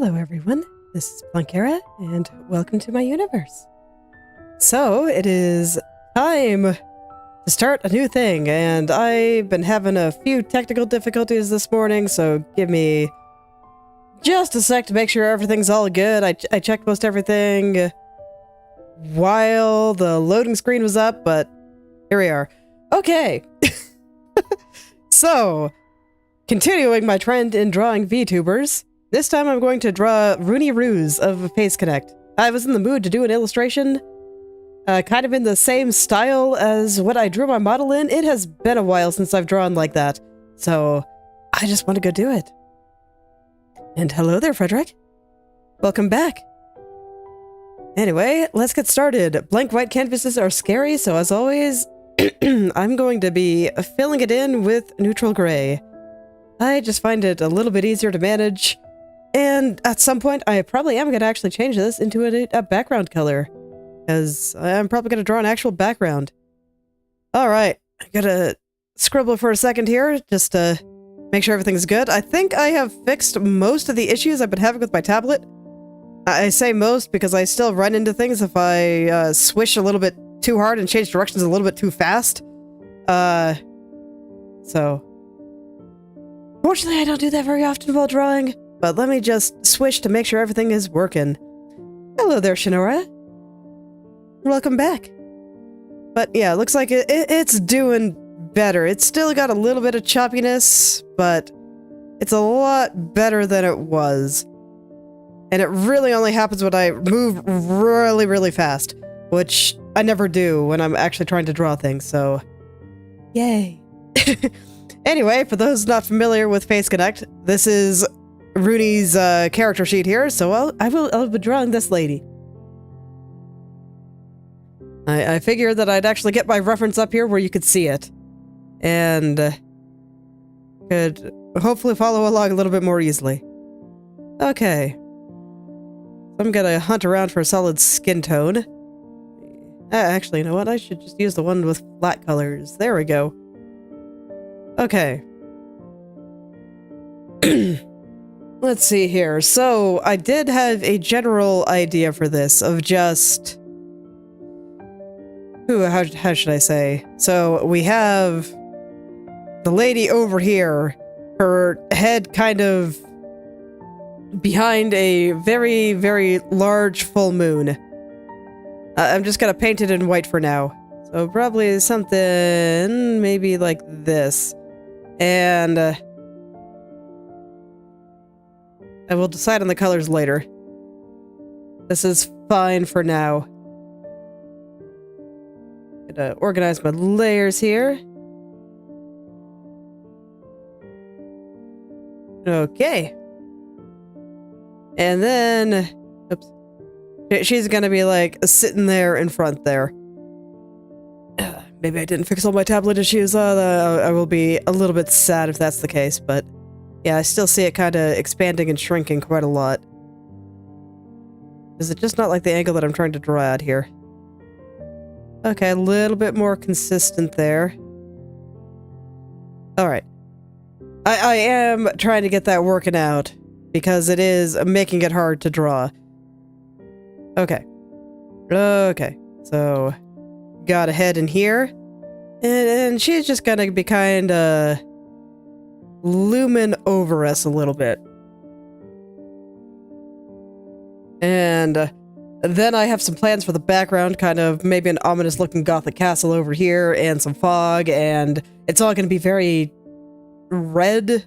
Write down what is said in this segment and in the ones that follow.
Hello everyone, this is Planckera, and welcome to my universe. So, it is time to start a new thing, and I've been having a few technical difficulties this morning, so give me just a sec to make sure everything's all good. I checked most everything while the loading screen was up, but here we are. Okay. So, continuing my trend in drawing VTubers, this time I'm going to draw Ruse of Face Connect. I was in the mood to do an illustration, kind of in the same style as what I drew my model in. It has been a while since I've drawn like that, so I just want to go do it. And hello there, Frederick. Welcome back. Anyway, let's get started. Blank white canvases are scary, so as always, I'm going to be filling it in with neutral gray. I just find it a little bit easier to manage. And at some point, I probably am going to actually change this into a background color, because I'm probably going to draw an actual background. All right, I gotta scribble for a second here, just to make sure everything's good. I think I have fixed most of the issues I've been having with my tablet. I say most because I still run into things if I swish a little bit too hard and change directions a little bit too fast. So... Fortunately, I don't do that very often while drawing. But let me just swish to make sure everything is working. Hello there, Shinora. Welcome back. But yeah, it looks like it's doing better. It's still got a little bit of choppiness, but it's a lot better than it was. And it really only happens when I move really, really fast, which I never do when I'm actually trying to draw things, so... Yay. Anyway, for those not familiar with Face Connect, this is Runie's character sheet here, so I'll be drawing this lady. I figured that I'd actually get my reference up here where you could see it, and could hopefully follow along a little bit more easily. Okay. I'm gonna hunt around for a solid skin tone. Actually, you know what? I should just use the one with flat colors. There we go. Okay. Let's see here. So, I did have a general idea for this of just... how should I say? So, we have the lady over here, her head kind of behind a very, very large full moon. I'm just gonna paint it in white for now. So, probably something maybe like this. And I will decide on the colors later. This is fine for now. Gonna organize my layers here. Okay. And then, oops. She's gonna be like sitting there in front there. Maybe I didn't fix all my tablet issues. I will be a little bit sad if that's the case, but yeah, I still see it kind of expanding and shrinking quite a lot. Is it just not like the angle that I'm trying to draw at here? Okay, a little bit more consistent there. Alright. I am trying to get that working out, because it is making it hard to draw. Okay. Okay, so... got a head in here, and she's just gonna be kind of looming over us a little bit. And then I have some plans for the background, kind of maybe an ominous looking gothic castle over here, and some fog, and it's all gonna be very red.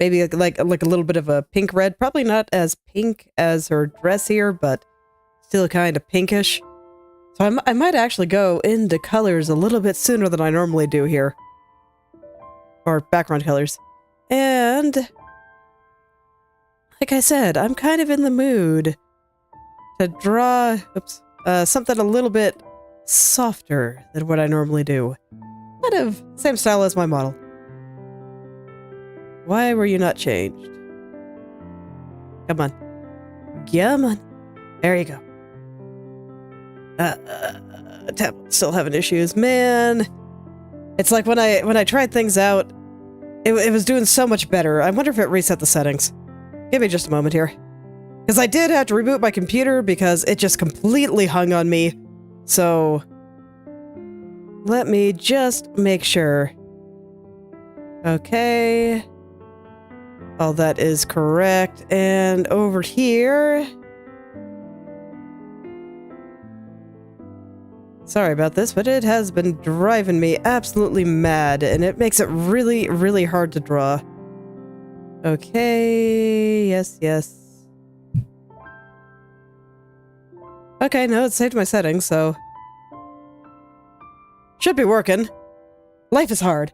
Maybe like a little bit of a pink red, probably not as pink as her dress here, but still kind of pinkish. So I might actually go into colors a little bit sooner than I normally do here. Or background colors. And... like I said, I'm kind of in the mood to draw something a little bit softer than what I normally do. Kind of same style as my model. Why were you not changed? Come on. Come on. There you go. Tablet's still having issues, man. It's like when I tried things out, it was doing so much better. I wonder if it reset the settings. Give me just a moment here. Because I did have to reboot my computer because it just completely hung on me. So let me just make sure. Okay. All that is correct. And over here. Sorry about this, but it has been driving me absolutely mad, and it makes it really, really hard to draw. Okay, yes, yes. Okay, no, it saved my settings, so... should be working. Life is hard.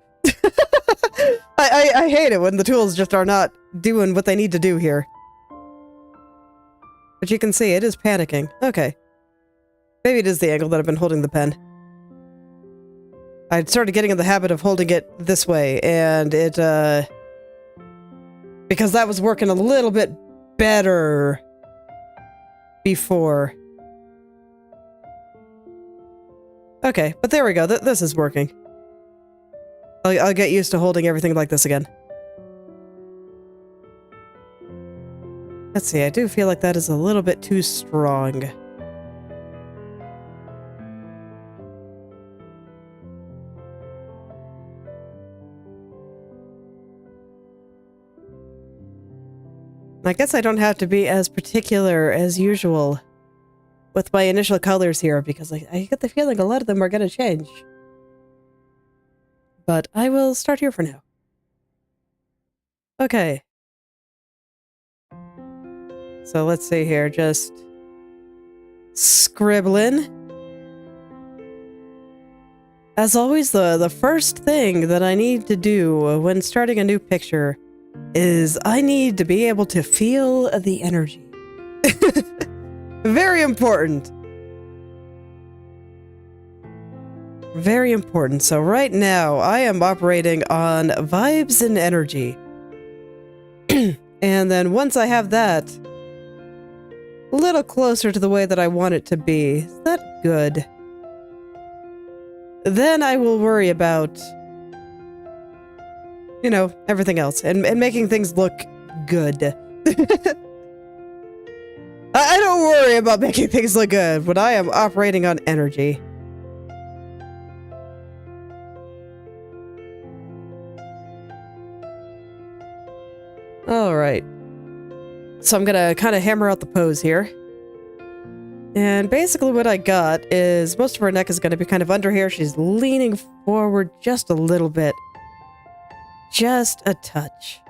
I hate it when the tools just are not doing what they need to do here. But you can see, it is panicking. Okay. Maybe it is the angle that I've been holding the pen. I started getting in the habit of holding it this way, and it, because that was working a little bit better before. Okay, but there we go. This is working. I'll get used to holding everything like this again. Let's see, I do feel like that is a little bit too strong. I guess I don't have to be as particular as usual with my initial colors here, because I get the feeling a lot of them are going to change. But I will start here for now. Okay. So let's see here, just scribbling. As always, the first thing that I need to do when starting a new picture is I need to be able to feel the energy. Very important. Very important. So right now, I am operating on vibes and energy. And then once I have that a little closer to the way that I want it to be, is that good? Then I will worry about, you know, everything else and making things look good. I don't worry about making things look good when I am operating on energy. All right. So I'm gonna kind of hammer out the pose here. And basically what I got is most of her neck is going to be kind of under here. She's leaning forward just a little bit. Just a touch.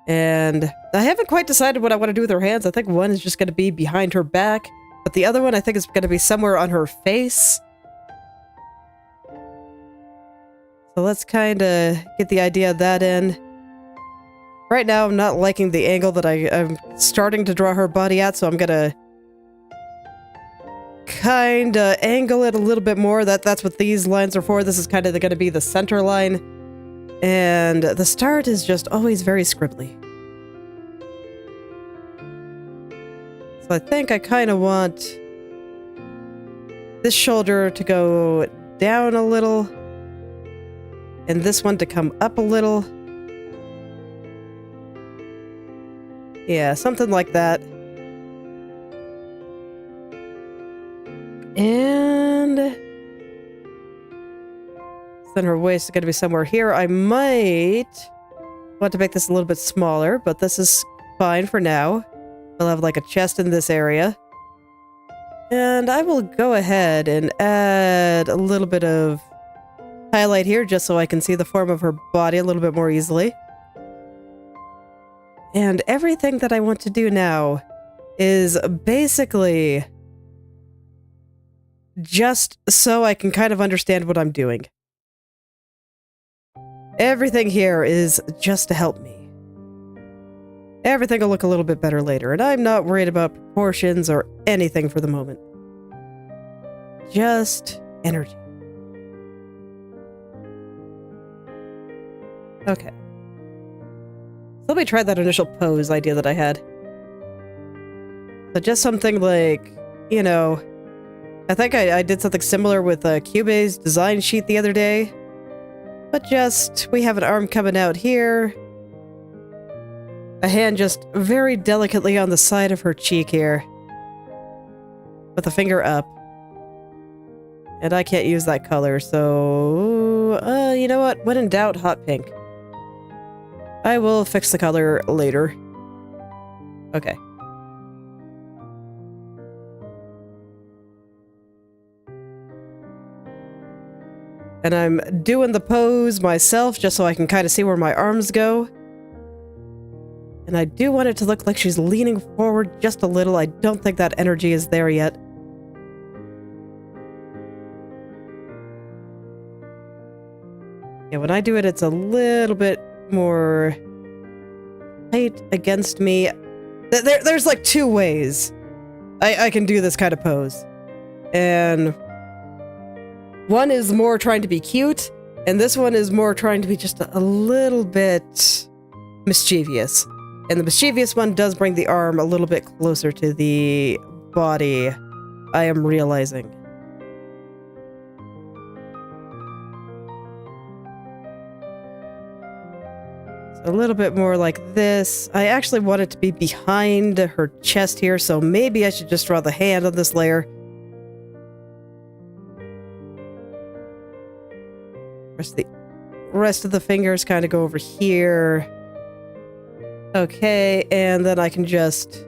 And I haven't quite decided what I want to do with her hands. I think one is just going to be behind her back, but the other one I think is going to be somewhere on her face. So let's kind of get the idea of that in. Right now I'm not liking the angle that I'm starting to draw her body at, so I'm going to kind of angle it a little bit more. That's what these lines are for. This is kind of going to be the center line. And the start is just always very scribbly. So I think I kind of want this shoulder to go down a little. And this one to come up a little. Yeah, something like that. And then her waist is going to be somewhere here. I might want to make this a little bit smaller, but this is fine for now. We'll have like a chest in this area. And I will go ahead and add a little bit of highlight here just so I can see the form of her body a little bit more easily. And everything that I want to do now is basically just so I can kind of understand what I'm doing. Everything here is just to help me. Everything will look a little bit better later, and I'm not worried about proportions or anything for the moment. Just energy. Okay. So let me try that initial pose idea that I had. So just something like, you know, I think I did something similar with Cuba's design sheet the other day. But just, we have an arm coming out here. A hand just very delicately on the side of her cheek here. With the finger up. And I can't use that color, so... you know what? When in doubt, hot pink. I will fix the color later. Okay. And I'm doing the pose myself just so I can kind of see where my arms go. And I do want it to look like she's leaning forward just a little. I don't think that energy is there yet. Yeah, when I do it, it's a little bit more tight against me. There's like two ways I can do this kind of pose. And one is more trying to be cute, and this one is more trying to be just a little bit mischievous. And the mischievous one does bring the arm a little bit closer to the body, I am realizing. A little bit more like this. I actually want it to be behind her chest here, so maybe I should just draw the hand on this layer. Rest of the fingers kind of go over here. Okay, and then I can just...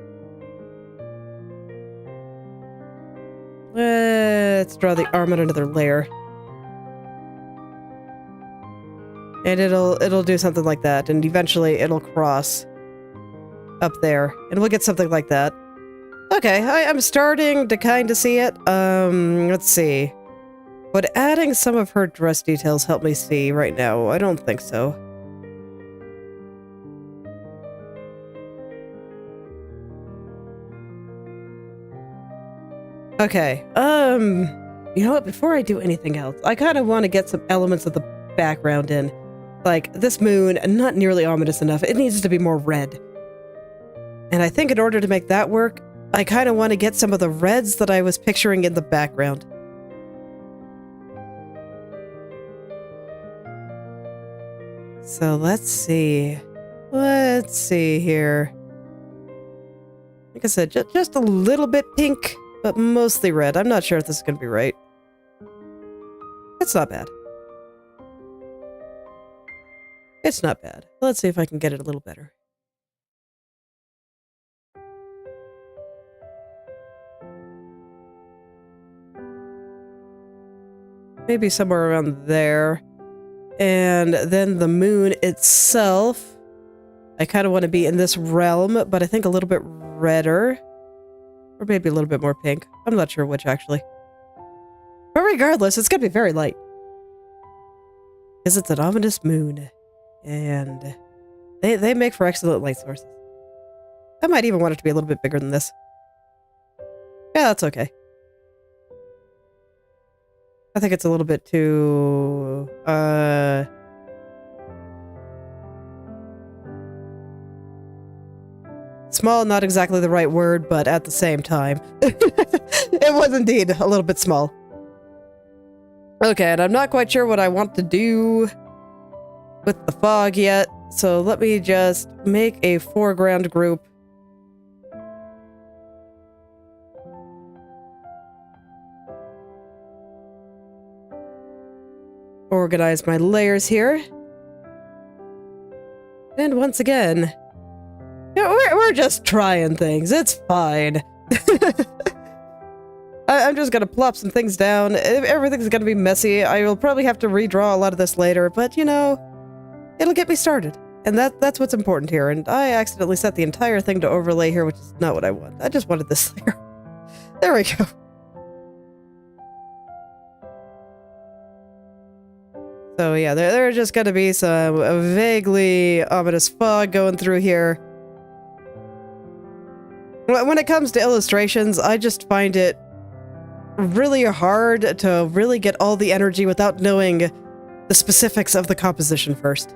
let's draw the arm on another layer. And it'll do something like that, and eventually it'll cross up there, and we'll get something like that. Okay, I'm starting to kind of see it. Let's see. Would adding some of her dress details help me see right now? I don't think so. Okay, you know what? Before I do anything else, I kind of want to get some elements of the background in. Like, this moon, not nearly ominous enough. It needs to be more red. And I think in order to make that work, I kind of want to get some of the reds that I was picturing in the background. So let's see. Let's see here. Like I said, just a little bit pink, but mostly red. I'm not sure if this is going to be right. It's not bad. It's not bad. Let's see if I can get it a little better. Maybe somewhere around there. And then the moon itself, I kind of want to be in this realm, but I think a little bit redder. Or maybe a little bit more pink. I'm not sure which, actually. But regardless, it's going to be very light. Because it's an ominous moon. And they make for excellent light sources. I might even want it to be a little bit bigger than this. Yeah, that's okay. I think it's a little bit too... small, not exactly the right word, but at the same time. It was indeed a little bit small. Okay, and I'm not quite sure what I want to do with the fog yet, so let me just make a foreground group. Organize my layers here. And once again, we're just trying things. It's fine. I'm just gonna plop some things down. Everything's gonna be messy. I will probably have to redraw a lot of this later, but you know, it'll get me started. And that's what's important here. And I accidentally set the entire thing to overlay here, which is not what I want. I just wanted this layer. There we go. So yeah, there's just gonna be some vaguely ominous fog going through here. When it comes to illustrations, I just find it really hard to really get all the energy without knowing the specifics of the composition first.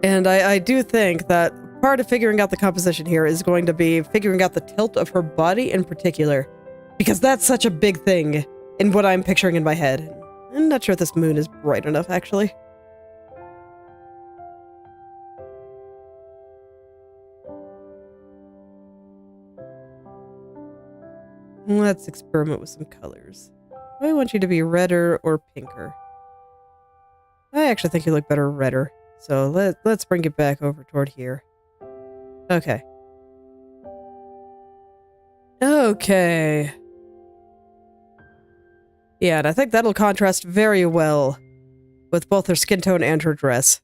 And I do think that part of figuring out the composition here is going to be figuring out the tilt of her body in particular, because that's such a big thing in what I'm picturing in my head. I'm not sure if this moon is bright enough, actually. Let's experiment with some colors. I want you to be redder or pinker. I actually think you look better redder. So let's bring it back over toward here. Okay. Okay. Yeah, and I think that'll contrast very well with both her skin tone and her dress.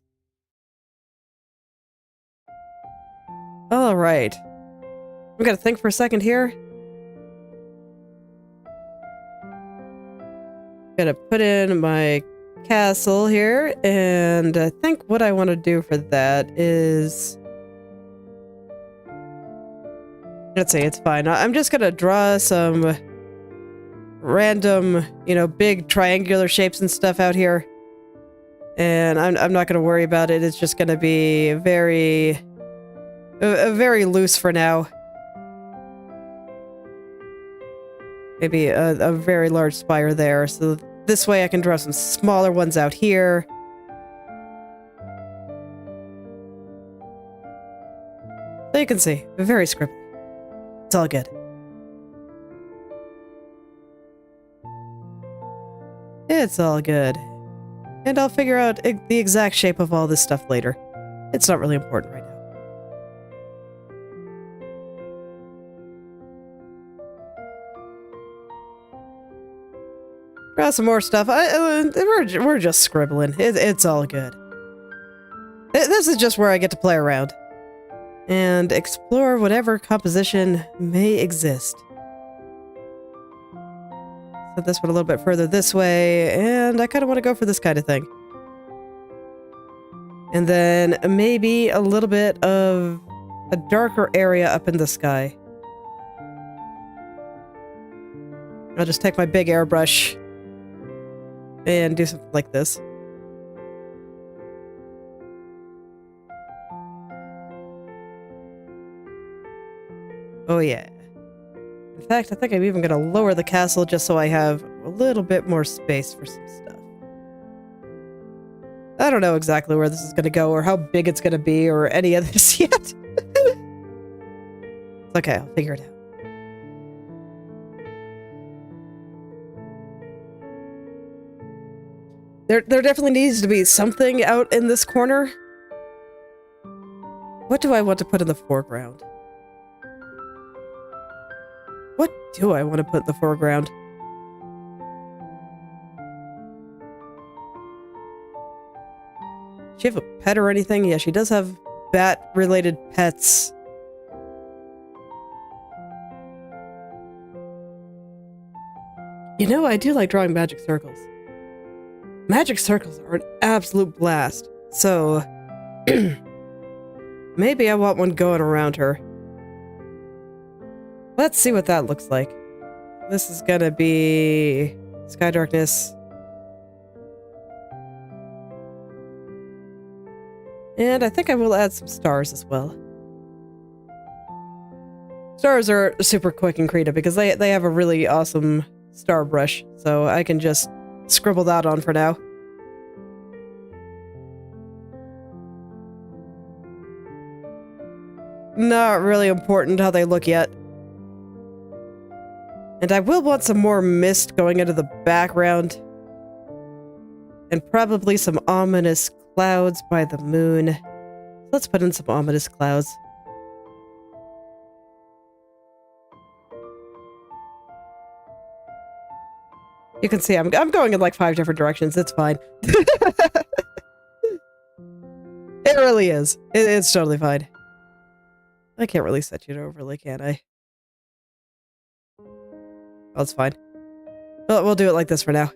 Alright. I'm gonna think for a second here. Gonna put in my castle here, and I think what I want to do for that is... Let's see, it's fine. I'm just gonna draw some random, you know, big triangular shapes and stuff out here. And I'm not gonna worry about it. It's just gonna be very loose for now. Maybe a very large spire there, so this way I can draw some smaller ones out here. So you can see, very scribbly. It's all good. It's all good. And I'll figure out the exact shape of all this stuff later. It's not really important right now. Draw some more stuff. We're just scribbling. It's all good. This is just where I get to play around. And explore whatever composition may exist. Set this one a little bit further this way, and I kind of want to go for this kind of thing. And then maybe a little bit of a darker area up in the sky. I'll just take my big airbrush and do something like this. Oh yeah. In fact, I think I'm even going to lower the castle just so I have a little bit more space for some stuff. I don't know exactly where this is going to go or how big it's going to be or any of this yet. It's okay, I'll figure it out. There definitely needs to be something out in this corner. What do I want to put in the foreground? What do I want to put in the foreground? Does she have a pet or anything? Yeah, she does have bat-related pets. You know, I do like drawing magic circles. Magic circles are an absolute blast. So, maybe I want one going around her. Let's see what that looks like. This is gonna be sky darkness. And I think I will add some stars as well. Stars are super quick in Krita because they have a really awesome star brush, so I can just scribble that on for now. Not really important how they look yet. And I will want some more mist going into the background. And probably some ominous clouds by the moon. Let's put in some ominous clouds. You can see I'm going in like 5 different directions. It's fine. It really is. It's totally fine. I can't really set you to overlay, can I? Oh, it's fine. We'll do it like this for now.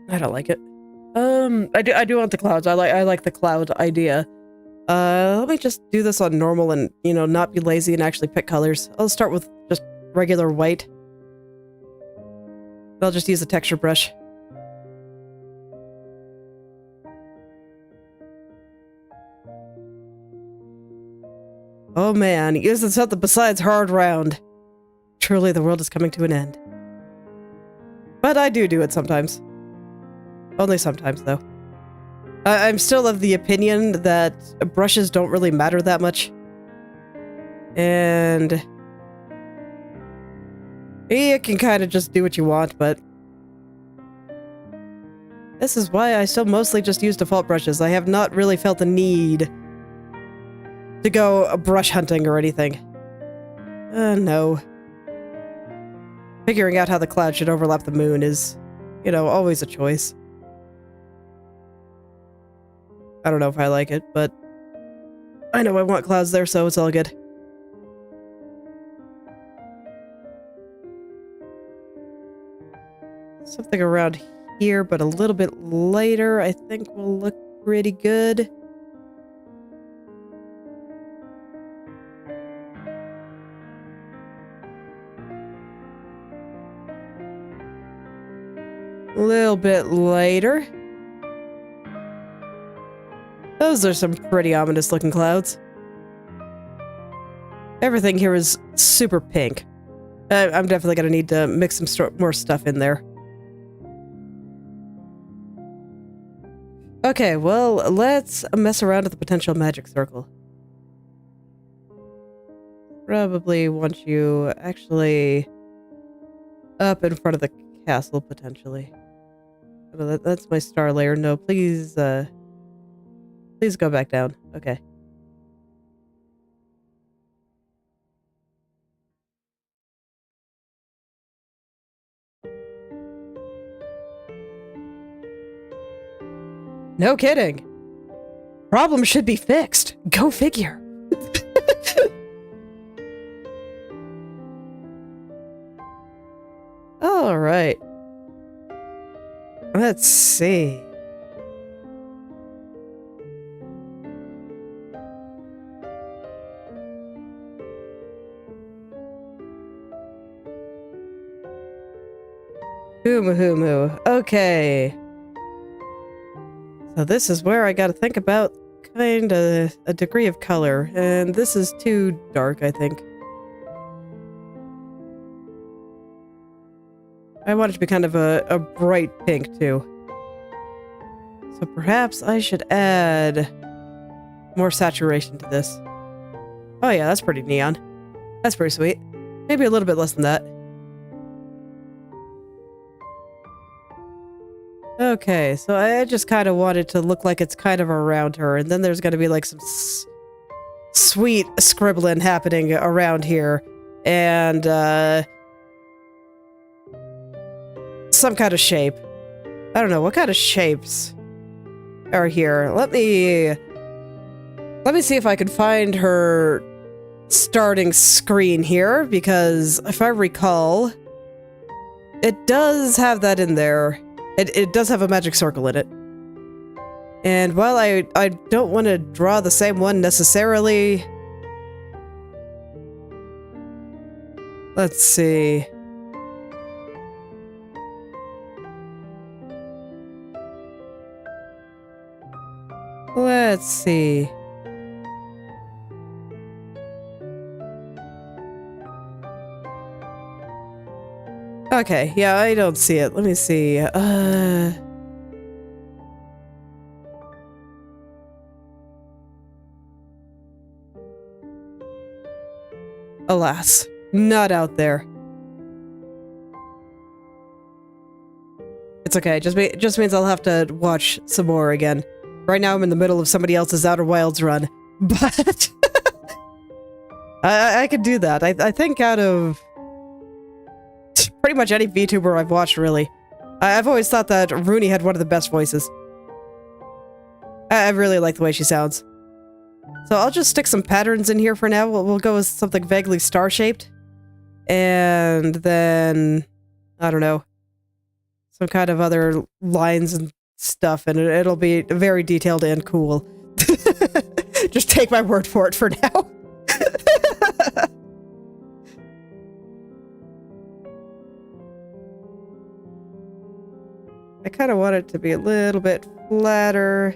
I don't like it. I do want the clouds. I like the cloud idea. Let me just do this on normal and, you know, not be lazy and actually pick colors. I'll start with just regular white. I'll just use a texture brush. Oh man, using something besides hard round. Truly the world is coming to an end. But I do it sometimes. Only sometimes, though. I'm still of the opinion that brushes don't really matter that much. And you can kind of just do what you want, but this is why I still mostly just use default brushes. I have not really felt the need to go brush hunting or anything. No. Figuring out how the cloud should overlap the moon is, you know, always a choice. I don't know if I like it, but I know I want clouds there, so it's all good. Something around here, but a little bit later, I think will look pretty good. A little bit later. Those are some pretty ominous looking clouds. Everything here is super pink. I'm definitely going to need to mix some more stuff in there. Okay, well, let's mess around with the potential magic circle. Probably want you actually up in front of the castle, potentially. Oh, that's my star layer. No, please, please go back down. Okay. No kidding. Problem should be fixed. Go figure. All right. Let's see. Humu. Okay. So this is where I gotta think about kind of a degree of color, and this is too dark, I think. I want it to be kind of a bright pink, too. So perhaps I should add more saturation to this. Oh yeah, that's pretty neon. That's pretty sweet. Maybe a little bit less than that. Okay, so I just kind of want it to look like it's kind of around her, and then there's going to be like some sweet scribbling happening around here, and some kind of shape. I don't know, what kind of shapes are here? Let me see if I can find her starting screen here, because if I recall, it does have that in there. It does have a magic circle in it. And while I don't want to draw the same one necessarily... Let's see. Let's see. Okay, yeah, I don't see it. Let me see. Alas, not out there. It's okay. Just means I'll have to watch some more again. Right now I'm in the middle of somebody else's Outer Wilds run, but I could do that. I think out of pretty much any VTuber I've watched, really. I've always thought that Runie had one of the best voices. I really like the way she sounds. So I'll just stick some patterns in here for now. We'll go with something vaguely star-shaped. And then, I don't know, some kind of other lines and stuff, and it'll be very detailed and cool. Just take my word for it for now. I kind of want it to be a little bit flatter.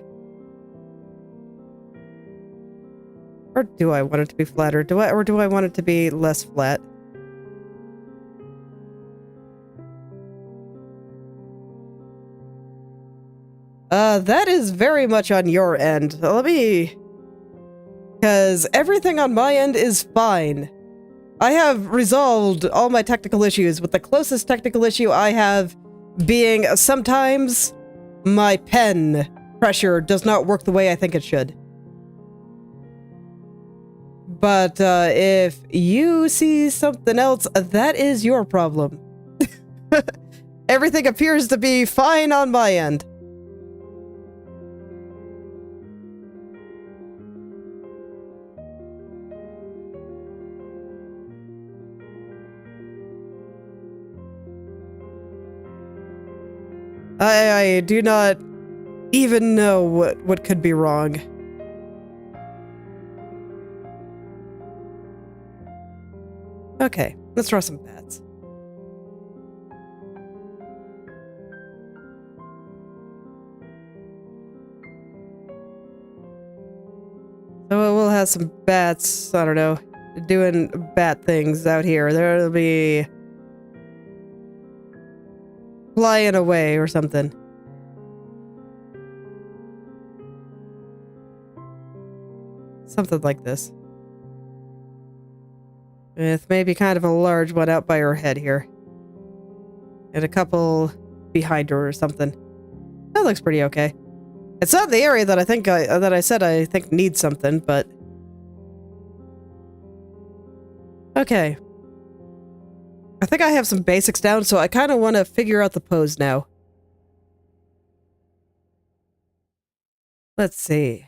Or do I want it to be flatter? Do I want it to be less flat? That is very much on your end. Let me... Because everything on my end is fine. I have resolved all my technical issues, with the closest technical issue I have being sometimes my pen pressure does not work the way I think it should. But if you see something else, that is your problem. Everything appears to be fine on my end. I do not even know what could be wrong. Okay, let's draw some bats. So we'll have some bats, I don't know, doing bat things out here. There'll be... flying away or something. Something like this. With maybe kind of a large one out by her head here. And a couple behind her or something. That looks pretty okay. It's not the area that I said I think needs something, but... Okay. I think I have some basics down, so I kind of want to figure out the pose now. Let's see.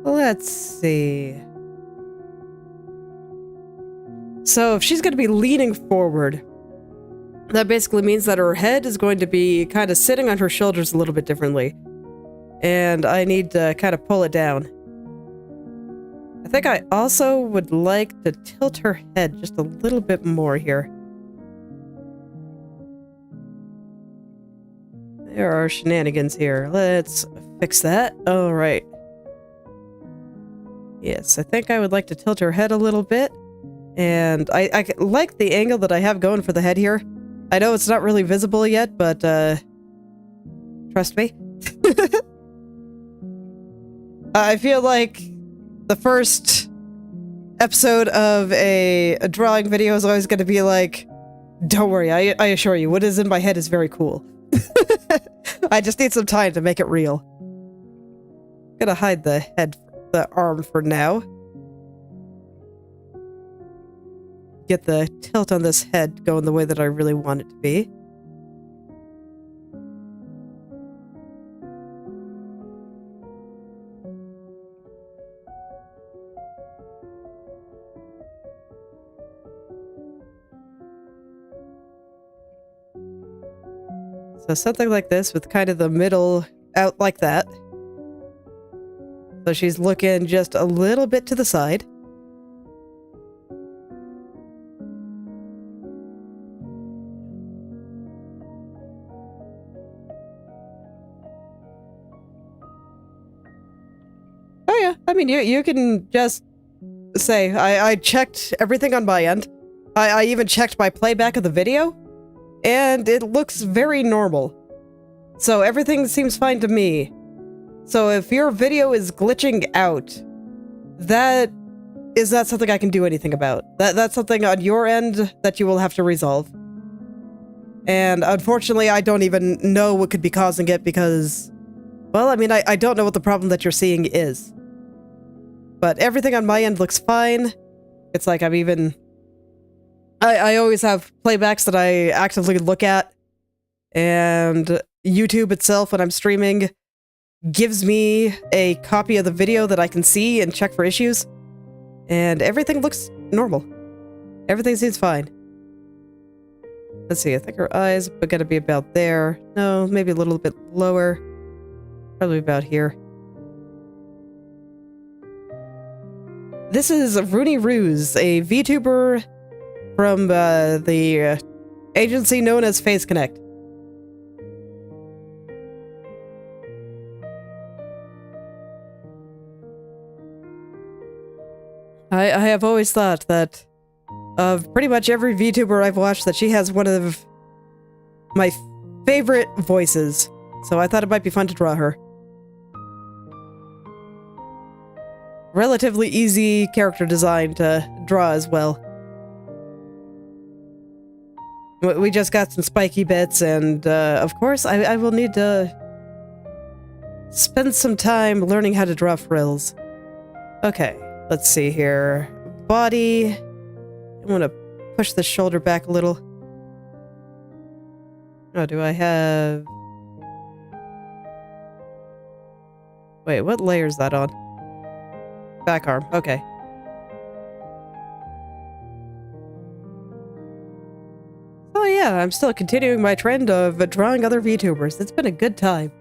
Let's see. So if she's going to be leaning forward, that basically means that her head is going to be kind of sitting on her shoulders a little bit differently. And I need to kind of pull it down. I think I also would like to tilt her head just a little bit more here. There are shenanigans here. Let's fix that. All right. Yes, I think I would like to tilt her head a little bit. And I like the angle that I have going for the head here. I know it's not really visible yet, but trust me. I feel like the first episode of a drawing video is always going to be like, don't worry, I assure you, what is in my head is very cool. I just need some time to make it real. I'm gonna hide the arm for now. Get the tilt on this head going the way that I really want it to be. So something like this with kind of the middle out like that. So she's looking just a little bit to the side. Oh yeah, I mean, you can just say, I checked everything on my end. I even checked my playback of the video, and it looks very normal. So everything seems fine to me. So if your video is glitching out, that is not something I can do anything about. That's something on your end that you will have to resolve. And unfortunately, I don't even know what could be causing it because, well, I mean, I don't know what the problem that you're seeing is. But everything on my end looks fine. It's like I always have playbacks that I actively look at. And YouTube itself, when I'm streaming, gives me a copy of the video that I can see and check for issues. And everything looks normal. Everything seems fine. Let's see, I think her eyes are gonna be about there. No, maybe a little bit lower. Probably about here. This is Ruse, a VTuber from the agency known as Face Connect. I have always thought that of pretty much every VTuber I've watched that she has one of my favorite voices. So I thought it might be fun to draw her. Relatively easy character design to draw as well. We just got some spiky bits, and of course I will need to spend some time learning how to draw frills. Okay, let's see here. Body. I want to push the shoulder back a little. Oh, do I have... Wait, what layer is that on? Back arm, okay. Oh yeah, I'm still continuing my trend of drawing other VTubers. It's been a good time.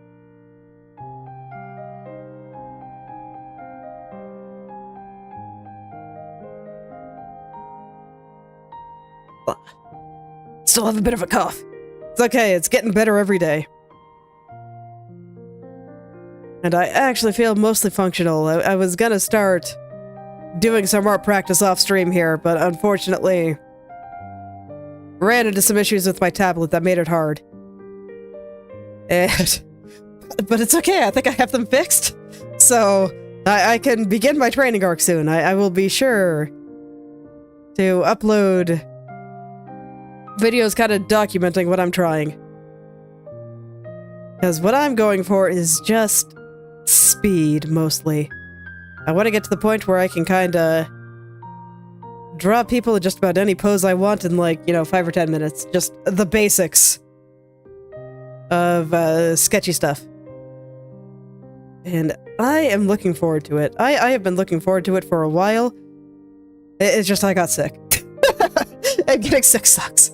Still have a bit of a cough. It's okay, it's getting better every day. And I actually feel mostly functional. I was gonna start doing some art practice off stream here, but unfortunately ran into some issues with my tablet that made it hard. But it's okay, I think I have them fixed. So I can begin my training arc soon. I will be sure to upload videos kind of documenting what I'm trying. Because what I'm going for is just speed, mostly. I want to get to the point where I can kind of draw people in just about any pose I want in, like, 5 or 10 minutes. Just the basics of sketchy stuff. And I am looking forward to it. I have been looking forward to it for a while. It's just I got sick. And getting sick sucks.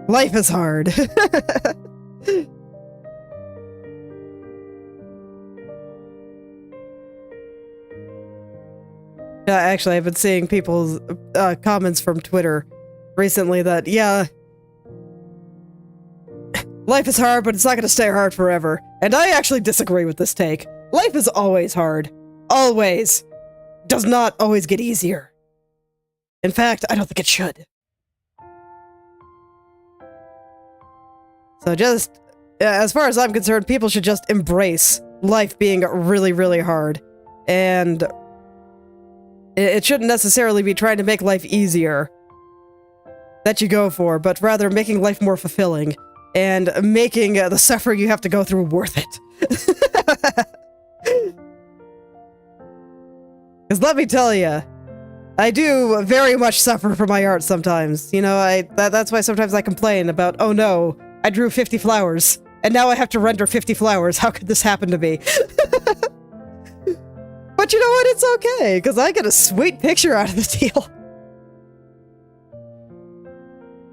Life is hard. Yeah, actually, I've been seeing people's comments from Twitter recently that, yeah, life is hard, but it's not going to stay hard forever. And I actually disagree with this take. Life is always hard. Always. Does not always get easier. In fact, I don't think it should. So just, as far as I'm concerned, people should just embrace life being really, really hard. And it shouldn't necessarily be trying to make life easier that you go for, but rather making life more fulfilling and making the suffering you have to go through worth it. Because let me tell you, I do very much suffer for my art sometimes. That's why sometimes I complain about, oh no, I drew 50 flowers, and now I have to render 50 flowers. How could this happen to me? But you know what? It's okay, because I get a sweet picture out of the deal.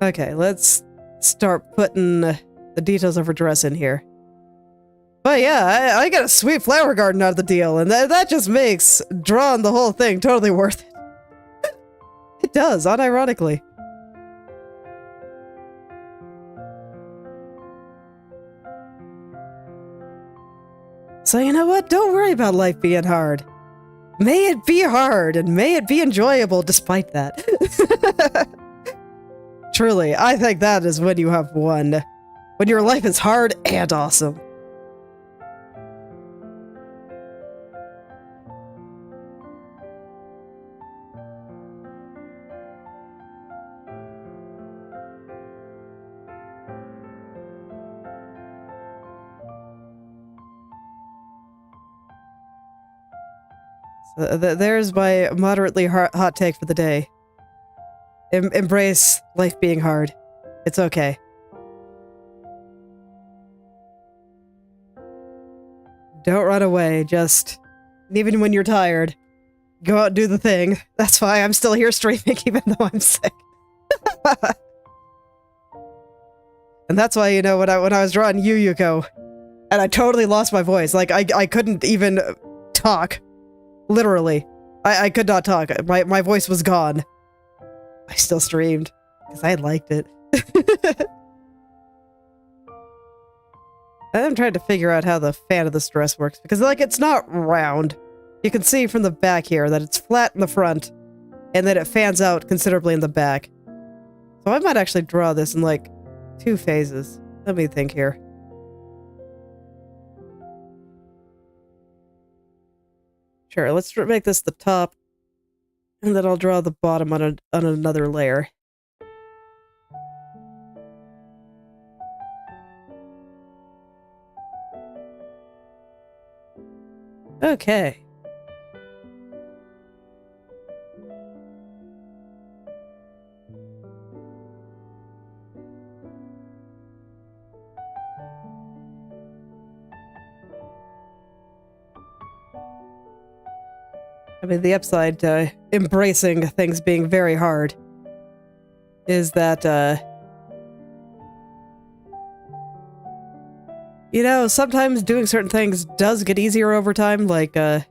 Okay, let's start putting the details of her dress in here. But yeah, I got a sweet flower garden out of the deal, and that just makes drawing the whole thing totally worth it. It does, unironically. So you know what? Don't worry about life being hard. May it be hard, and may it be enjoyable despite that. Truly, I think that is when you have won. When your life is hard and awesome. So there's my moderately hot take for the day. Embrace life being hard. It's okay. Don't run away, just... Even when you're tired, go out and do the thing. That's why I'm still here streaming even though I'm sick. And that's why, when I was drawing Yuko, and I totally lost my voice. Like, I couldn't even talk. Literally. I could not talk. My voice was gone. I still streamed, because I liked it. I'm trying to figure out how the fan of this dress works, because, like, it's not round. You can see from the back here that it's flat in the front, and then it fans out considerably in the back. So I might actually draw this in, like, 2 phases. Let me think here. Sure, let's make this the top, and then I'll draw the bottom on another layer. Okay. I mean, the upside to embracing things being very hard is that, you know, sometimes doing certain things does get easier over time, like, I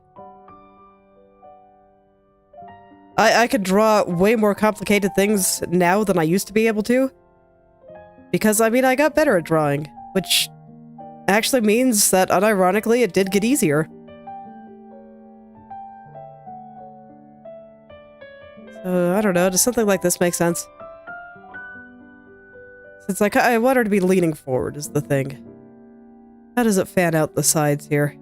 could draw way more complicated things now than I used to be able to. Because, I mean, I got better at drawing, which actually means that, unironically, it did get easier. So, I don't know, does something like this make sense? It's like, I want her to be leaning forward, is the thing. How does it fan out the sides here?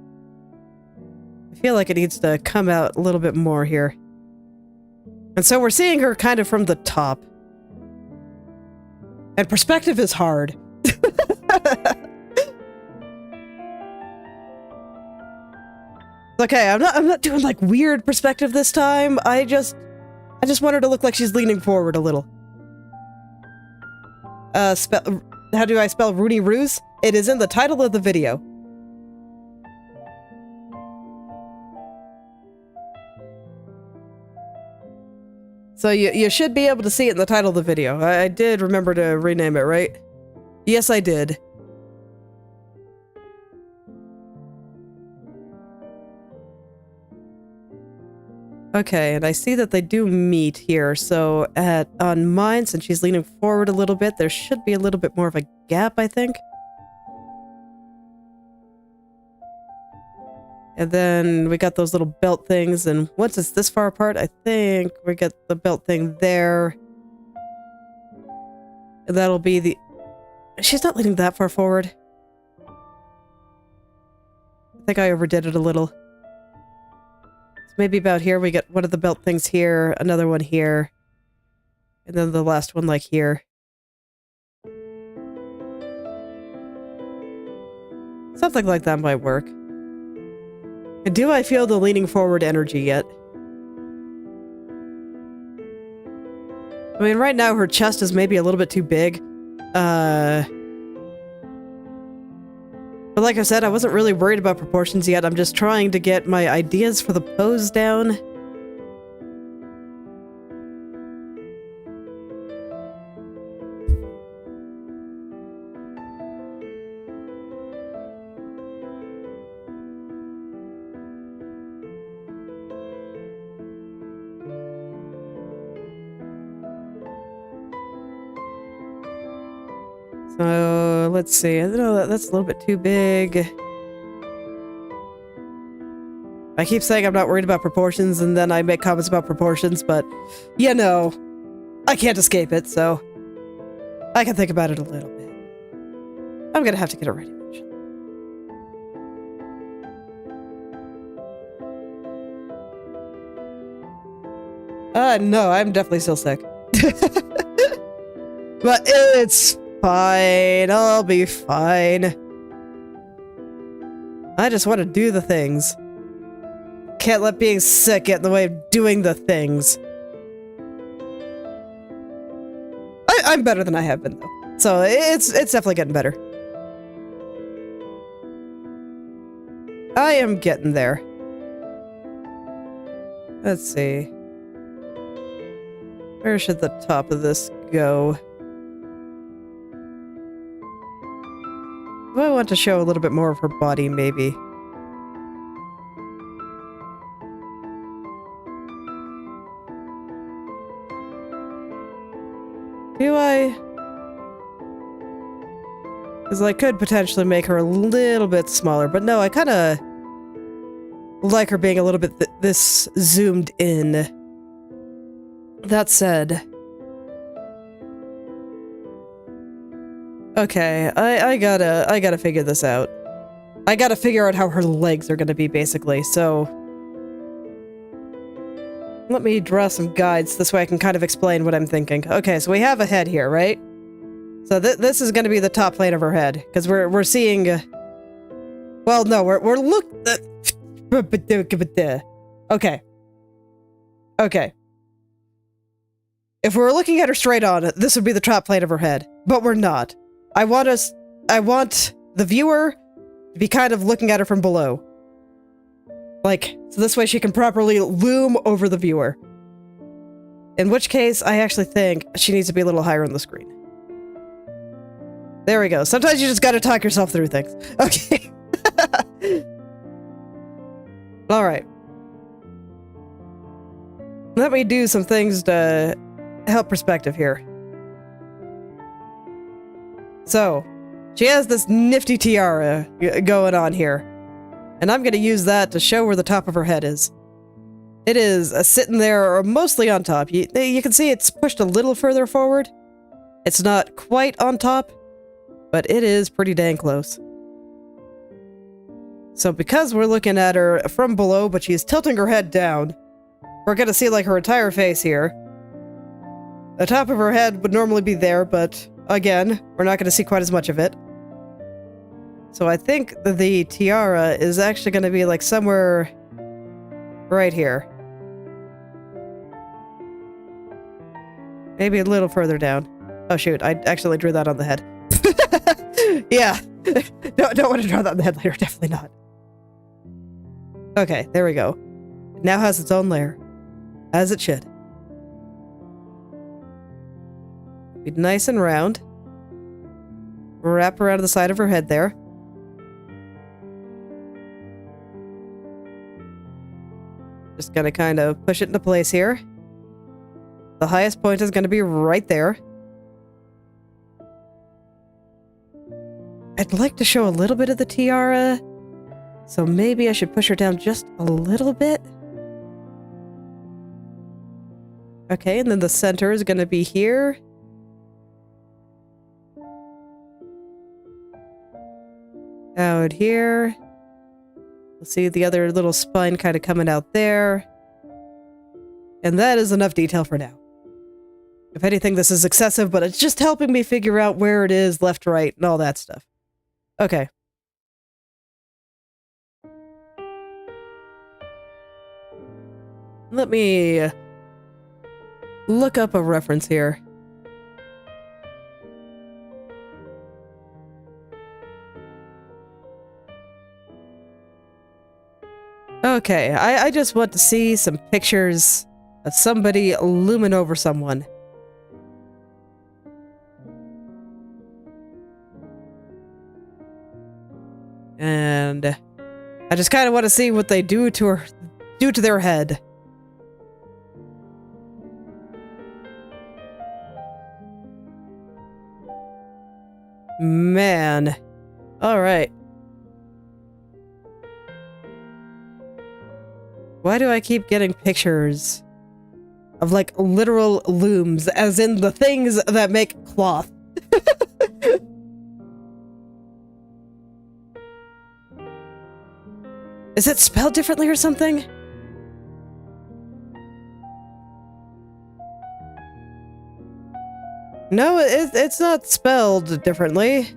I feel like it needs to come out a little bit more here. And so we're seeing her kind of from the top. And perspective is hard. Okay, I'm not doing like weird perspective this time. I just want her to look like she's leaning forward a little. How do I spell Runie Ruse? It is in the title of the video. So you should be able to see it in the title of the video. I did remember to rename it, right? Yes, I did. Okay, and I see that they do meet here, so on mine, since she's leaning forward a little bit, there should be a little bit more of a gap, I think. And then we got those little belt things, and once it's this far apart, I think we get the belt thing there. And that'll be the... She's not leaning that far forward. I think I overdid it a little. Maybe about here, we get one of the belt things here, another one here, and then the last one like here. Something like that might work. And do I feel the leaning forward energy yet? I mean, right now her chest is maybe a little bit too big. But like I said, I wasn't really worried about proportions yet. I'm just trying to get my ideas for the pose down. So, let's see. I don't know, that's a little bit too big. I keep saying I'm not worried about proportions, and then I make comments about proportions, but, you know, I can't escape it, so I can think about it a little bit. I'm gonna have to get it ready. No, I'm definitely still sick. But it's fine. I'll be fine. I just want to do the things. Can't let being sick get in the way of doing the things. I'm better than I have been, though. So it's definitely getting better. I am getting there. Let's see. Where should the top of this go? I want to show a little bit more of her body, maybe. Do I? Because I could potentially make her a little bit smaller, but no, I kind of like her being a little bit this zoomed in. That said, okay, I gotta figure this out. I gotta figure out how her legs are gonna be, basically, so let me draw some guides, this way I can kind of explain what I'm thinking. Okay, so we have a head here, right? So this is gonna be the top plane of her head, because we're seeing, well, no, we're okay. Okay. If we were looking at her straight on, this would be the top plane of her head, but we're not. I want the viewer to be kind of looking at her from below. Like, so this way she can properly loom over the viewer. In which case, I actually think she needs to be a little higher on the screen. There we go. Sometimes you just gotta talk yourself through things. Okay. Alright. Let me do some things to help perspective here. So, she has this nifty tiara going on here. And I'm going to use that to show where the top of her head is. It is sitting there, or mostly on top. You can see it's pushed a little further forward. It's not quite on top, but it is pretty dang close. So because we're looking at her from below, but she's tilting her head down, we're going to see like her entire face here. The top of her head would normally be there, but again, we're not going to see quite as much of it. So I think the tiara is actually going to be like somewhere right here. Maybe a little further down. Oh shoot, I actually drew that on the head. Yeah. Don't want to draw that on the head later, definitely not. Okay, there we go. It now has its own layer. As it should. Be nice and round. Wrap around the side of her head there. Just gonna kind of push it into place here. The highest point is gonna be right there. I'd like to show a little bit of the tiara, so maybe I should push her down just a little bit. Okay, and then the center is gonna be here. Out here. We'll see the other little spine kind of coming out there. And that is enough detail for now. If anything, this is excessive, but it's just helping me figure out where it is, left, right, and all that stuff. Okay. Let me look up a reference here. Okay, I just want to see some pictures of somebody looming over someone. And I just kind of want to see what they do to their head. Man. All right. Why do I keep getting pictures of, like, literal looms, as in the things that make cloth? Is it spelled differently or something? No, it's not spelled differently.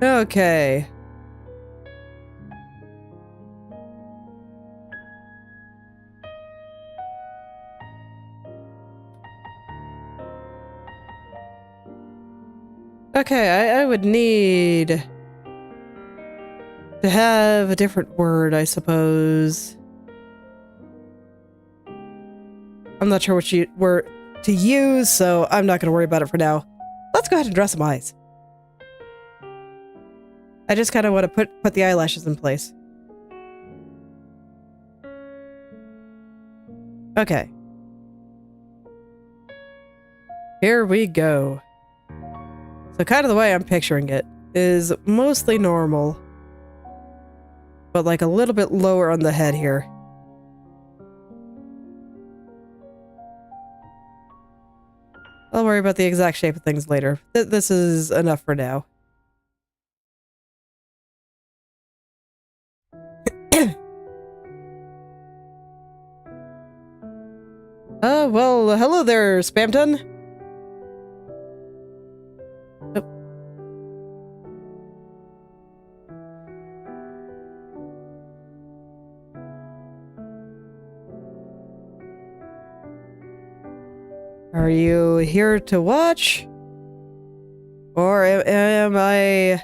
Okay. Okay, I would need to have a different word, I suppose. I'm not sure which word to use, so I'm not going to worry about it for now. Let's go ahead and draw some eyes. I just kind of want to put the eyelashes in place. Okay. Here we go. So kind of the way I'm picturing it is mostly normal, but like a little bit lower on the head here. I'll worry about the exact shape of things later. This is enough for now. Well, hello there, Spamton. Oh. Are you here to watch? Or am I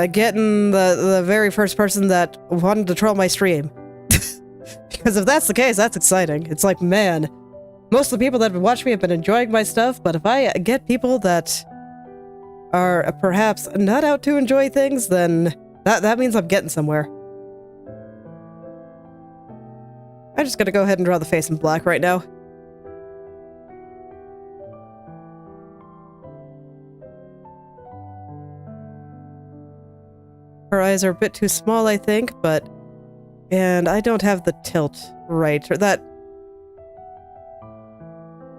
getting the very first person that wanted to troll my stream? Because if that's the case, that's exciting. It's like, man, most of the people that have watched me have been enjoying my stuff, but if I get people that are perhaps not out to enjoy things, then that means I'm getting somewhere. I'm just gonna go ahead and draw the face in black right now. Her eyes are a bit too small, I think, but... And I don't have the tilt right. Or that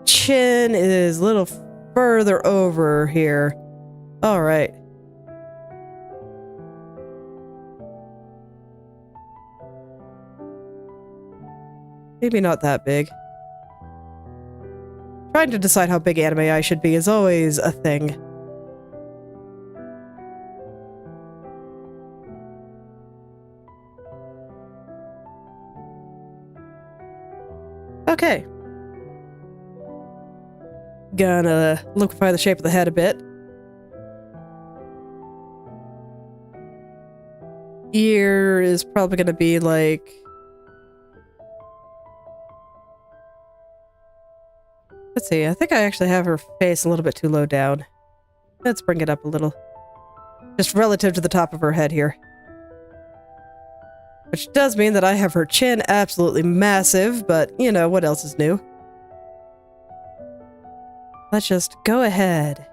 chin is a little further over here. All right. Maybe not that big. Trying to decide how big anime I should be is always a thing. Okay. Gonna liquefy the shape of the head a bit. Ear is probably gonna be like... Let's see, I think I actually have her face a little bit too low down. Let's bring it up a little. Just relative to the top of her head here. Which does mean that I have her chin absolutely massive, but, you know, what else is new? Let's just go ahead.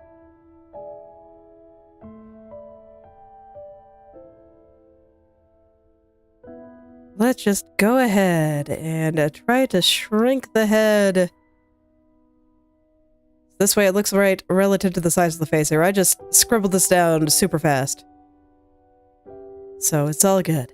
Let's just go ahead and try to shrink the head. This way it looks right relative to the size of the face here. I just scribbled this down super fast. So it's all good.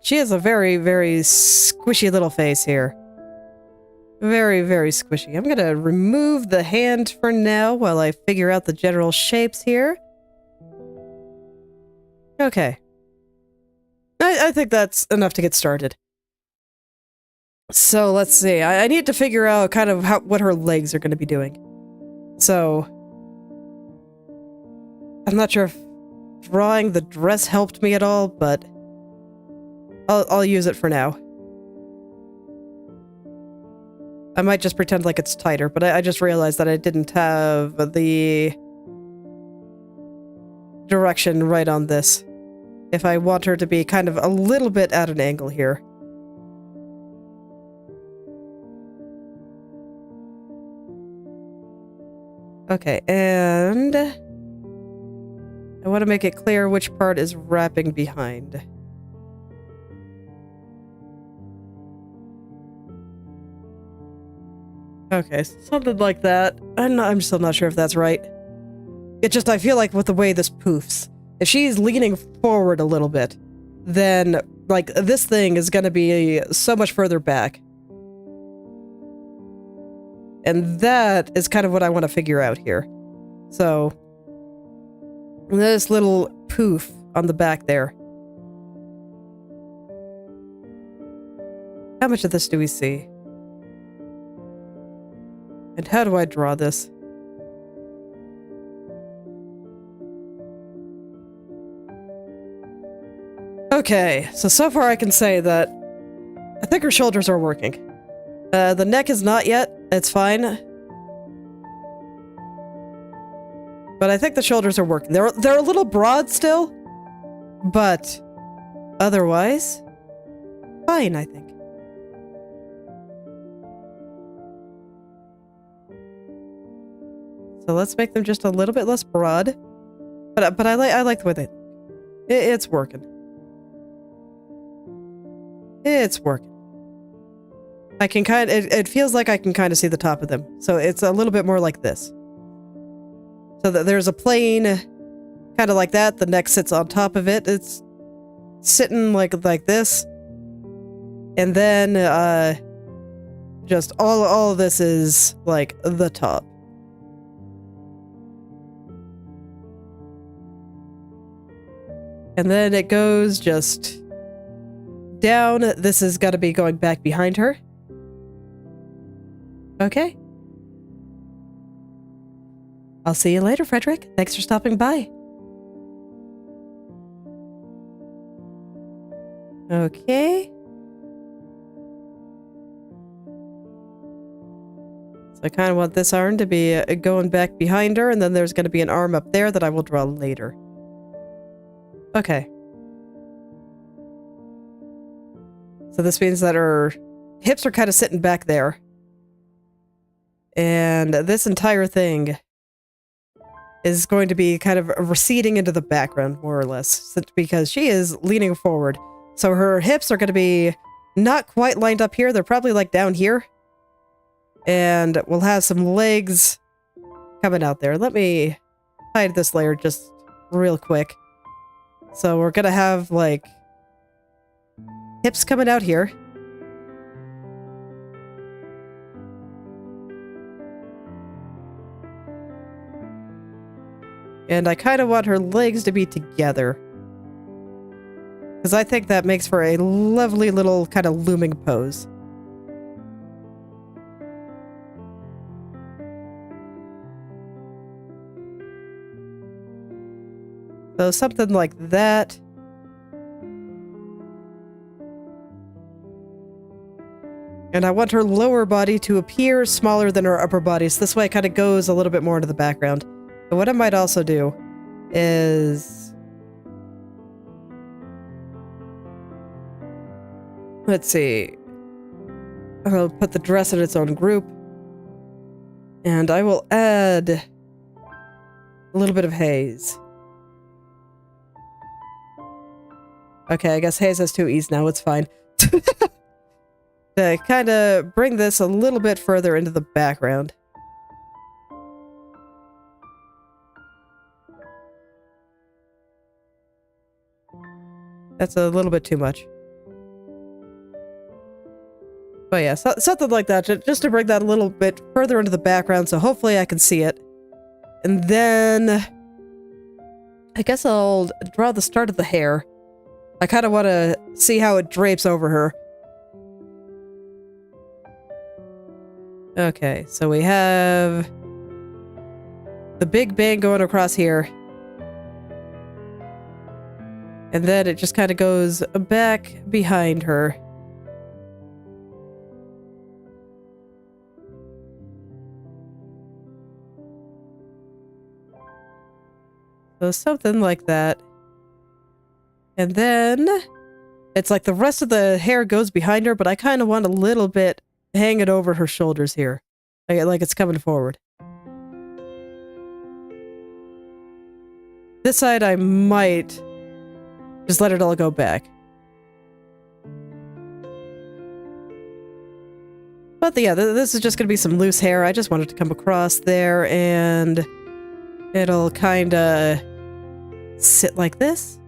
She has a very, very squishy little face here. Very, very squishy. I'm gonna remove the hand for now while I figure out the general shapes here. Okay. I think that's enough to get started. So let's see. I need to figure out kind of what her legs are going to be doing. So I'm not sure if drawing the dress helped me at all, but I'll use it for now. I might just pretend like it's tighter, but I just realized that I didn't have the direction right on this. If I want her to be kind of a little bit at an angle here. Okay, and I want to make it clear which part is wrapping behind. Okay, something like that. I'm still not sure if that's right. It just, I feel like with the way this poofs, if she's leaning forward a little bit, then, like, this thing is gonna be so much further back. And that is kind of what I want to figure out here. So, this little poof on the back there. How much of this do we see? And how do I draw this? Okay, so far I can say that I think her shoulders are working. The neck is not yet. It's fine. But I think the shoulders are working. They're a little broad still, but otherwise, fine, I think. So let's make them just a little bit less broad. But I like the way they... It's working. It's working. I can it feels like I can kind of see the top of them. So it's a little bit more like this. So that there's a plane kind of like that. The neck sits on top of it. It's sitting like this. And then just all of this is like the top. And then it goes just down. This is got to be going back behind her. Okay. I'll see you later, Frederick. Thanks for stopping by. Okay. So I kind of want this arm to be going back behind her, and then there's going to be an arm up there that I will draw later. Okay. So this means that her hips are kind of sitting back there. And this entire thing is going to be kind of receding into the background, more or less, because she is leaning forward. So her hips are going to be not quite lined up here. They're probably like down here. And we'll have some legs coming out there. Let me hide this layer just real quick. So we're going to have like hips coming out here. And I kind of want her legs to be together. Because I think that makes for a lovely little kind of looming pose. So something like that. And I want her lower body to appear smaller than her upper body. So this way it kind of goes a little bit more into the background. But what I might also do is... let's see. I'll put the dress in its own group. And I will add a little bit of haze. Okay, I guess haze has two E's now. It's fine. To kind of bring this a little bit further into the background. That's a little bit too much. But yeah, something like that, just to bring that a little bit further into the background, so hopefully I can see it. And then... I guess I'll draw the start of the hair. I kind of want to see how it drapes over her. Okay, so we have the big bang going across here. And then it just kind of goes back behind her. So something like that. And then it's like the rest of the hair goes behind her, but I kind of want a little bit hanging over her shoulders here. Like it's coming forward. This side I might just let it all go back. But yeah, this is just going to be some loose hair. I just want it to come across there and it'll kind of sit like this.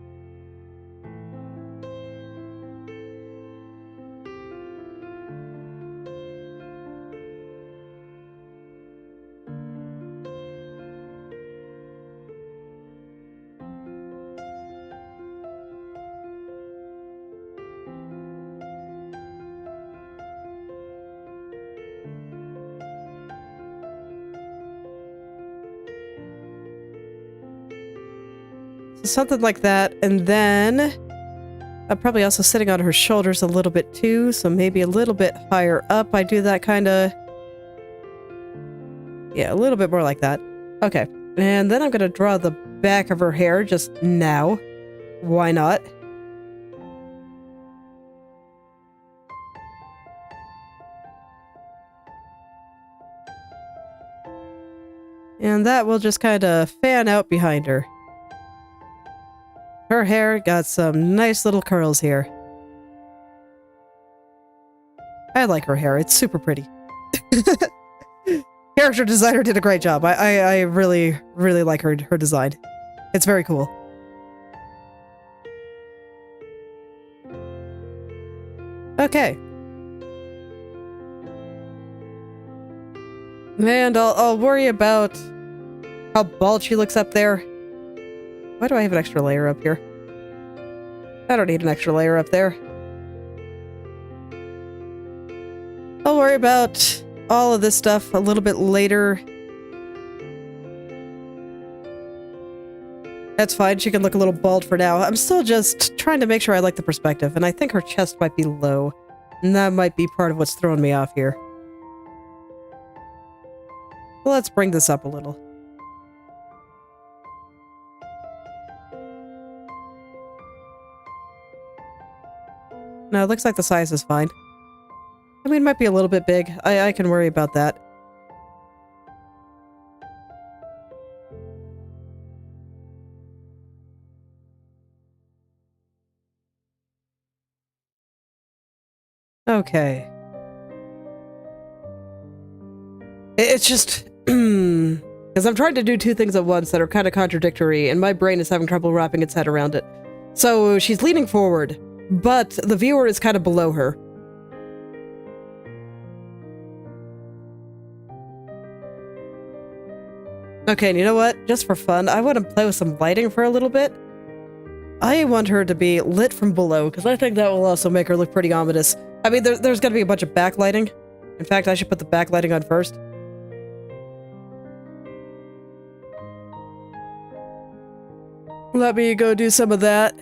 Something like that, and then I'm probably also sitting on her shoulders a little bit too, so maybe a little bit higher up I do that kind of... Yeah, a little bit more like that. Okay, and then I'm going to draw the back of her hair just now. Why not? And that will just kind of fan out behind her. Her hair got some nice little curls here. I like her hair. It's super pretty. Character designer did a great job. I really, really like her design. It's very cool. Okay. And I'll worry about how bald she looks up there. Why do I have an extra layer up here? I don't need an extra layer up there. I'll worry about all of this stuff a little bit later. That's fine. She can look a little bald for now. I'm still just trying to make sure I like the perspective, and I think her chest might be low. And that might be part of what's throwing me off here. Well, let's bring this up a little. No, it looks like the size is fine. I mean, it might be a little bit big. I can worry about that. Okay. It's just... because I'm trying to do two things at once that are kind of contradictory, and my brain is having trouble wrapping its head around it. So she's leaning forward, but the viewer is kind of below her. Okay, and you know what? Just for fun, I want to play with some lighting for a little bit. I want her to be lit from below, because I think that will also make her look pretty ominous. I mean, there's going to be a bunch of backlighting. In fact, I should put the backlighting on first. Let me go do some of that.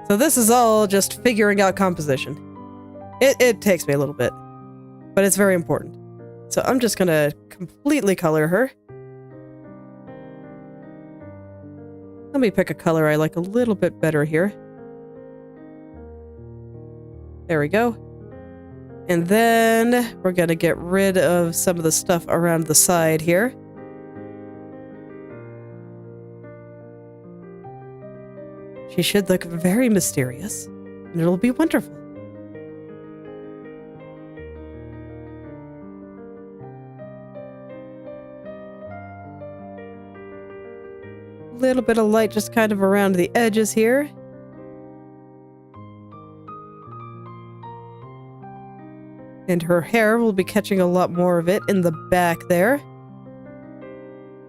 So this is all just figuring out composition. It takes me a little bit, but it's very important. So I'm just gonna completely color her. Let me pick a color I like a little bit better here. There we go. And then we're gonna get rid of some of the stuff around the side here. She should look very mysterious, and it'll be wonderful. A little bit of light just kind of around the edges here. And her hair will be catching a lot more of it in the back there.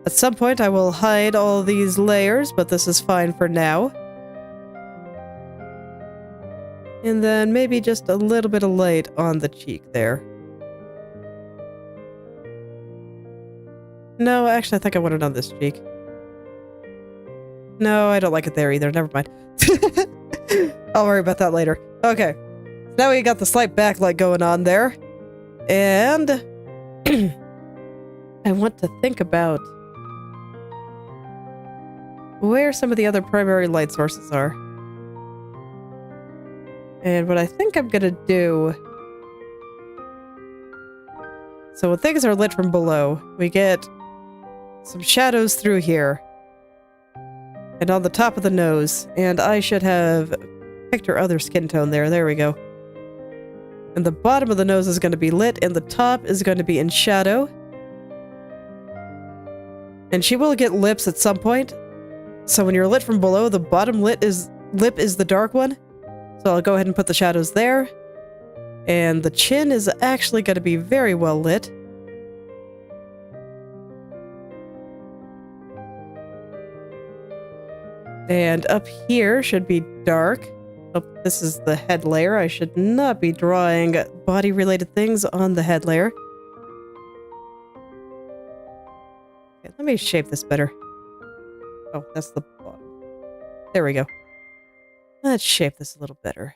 At some point I will hide all these layers, but this is fine for now. And then maybe just a little bit of light on the cheek there. No, actually I think I want it on this cheek. No, I don't like it there either. Never mind. I'll worry about that later. Okay. So now we got the slight backlight going on there. And I want to think about where some of the other primary light sources are. And what I think I'm gonna do... So when things are lit from below, we get some shadows through here. And on the top of the nose. And I should have picked her other skin tone there. There we go. And the bottom of the nose is going to be lit, and the top is going to be in shadow. And she will get lips at some point. So when you're lit from below, the bottom lip is the dark one. So I'll go ahead and put the shadows there. And the chin is actually going to be very well lit. And up here should be dark. Oh, this is the head layer. I should not be drawing body-related things on the head layer. Okay, let me shape this better. Oh, that's the bottom. There we go. Let's shape this a little better.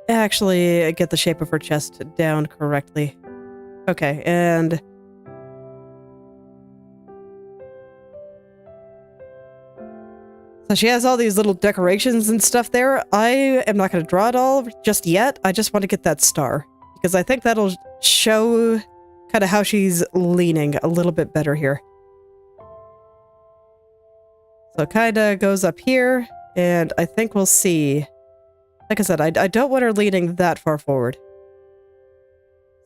Actually, get the shape of her chest down correctly. Okay, and... so she has all these little decorations and stuff there. I am not going to draw it all just yet. I just want to get that star. Because I think that'll show kind of how she's leaning a little bit better here. So it kind of goes up here, and I think we'll see. Like I said, I don't want her leaning that far forward.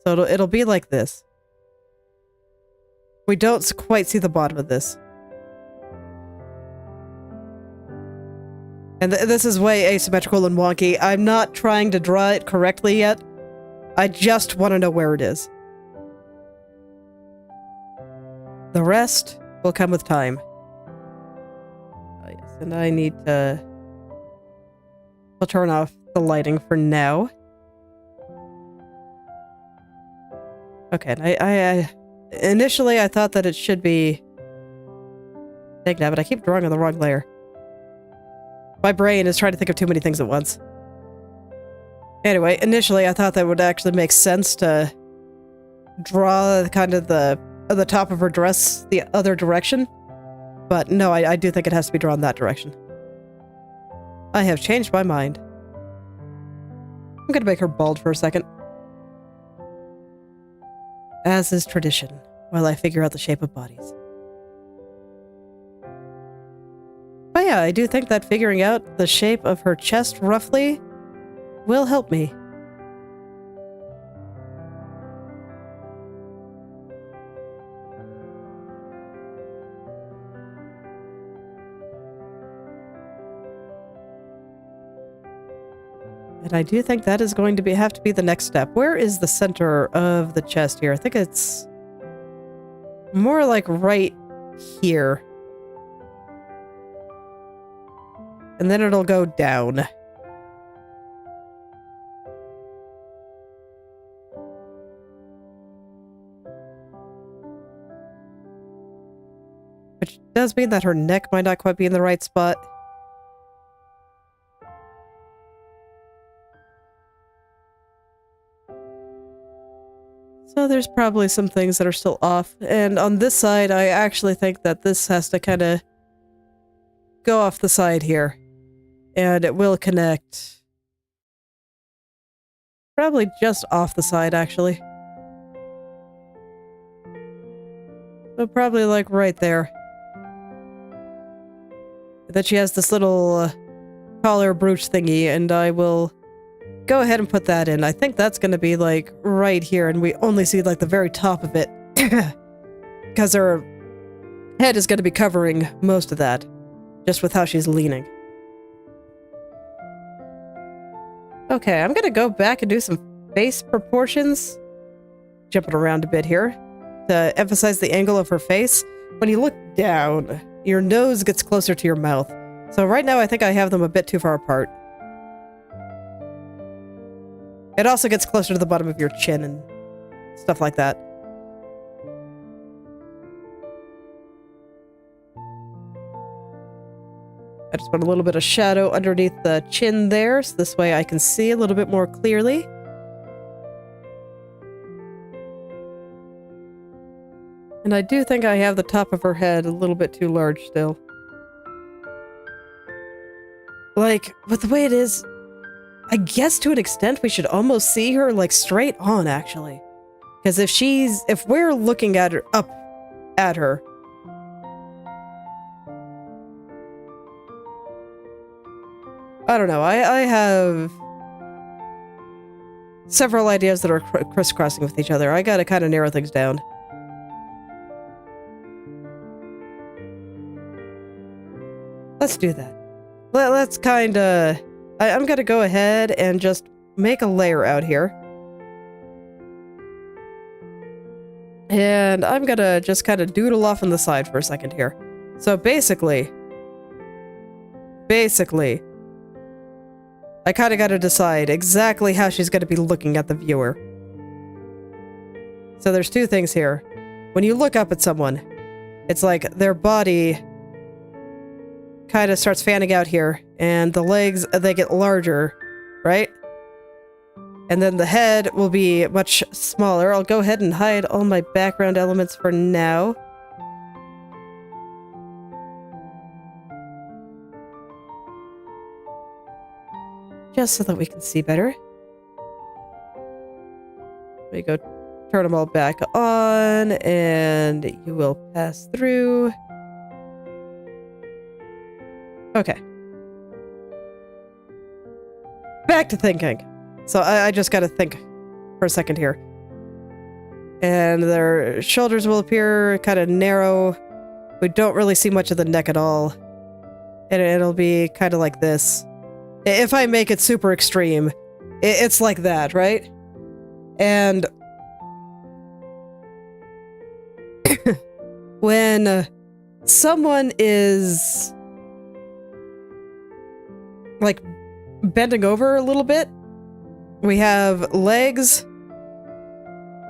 So it'll be like this. We don't quite see the bottom of this. And this is way asymmetrical and wonky. I'm not trying to draw it correctly yet. I just want to know where it is. The rest will come with time. Oh, yes, and I need to... I'll turn off the lighting for now. Okay, I initially I thought that it should be... Big now, but I keep drawing on the wrong layer. My brain is trying to think of too many things at once. Anyway, initially I thought that would actually make sense to draw kind of the top of her dress the other direction. But no, I do think it has to be drawn that direction. I have changed my mind. I'm gonna make her bald for a second. As is tradition, while I figure out the shape of bodies. But yeah, I do think that figuring out the shape of her chest roughly will help me. And I do think that is going to have to be the next step. Where is the center of the chest here? I think it's more like right here. And then it'll go down. Which does mean that her neck might not quite be in the right spot. So there's probably some things that are still off. And on this side, I actually think that this has to kind of go off the side here. And it will connect. Probably just off the side, actually. So probably like right there. Then she has this little collar brooch thingy, and I will go ahead and put that in. I think that's going to be like right here, and we only see like the very top of it. Because her head is going to be covering most of that, just with how she's leaning. Okay, I'm gonna go back and do some face proportions. Jumping around a bit here to emphasize the angle of her face. When you look down, your nose gets closer to your mouth. So right now I think I have them a bit too far apart. It also gets closer to the bottom of your chin and stuff like that. I just put a little bit of shadow underneath the chin there, so this way I can see a little bit more clearly. And I do think I have the top of her head a little bit too large still. Like, with the way it is, I guess to an extent we should almost see her like straight on, actually. Because if we're looking at her, up at her, I don't know, I have several ideas that are crisscrossing with each other. I gotta kind of narrow things down. Let's do that. Let's kind of... I'm gonna go ahead and just make a layer out here. And I'm gonna just kind of doodle off on the side for a second here. So basically, I kind of got to decide exactly how she's going to be looking at the viewer. So there's two things here. When you look up at someone, it's like their body kind of starts fanning out here, and the legs, they get larger, right? And then the head will be much smaller. I'll go ahead and hide all my background elements for now. Just so that we can see better. We go turn them all back on, and you will pass through. Okay. Back to thinking. So I just gotta think for a second here. And their shoulders will appear kind of narrow. We don't really see much of the neck at all. And it'll be kind of like this. If I make it super extreme, it's like that, right? And when someone is like bending over a little bit, we have legs.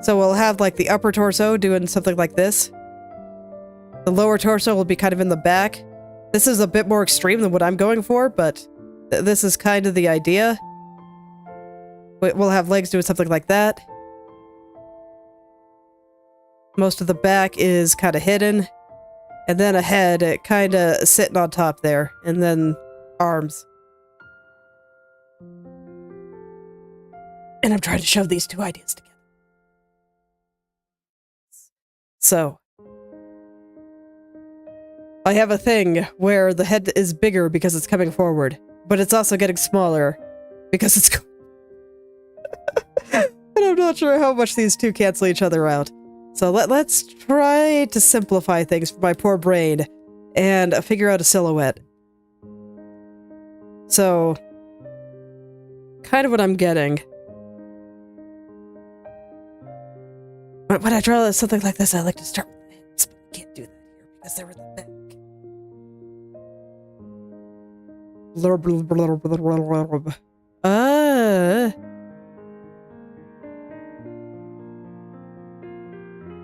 So we'll have like the upper torso doing something like this. The lower torso will be kind of in the back. This is a bit more extreme than what I'm going for, but this is kind of the idea. We'll have legs doing something like that. Most of the back is kind of hidden. And then a head kind of sitting on top there. And then arms. And I'm trying to shove these two ideas together. So, I have a thing where the head is bigger because it's coming forward, but it's also getting smaller because it's and I'm not sure how much these two cancel each other out. So let's try to simplify things for my poor brain and figure out a silhouette. So, kind of what I'm getting. When I draw something like this, I like to start with the hips, but I can't do that here because they're in the back.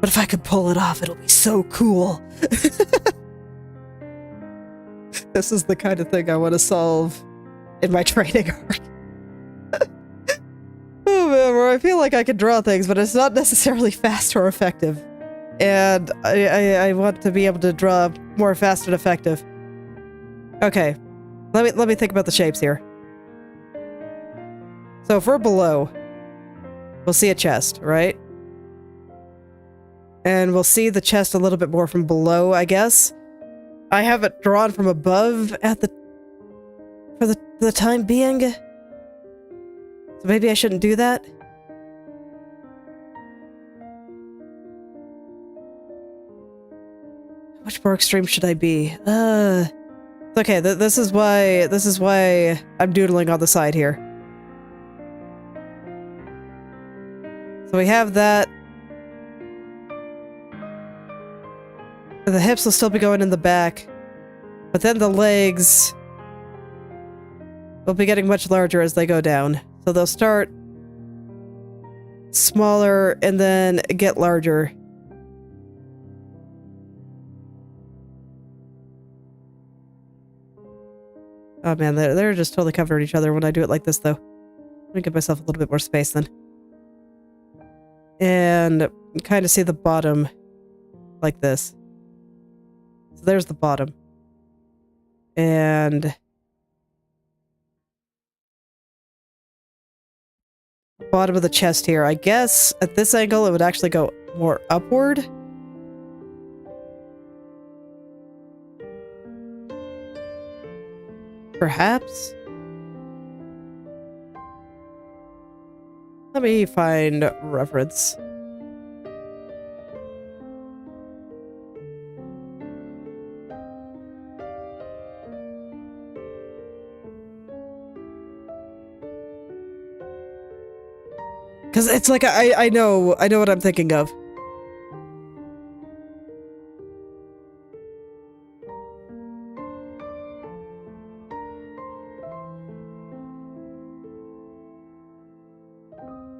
But if I could pull it off, it'll be so cool. This is the kind of thing I want to solve in my training arc. Oh man, where I feel like I can draw things, but it's not necessarily fast or effective. And I want to be able to draw more fast and effective. Okay, let me think about the shapes here. So if we're below, we'll see a chest, right? And we'll see the chest a little bit more from below, I guess. I have it drawn from above at for the time being. So maybe I shouldn't do that. How much more extreme should I be? Okay, this is why I'm doodling on the side here. So we have that. The hips will still be going in the back, but then the legs will be getting much larger as they go down. So they'll start smaller and then get larger. Oh man, they're just totally covering each other when I do it like this, though. Let me give myself a little bit more space then. And kind of see the bottom like this. So there's the bottom. And bottom of the chest here. I guess at this angle it would actually go more upward. Perhaps? Let me find reference. Because it's like, I know what I'm thinking of.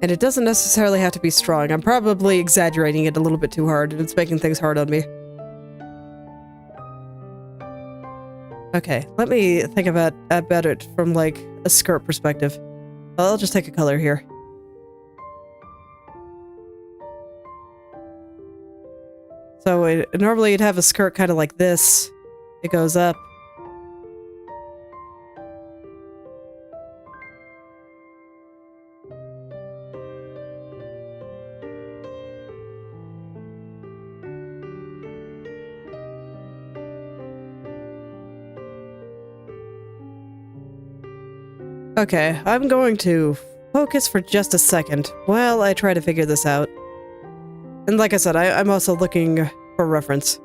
And it doesn't necessarily have to be strong. I'm probably exaggerating it a little bit too hard, and it's making things hard on me. Okay, let me think about it from like a skirt perspective. I'll just take a color here. So normally you'd have a skirt kind of like this. It goes up. Okay, I'm going to focus for just a second while I try to figure this out. And like I said, I'm also looking for reference.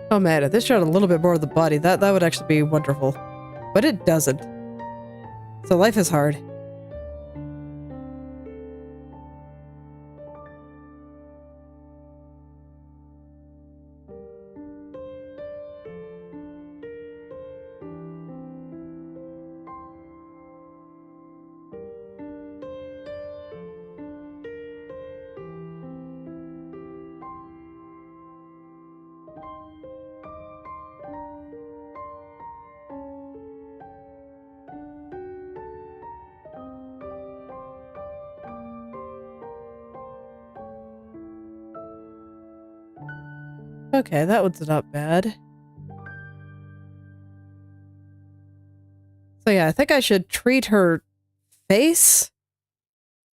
Oh man, if this showed a little bit more of the body, that would actually be wonderful. But it doesn't. So life is hard. Okay, that one's not bad. So yeah, I think I should treat her face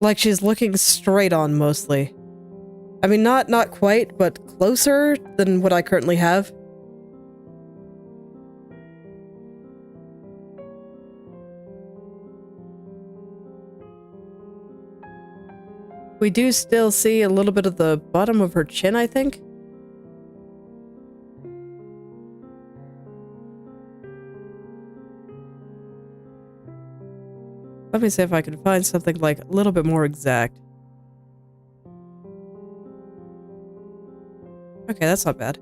like she's looking straight on mostly. I mean, not quite, but closer than what I currently have. We do still see a little bit of the bottom of her chin, I think. Let me see if I can find something like a little bit more exact. Okay, that's not bad.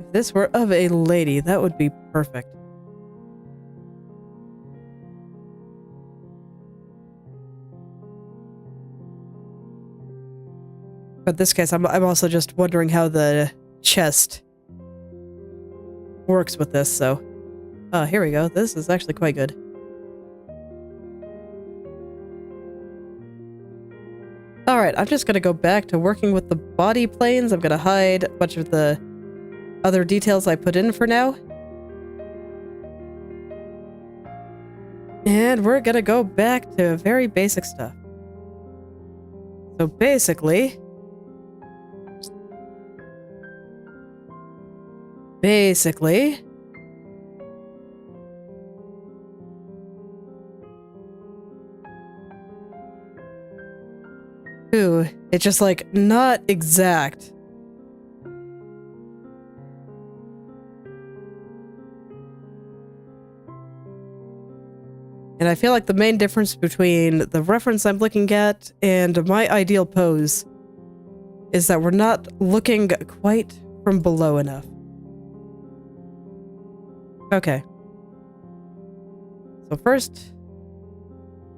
If this were of a lady, that would be perfect. But in this case, I'm also just wondering how the chest works with this, so... here we go. This is actually quite good. Alright, I'm just gonna go back to working with the body planes. I'm gonna hide a bunch of the other details I put in for now. And we're gonna go back to very basic stuff. So basically... Ooh, it's just like not exact. And I feel like the main difference between the reference I'm looking at and my ideal pose is that we're not looking quite from below enough. Okay. So first,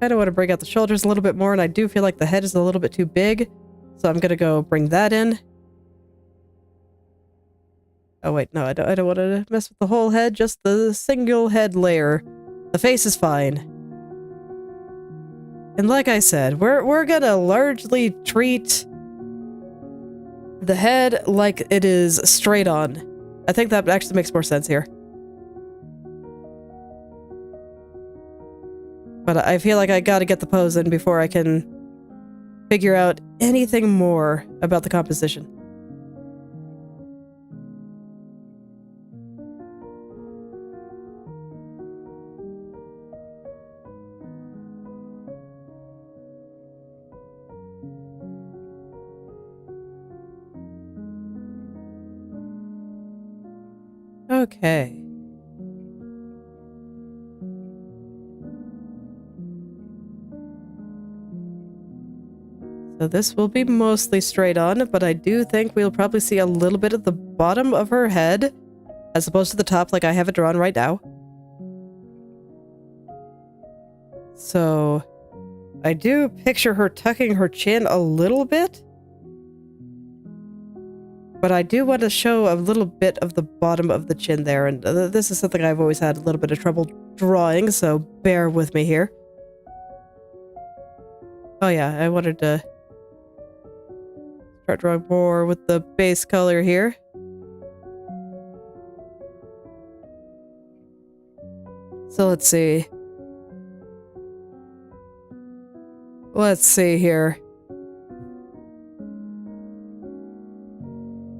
I don't want to bring out the shoulders a little bit more, and I do feel like the head is a little bit too big, so I'm gonna go bring that in. Oh wait, no, I don't want to mess with the whole head, just the single head layer. The face is fine. And like I said, we're gonna largely treat the head like it is straight on. I think that actually makes more sense here. But I feel like I gotta get the pose in before I can figure out anything more about the composition. Okay. So this will be mostly straight on, but I do think we'll probably see a little bit of the bottom of her head, as opposed to the top like I have it drawn right now. So I do picture her tucking her chin a little bit, but I do want to show a little bit of the bottom of the chin there, and this is something I've always had a little bit of trouble drawing, so bear with me here. Oh yeah, I wanted to start drawing more with the base color here. So let's see. Let's see here.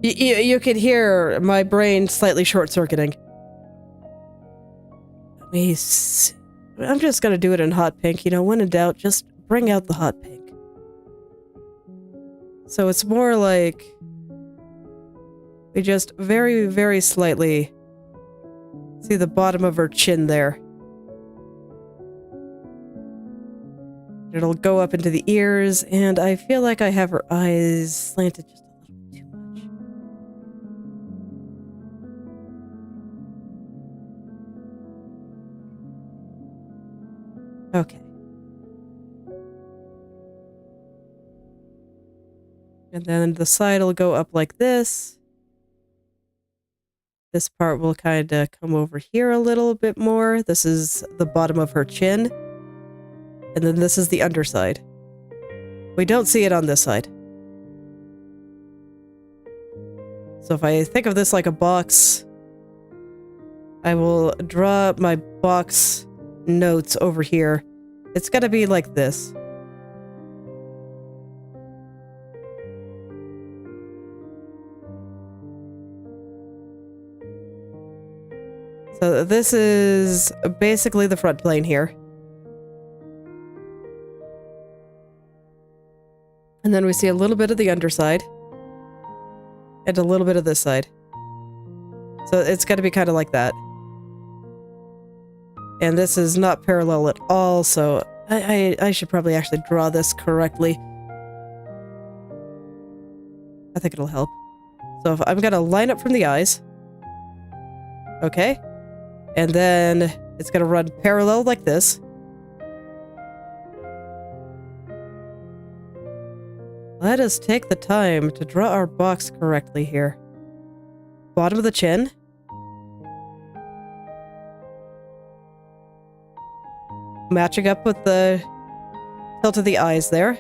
You can hear my brain slightly short-circuiting. I'm just gonna do it in hot pink. You know, when in doubt, just bring out the hot pink. So it's more like we just very, very slightly see the bottom of her chin there. It'll go up into the ears, and I feel like I have her eyes slanted just a little bit too much. Okay. And then the side will go up like this. This part will kind of come over here a little bit more. This is the bottom of her chin. And then this is the underside. We don't see it on this side. So if I think of this like a box, I will draw my box notes over here. It's gonna be like this. So this is basically the front plane here. And then we see a little bit of the underside. And a little bit of this side. So it's going to be kind of like that. And this is not parallel at all, so I should probably actually draw this correctly. I think it'll help. So if I'm going to line up from the eyes. Okay. And then it's going to run parallel like this. Let us take the time to draw our box correctly here. Bottom of the chin. Matching up with the tilt of the eyes there.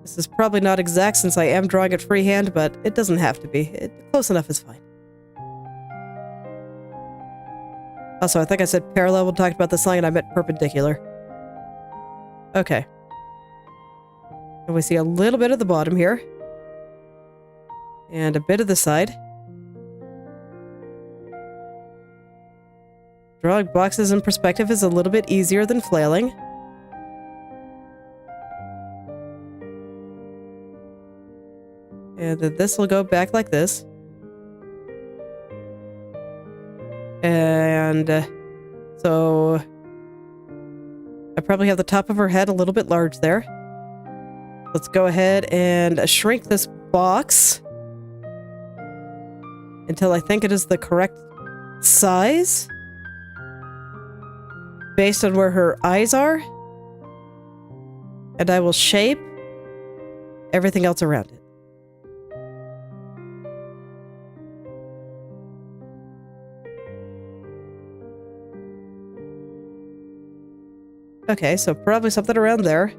This is probably not exact since I am drawing it freehand, but it doesn't have to be. Close enough is fine. Also, I think I said parallel when talking about this line and I meant perpendicular. Okay. And we see a little bit of the bottom here. And a bit of the side. Drawing boxes in perspective is a little bit easier than flailing. And then this will go back like this. And so I probably have the top of her head a little bit large there. Let's go ahead and shrink this box until I think it is the correct size based on where her eyes are. And I will shape everything else around it. Okay, so probably something around there.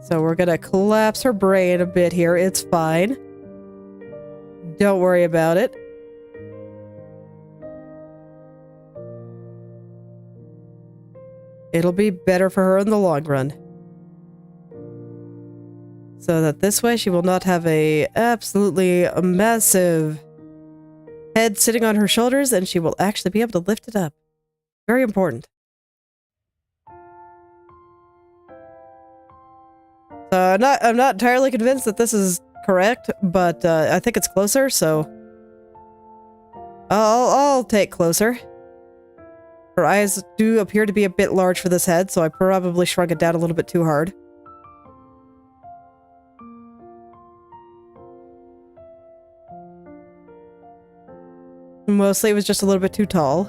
So we're gonna collapse her brain a bit here. It's fine. Don't worry about it. It'll be better for her in the long run. So that this way she will not have a absolutely massive head sitting on her shoulders, and she will actually be able to lift it up. Very important. So I'm not entirely convinced that this is correct, but I think it's closer, so I'll take closer. Her eyes do appear to be a bit large for this head, so I probably shrunk it down a little bit too hard. Mostly it was just a little bit too tall.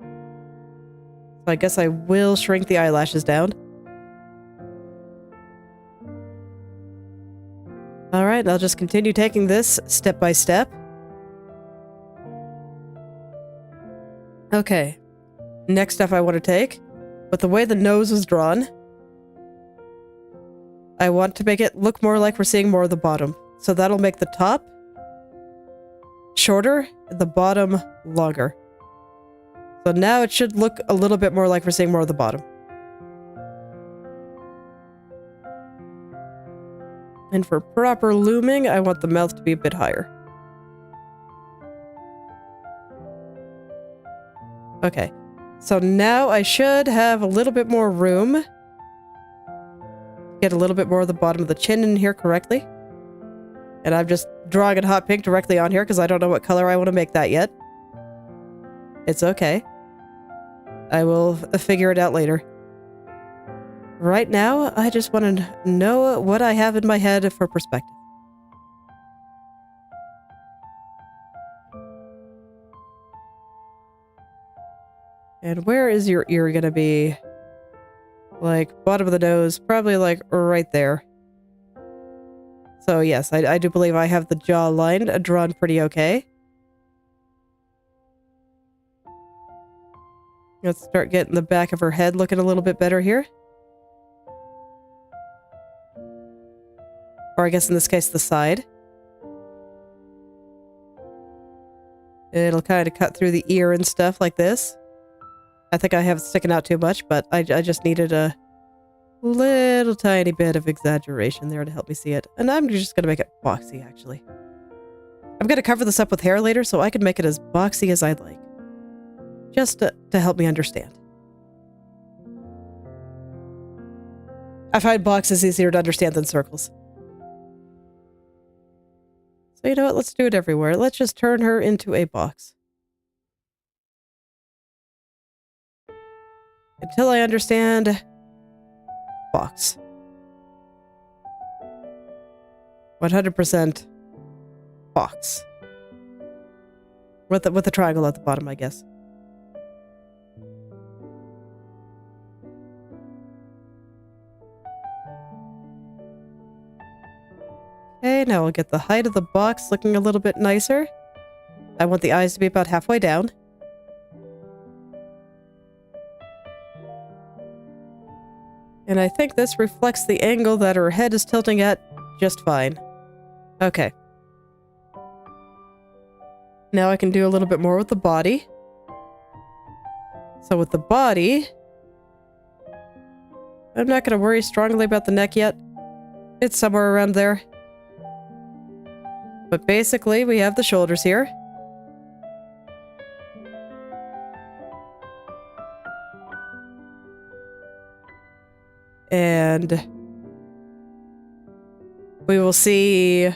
So I guess I will shrink the eyelashes down. Alright, I'll just continue taking this step by step. Okay. Next step I want to take, with the way the nose is drawn, I want to make it look more like we're seeing more of the bottom. So that'll make the top shorter, the bottom longer. So now it should look a little bit more like we're seeing more of the bottom. And for proper looming, I want the mouth to be a bit higher. Okay, so now I should have a little bit more room. Get a little bit more of the bottom of the chin in here correctly. And I'm just drawing a hot pink directly on here because I don't know what color I want to make that yet. It's okay. I will figure it out later. Right now, I just want to know what I have in my head for perspective. And where is your ear gonna be? Like, bottom of the nose, probably like right there. So yes, I do believe I have the jawline drawn pretty okay. Let's start getting the back of her head looking a little bit better here. Or I guess in this case, the side. It'll kind of cut through the ear and stuff like this. I think I have it sticking out too much, but I just needed a little tiny bit of exaggeration there to help me see it. And I'm just going to make it boxy, actually. I'm going to cover this up with hair later so I can make it as boxy as I'd like. Just to help me understand. I find boxes easier to understand than circles. So you know what? Let's do it everywhere. Let's just turn her into a box. Until I understand box. 100% box. With the triangle at the bottom, I guess. Okay, now I'll get the height of the box looking a little bit nicer. I want the eyes to be about halfway down. And I think this reflects the angle that her head is tilting at just fine. Okay. Now I can do a little bit more with the body. So with the body, I'm not going to worry strongly about the neck yet. It's somewhere around there. But basically, we have the shoulders here. And we will see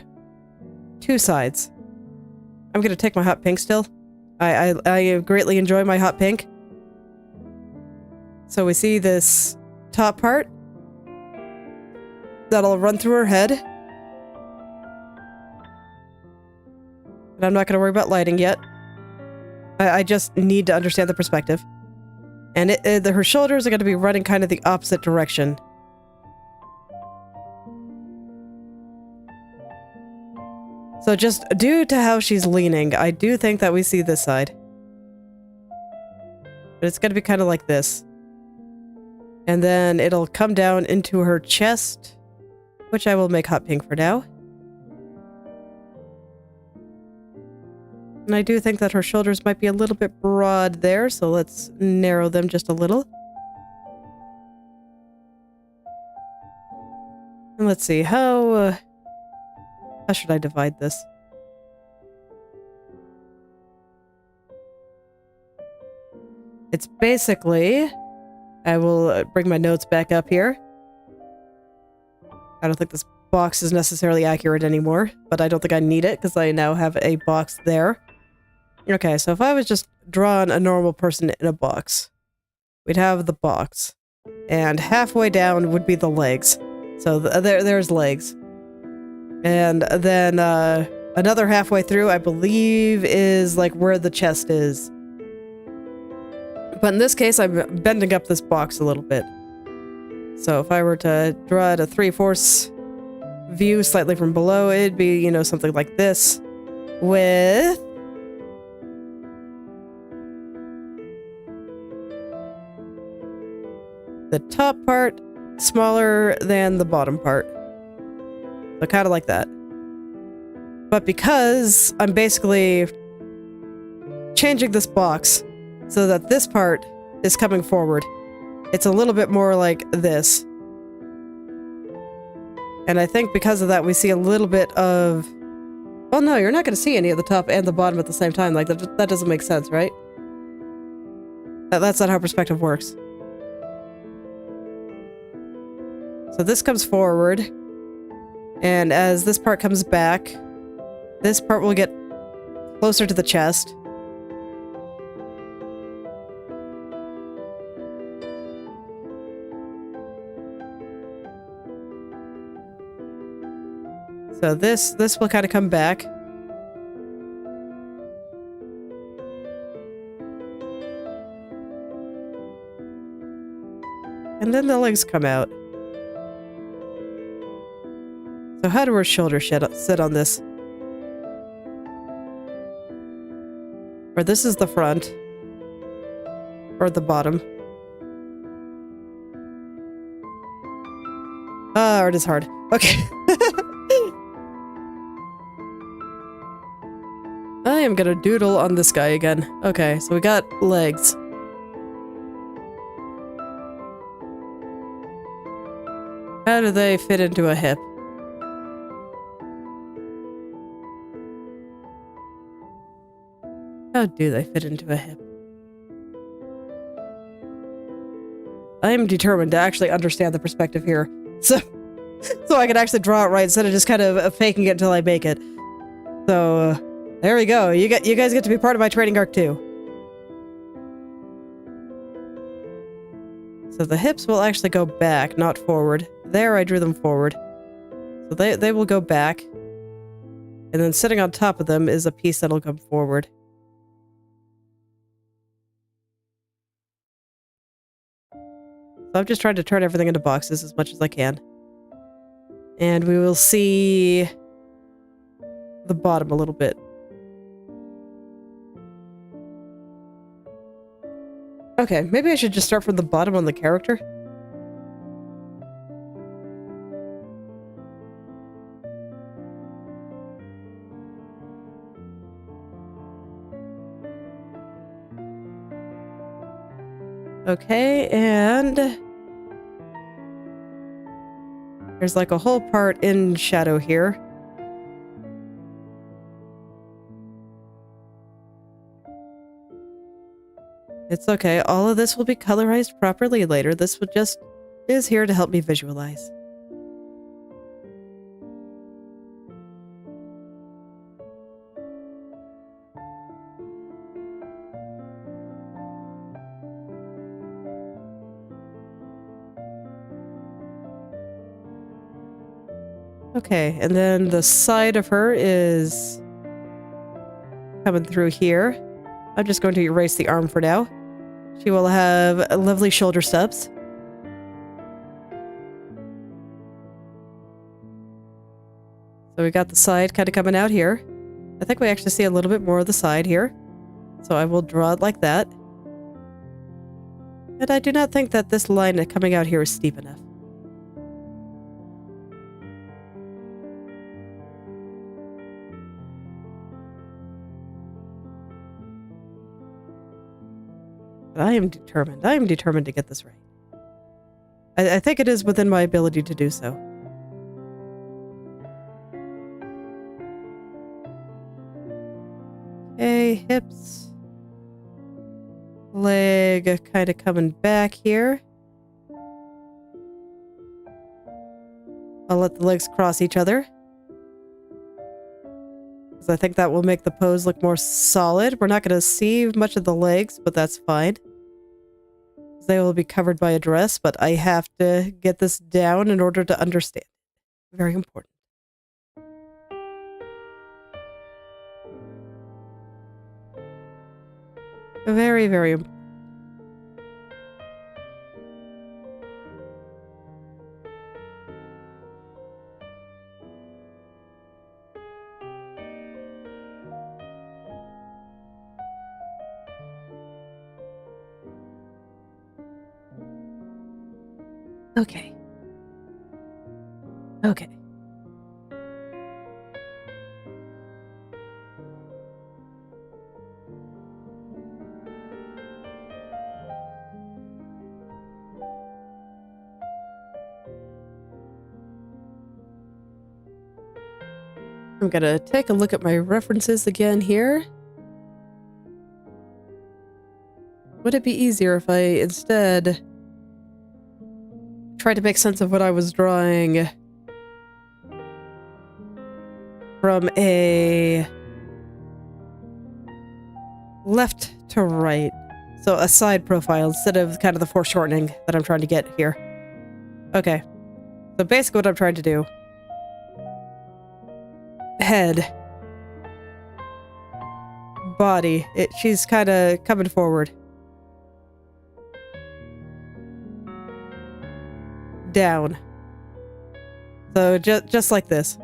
two sides. I'm going to take my hot pink still. I greatly enjoy my hot pink. So we see this top part that'll run through her head. And I'm not going to worry about lighting yet. I just need to understand the perspective. And her shoulders are going to be running kind of the opposite direction. So just due to how she's leaning, I do think that we see this side. But it's going to be kind of like this. And then it'll come down into her chest, which I will make hot pink for now. And I do think that her shoulders might be a little bit broad there, so let's narrow them just a little. And let's see, how should I divide this? It's basically, I will bring my notes back up here. I don't think this box is necessarily accurate anymore, but I don't think I need it because I now have a box there. Okay, so if I was just drawing a normal person in a box, we'd have the box, and halfway down would be the legs. So there's legs. And then another halfway through, I believe, is like where the chest is. But in this case, I'm bending up this box a little bit. So if I were to draw it a 3/4 view slightly from below, it'd be, you know, something like this. With the top part smaller than the bottom part. So kind of like that. But because I'm basically changing this box so that this part is coming forward, it's a little bit more like this. And I think because of that, we see a little bit of... Well, no, you're not going to see any of the top and the bottom at the same time. Like, that doesn't make sense, right? That's not how perspective works. So this comes forward, and as this part comes back, this part will get closer to the chest. So this will kind of come back. And then the legs come out. So how do our shoulders sit on this? Or this is the front. Or the bottom. Art is hard. Okay. I am gonna doodle on this guy again. Okay, so we got legs. How do they fit into a hip? How do they fit into a hip? I am determined to actually understand the perspective here. So I can actually draw it right instead of just kind of faking it until I make it. So, there we go. You guys get to be part of my training arc too. So the hips will actually go back, not forward. There, I drew them forward. So they will go back. And then sitting on top of them is a piece that'll come forward. So I'm just trying to turn everything into boxes as much as I can. And we will see the bottom a little bit. Okay, maybe I should just start from the bottom on the character. Okay, and there's like a whole part in shadow here. It's okay, all of this will be colorized properly later. This just is here to help me visualize. Okay, and then the side of her is coming through here. I'm just going to erase the arm for now. She will have lovely shoulder stubs. So we got the side kind of coming out here. I think we actually see a little bit more of the side here. So I will draw it like that. And I do not think that this line coming out here is steep enough. But I am determined. I am determined to get this right. I think it is within my ability to do so. Okay, hips. Leg kind of coming back here. I'll let the legs cross each other. Because I think that will make the pose look more solid. We're not going to see much of the legs, but that's fine. They will be covered by a dress, but I have to get this down in order to understand. Very important. Very, very important. Okay. Okay. I'm gonna take a look at my references again here. Would it be easier if I instead tried to make sense of what I was drawing from a left to right? So a side profile instead of kind of the foreshortening that I'm trying to get here. Okay. So basically what I'm trying to do. Head. Body. She's kind of coming forward. Down. So just like this.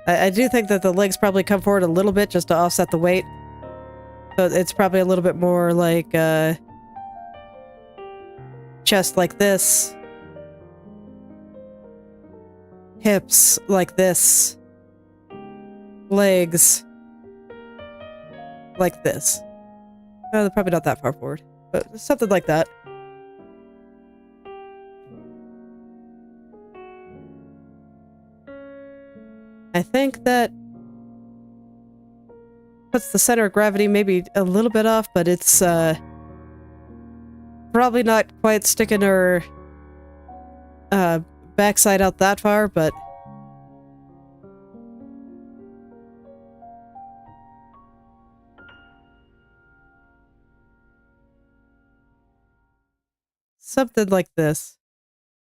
I do think that the legs probably come forward a little bit just to offset the weight. So it's probably a little bit more like chest like this. Hips like this. Legs like this. No, they're probably not that far forward, but something like that. I think that puts the center of gravity maybe a little bit off, but it's probably not quite sticking her backside out that far, but something like this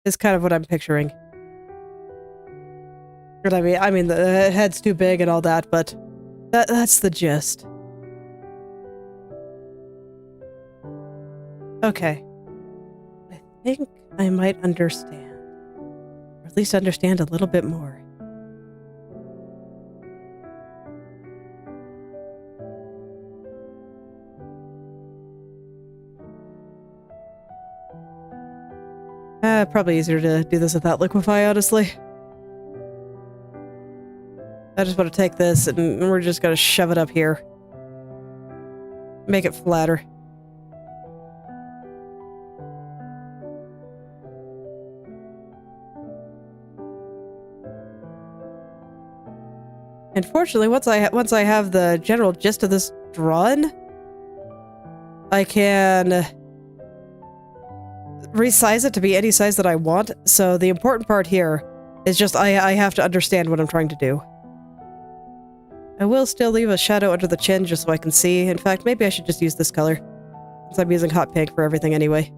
is kind of what I'm picturing. I mean, the head's too big and all that, but that's the gist. Okay. I think I might understand. Or at least understand a little bit more. Probably easier to do this without liquefy, honestly. I just want to take this and we're just going to shove it up here. Make it flatter. Unfortunately, once I have the general gist of this drawn, I can resize it to be any size that I want. So the important part here is just I have to understand what I'm trying to do. I will still leave a shadow under the chin just so I can see. In fact, maybe I should just use this color, since I'm using hot pink for everything anyway.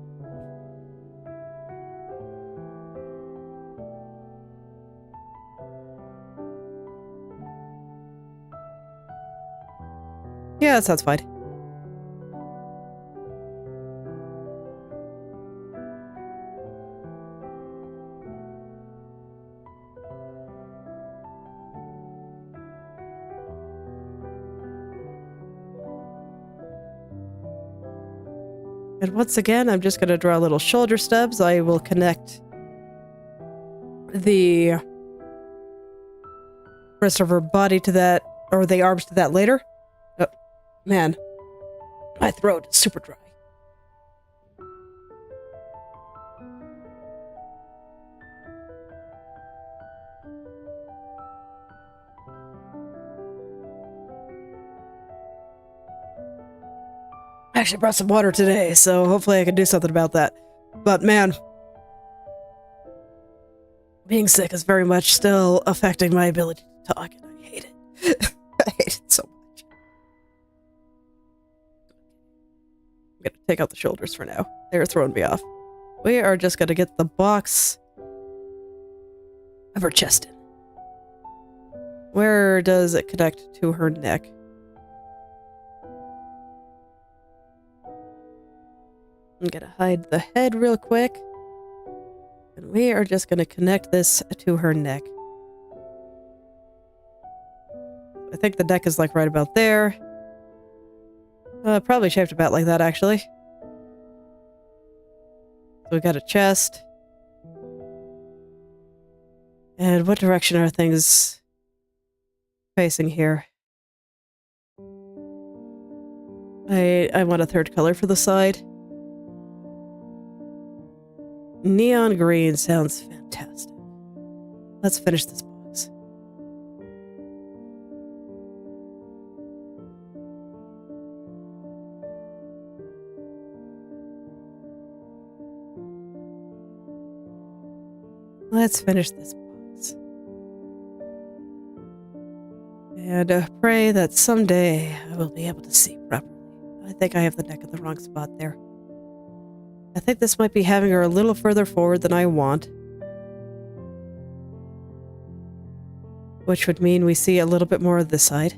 Yeah, that sounds fine. And once again, I'm just going to draw little shoulder stubs. I will connect the rest of her body to that, or the arms to that later. Oh, man. My throat is super dry. I actually brought some water today, so hopefully I can do something about that. But man, Being sick is very much still affecting my ability to talk, and I hate it. I hate it so much. I'm gonna take out the shoulders for now. They're throwing me off. We are just gonna get the box of her chest in. Where does it connect to her neck? I'm gonna hide the head real quick. And we are just gonna connect this to her neck. I think the neck is like right about there. Probably shaped about like that, actually. So we got a chest. And what direction are things facing here? I want a third color for the side. Neon green sounds fantastic. Let's finish this box. Let's finish this box. And pray that someday I will be able to see properly. I think I have the neck in the wrong spot there. I think this might be having her a little further forward than I want. Which would mean we see a little bit more of this side.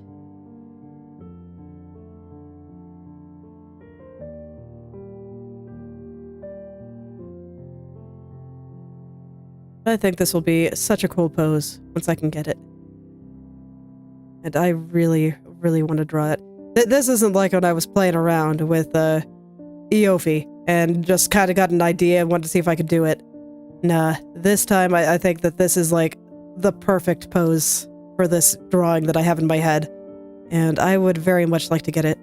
I think this will be such a cool pose once I can get it. And I really, really want to draw it. This isn't like when I was playing around with Eofi and just kind of got an idea and wanted to see if I could do it. Nah, this time I think that this is like the perfect pose for this drawing that I have in my head. And I would very much like to get it.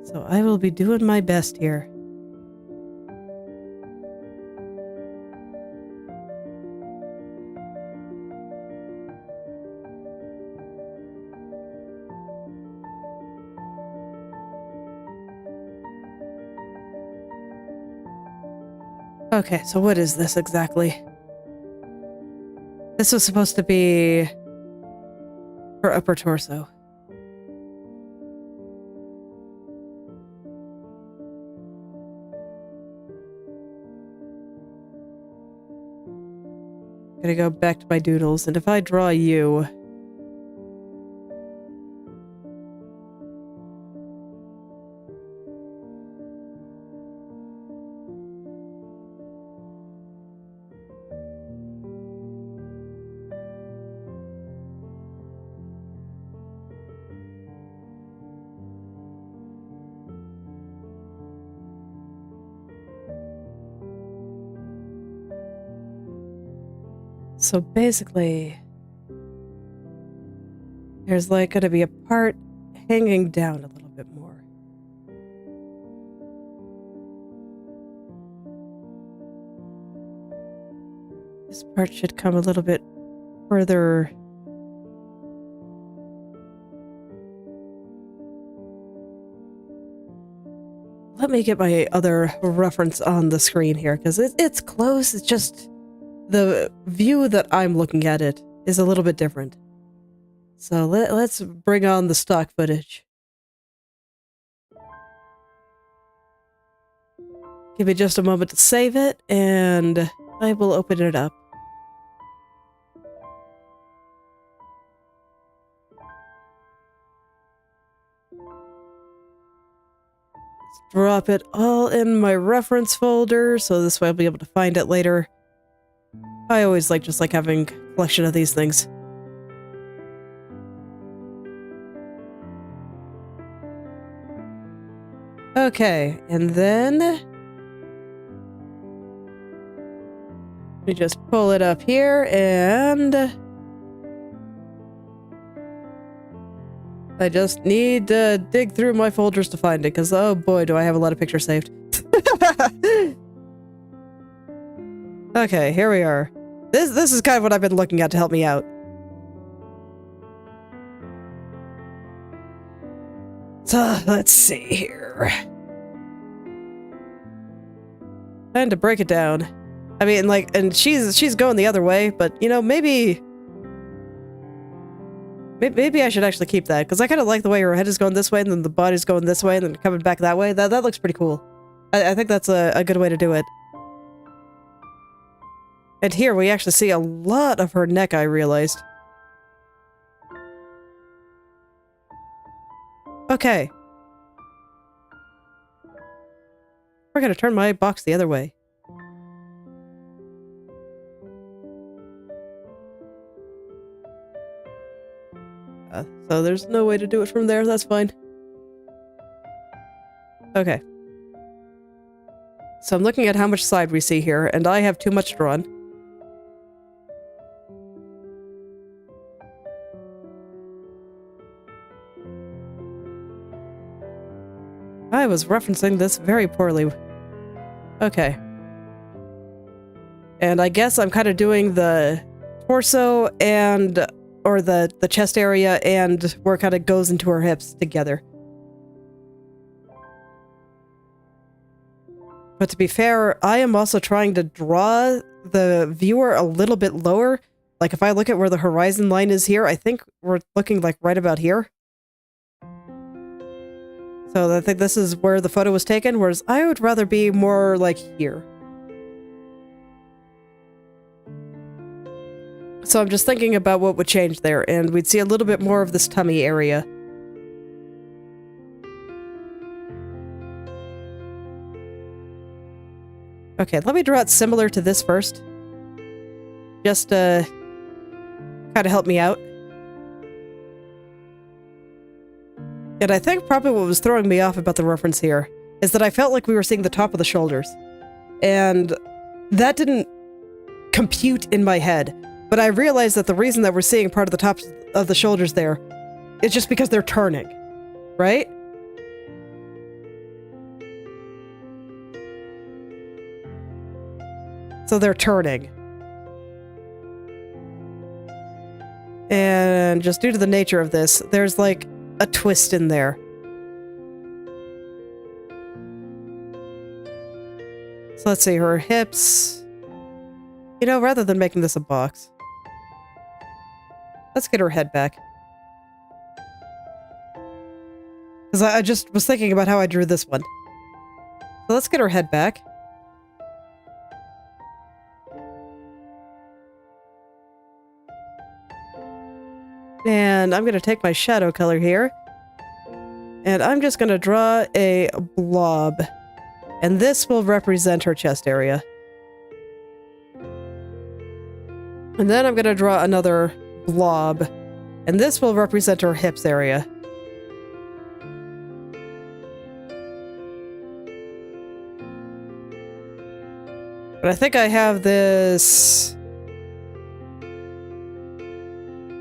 So I will be doing my best here. Okay, so what is this exactly? This was supposed to be her upper torso. Gonna go back to my doodles, and if I draw you... So basically, there's like gonna be a part hanging down a little bit more. This part should come a little bit further. Let me get my other reference on the screen here, because it's close, it's just... the view that I'm looking at it is a little bit different. So let's bring on the stock footage. Give me just a moment to save it, and I will open it up. Let's drop it all in my reference folder, so this way I'll be able to find it later. I always just like having a collection of these things. Okay, and then... we just pull it up here, and... I just need to dig through my folders to find it, because oh boy, do I have a lot of pictures saved. Okay, here we are. This is kind of what I've been looking at to help me out. So, let's see here. Time to break it down. I mean, like, and she's going the other way, but, you know, maybe I should actually keep that, because I kind of like the way her head is going this way, and then the body's going this way, and then coming back that way. That looks pretty cool. I think that's a good way to do it. And here, we actually see a lot of her neck, I realized. Okay. We're gonna turn my box the other way. So there's no way to do it from there, that's fine. Okay. So I'm looking at how much side we see here, and I have too much drawn. I was referencing this very poorly. Okay. And I guess I'm kind of doing the torso and... or the chest area and where it kind of goes into her hips together. But to be fair, I am also trying to draw the viewer a little bit lower. Like if I look at where the horizon line is here, I think we're looking like right about here. So I think this is where the photo was taken, whereas I would rather be more like here. So I'm just thinking about what would change there, and we'd see a little bit more of this tummy area. Okay, let me draw it similar to this first. Just to kind of help me out. And I think probably what was throwing me off about the reference here is that I felt like we were seeing the top of the shoulders. And that didn't compute in my head. But I realized that the reason that we're seeing part of the tops of the shoulders there is just because they're turning, right? So they're turning. And just due to the nature of this, there's like a twist in there. So let's see, her hips. You know, rather than making this a box, let's get her head back. Because I just was thinking about how I drew this one. So let's get her head back. And I'm going to take my shadow color here. And I'm just going to draw a blob. And this will represent her chest area. And then I'm going to draw another blob. And this will represent her hips area. But I think I have this...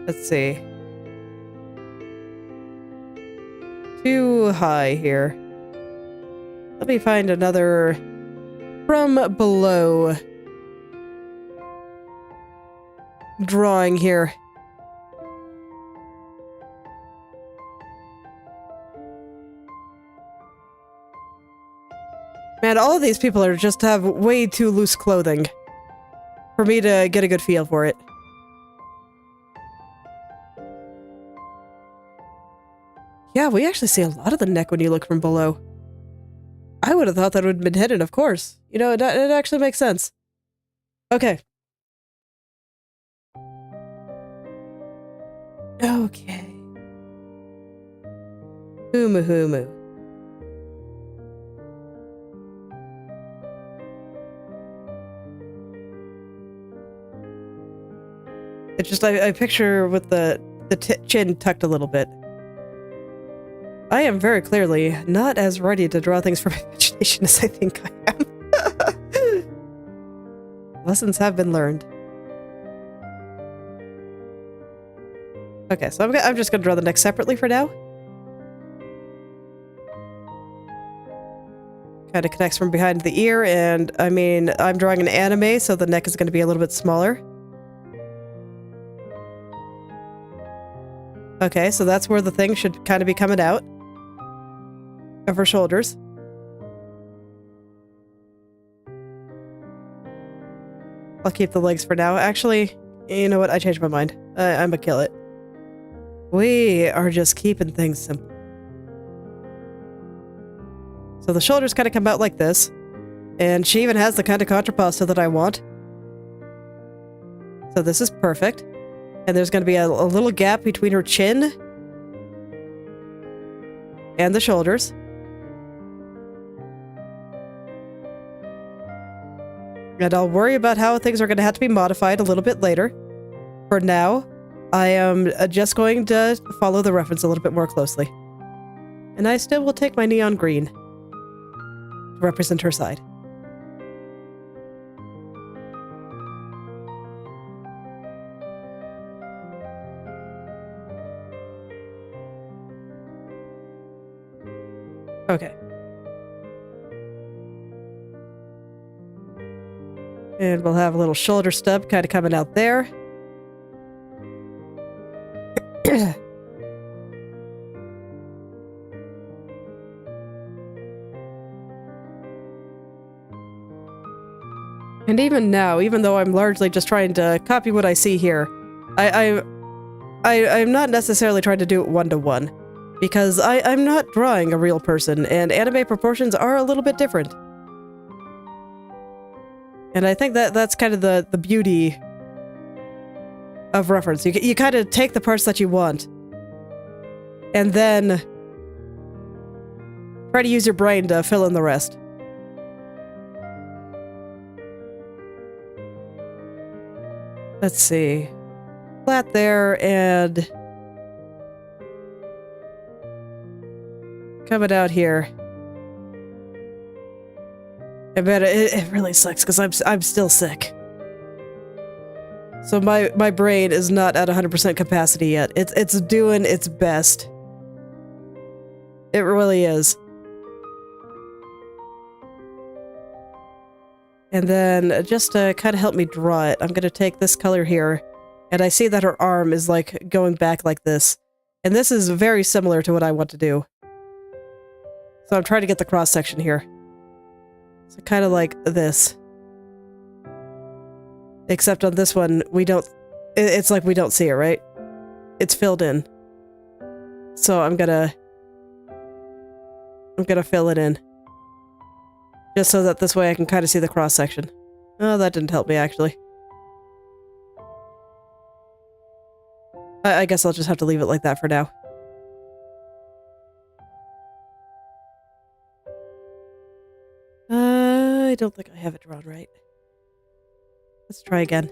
Let's see. Too high here. Let me find another from below drawing here. Man, all of these people are just have way too loose clothing for me to get a good feel for it. Yeah, we actually see a lot of the neck when you look from below. I would have thought that would have been hidden, of course. You know, it actually makes sense. Okay. Okay. Humu humu. It's just, I picture with the chin tucked a little bit. I am very clearly not as ready to draw things from imagination as I think I am. Lessons have been learned. Okay, so I'm just gonna draw the neck separately for now. Kind of connects from behind the ear, and I mean, I'm drawing an anime, so the neck is gonna be a little bit smaller. Okay, so that's where the thing should kind of be coming out of her shoulders. I'll keep the legs for now. Actually, you know what? I changed my mind. I'm gonna kill it. We are just keeping things simple. So the shoulders kind of come out like this. And she even has the kind of contrapposto that I want. So this is perfect. And there's going to be a little gap between her chin and the shoulders. And I'll worry about how things are going to have to be modified a little bit later. For now, I am just going to follow the reference a little bit more closely. And I still will take my neon green to represent her side. Okay. And we'll have a little shoulder stub kind of coming out there. And even now, even though I'm largely just trying to copy what I see here, I'm not necessarily trying to do it one-to-one. Because I'm not drawing a real person, and anime proportions are a little bit different. And I think that's kind of the beauty of reference. You kind of take the parts that you want, and then try to use your brain to fill in the rest. Let's see. Flat there, and coming out here. I bet it really sucks because I'm still sick. So my brain is not at 100% capacity yet. It's doing its best. It really is. And then just to kind of help me draw it, I'm going to take this color here. And I see that her arm is like going back like this. And this is very similar to what I want to do. So I'm trying to get the cross section here. So kind of like this. Except on this one, we don't... It's like we don't see it, right? It's filled in. So I'm gonna fill it in. Just so that this way I can kind of see the cross section. Oh, that didn't help me, actually. I guess I'll just have to leave it like that for now. I don't think I have it drawn right. Let's try again.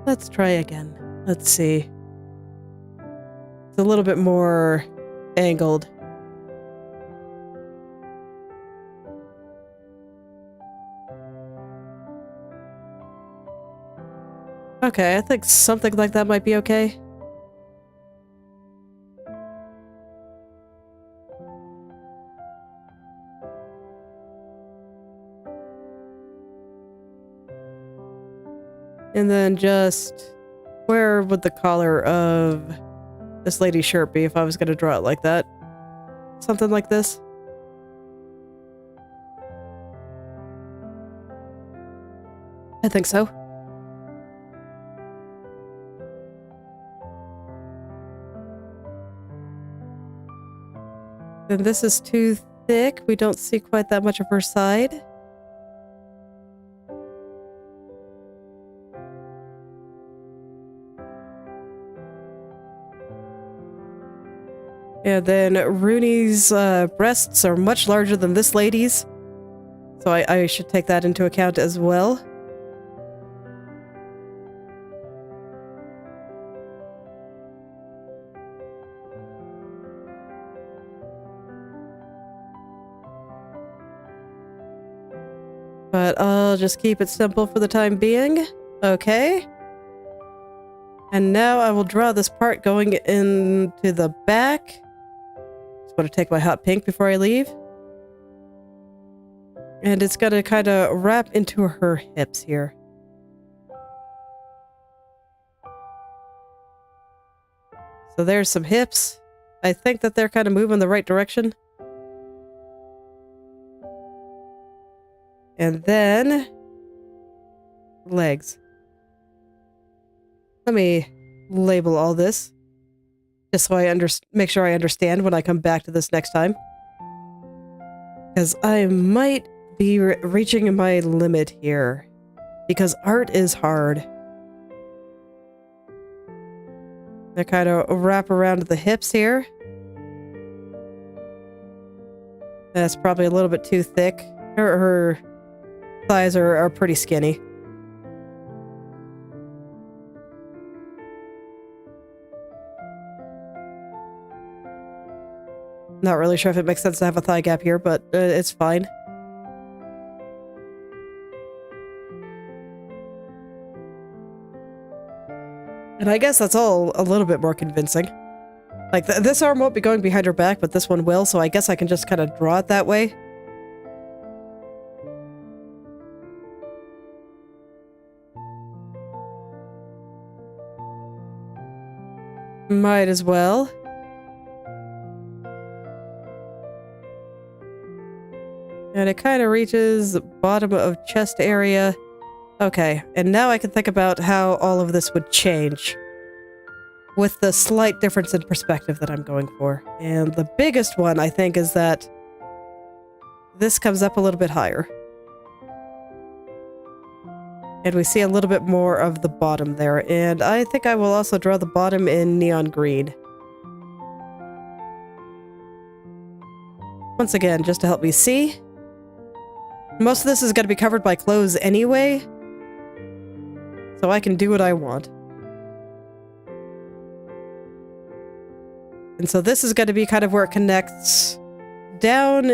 Let's try again. Let's see. It's a little bit more angled. Okay, I think something like that might be okay. And then just, where would the collar of this lady's shirt be if I was going to draw it like that? Something like this? I think so. And this is too thick. We don't see quite that much of her side. And then Runie's breasts are much larger than this lady's. So I should take that into account as well. But I'll just keep it simple for the time being. Okay. And now I will draw this part going into the back. Just want to take my hot pink before I leave. And it's going to kind of wrap into her hips here. So there's some hips. I think that they're kind of moving the right direction. And then legs. Let me label all this just so I make sure I understand when I come back to this next time. Because I might be reaching my limit here. Because art is hard. I kind of wrap around the hips here. That's probably a little bit too thick. Her thighs are pretty skinny. Not really sure if it makes sense to have a thigh gap here, but it's fine. And I guess that's all a little bit more convincing. Like, this arm won't be going behind her back, but this one will, so I guess I can just kind of draw it that way. Might as well. And it kind of reaches the bottom of chest area. Okay, and now I can think about how all of this would change with the slight difference in perspective that I'm going for. And the biggest one, I think, is that this comes up a little bit higher. And we see a little bit more of the bottom there. And I think I will also draw the bottom in neon green. Once again, just to help me see. Most of this is going to be covered by clothes anyway, so I can do what I want. And so this is going to be kind of where it connects down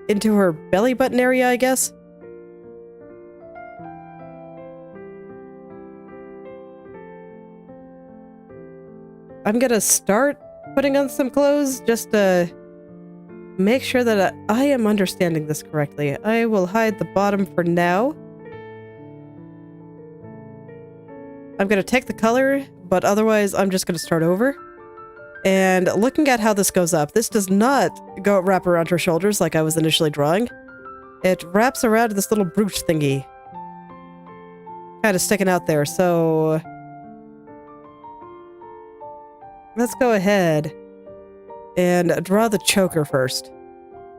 into her belly button area, I guess. I'm going to start putting on some clothes just to make sure that I am understanding this correctly. I will hide the bottom for now. I'm going to take the color, but otherwise I'm just going to start over. And looking at how this goes up, this does not wrap around her shoulders like I was initially drawing. It wraps around this little brooch thingy. Kind of sticking out there, so let's go ahead and draw the choker first.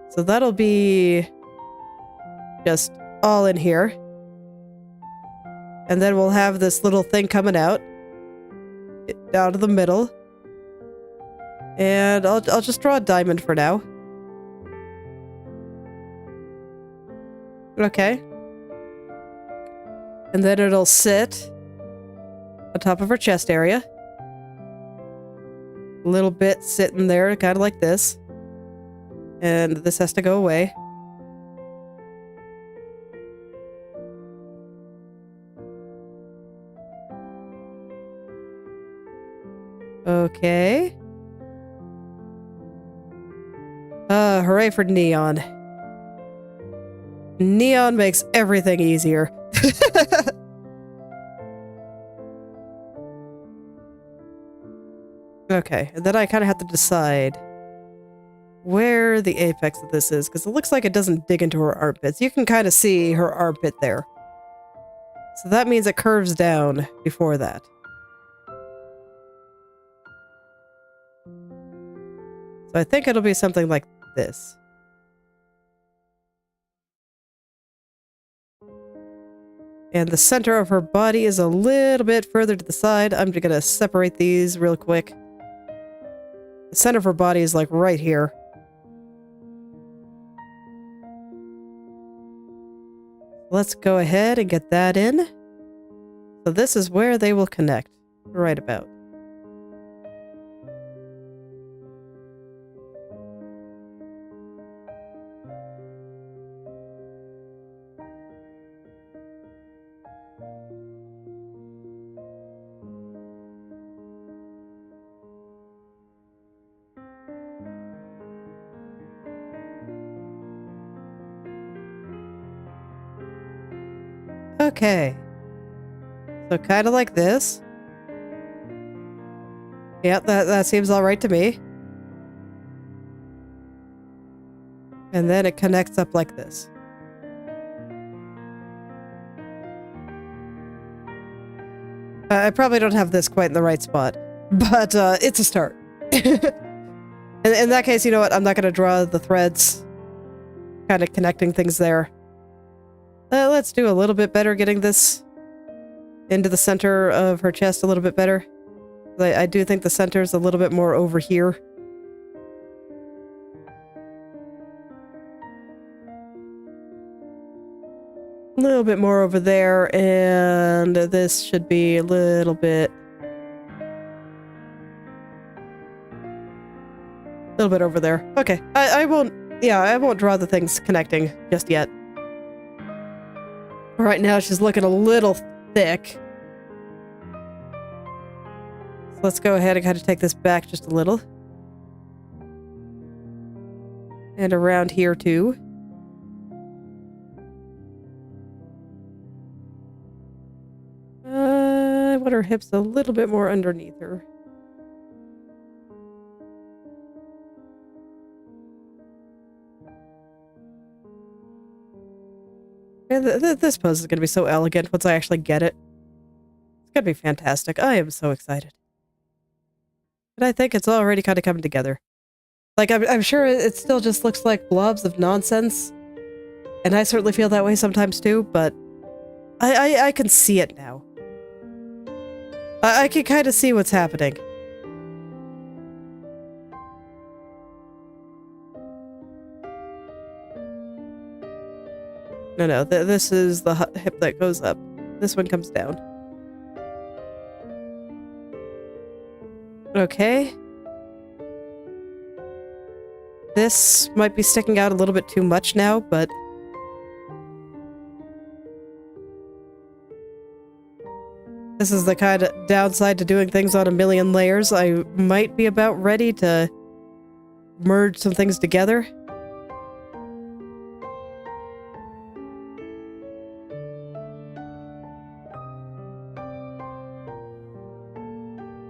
So that'll be just all in here. And then we'll have this little thing coming out down to the middle. And I'll just draw a diamond for now. Okay. And then it'll sit on top of her chest area. A little bit sitting there, kind of like this. And this has to go away. Okay. Hooray for neon. Neon makes everything easier. Okay, and then I kind of have to decide where the apex of this is, because it looks like it doesn't dig into her armpits. You can kind of see her armpit there. So that means it curves down before that. So I think it'll be something like this. And the center of her body is a little bit further to the side. I'm just gonna separate these real quick. The center of her body is like right here. Let's go ahead and get that in. So this is where they will connect, right about. Okay. So kind of like this. Yeah, that seems all right to me. And then it connects up like this. I probably don't have this quite in the right spot, but it's a start. In that case, you know what? I'm not going to draw the threads, kind of connecting things there. Let's do a little bit better getting this into the center of her chest a little bit better. I do think the center is a little bit more over here. A little bit more over there, and this should be a little bit over there. Okay, I won't draw the things connecting just yet. Right now she's looking a little thick. So let's go ahead and kind of take this back just a little. And around here too. I want her hips a little bit more underneath her. Man, this pose is going to be so elegant once I actually get it. It's going to be fantastic. I am so excited. But I think it's already kind of coming together. Like, I'm sure it still just looks like blobs of nonsense. And I certainly feel that way sometimes too, but I can see it now. I can kind of see what's happening. No, this is the hip that goes up. This one comes down. Okay. This might be sticking out a little bit too much now, but... this is the kind of downside to doing things on a million layers. I might be about ready to merge some things together.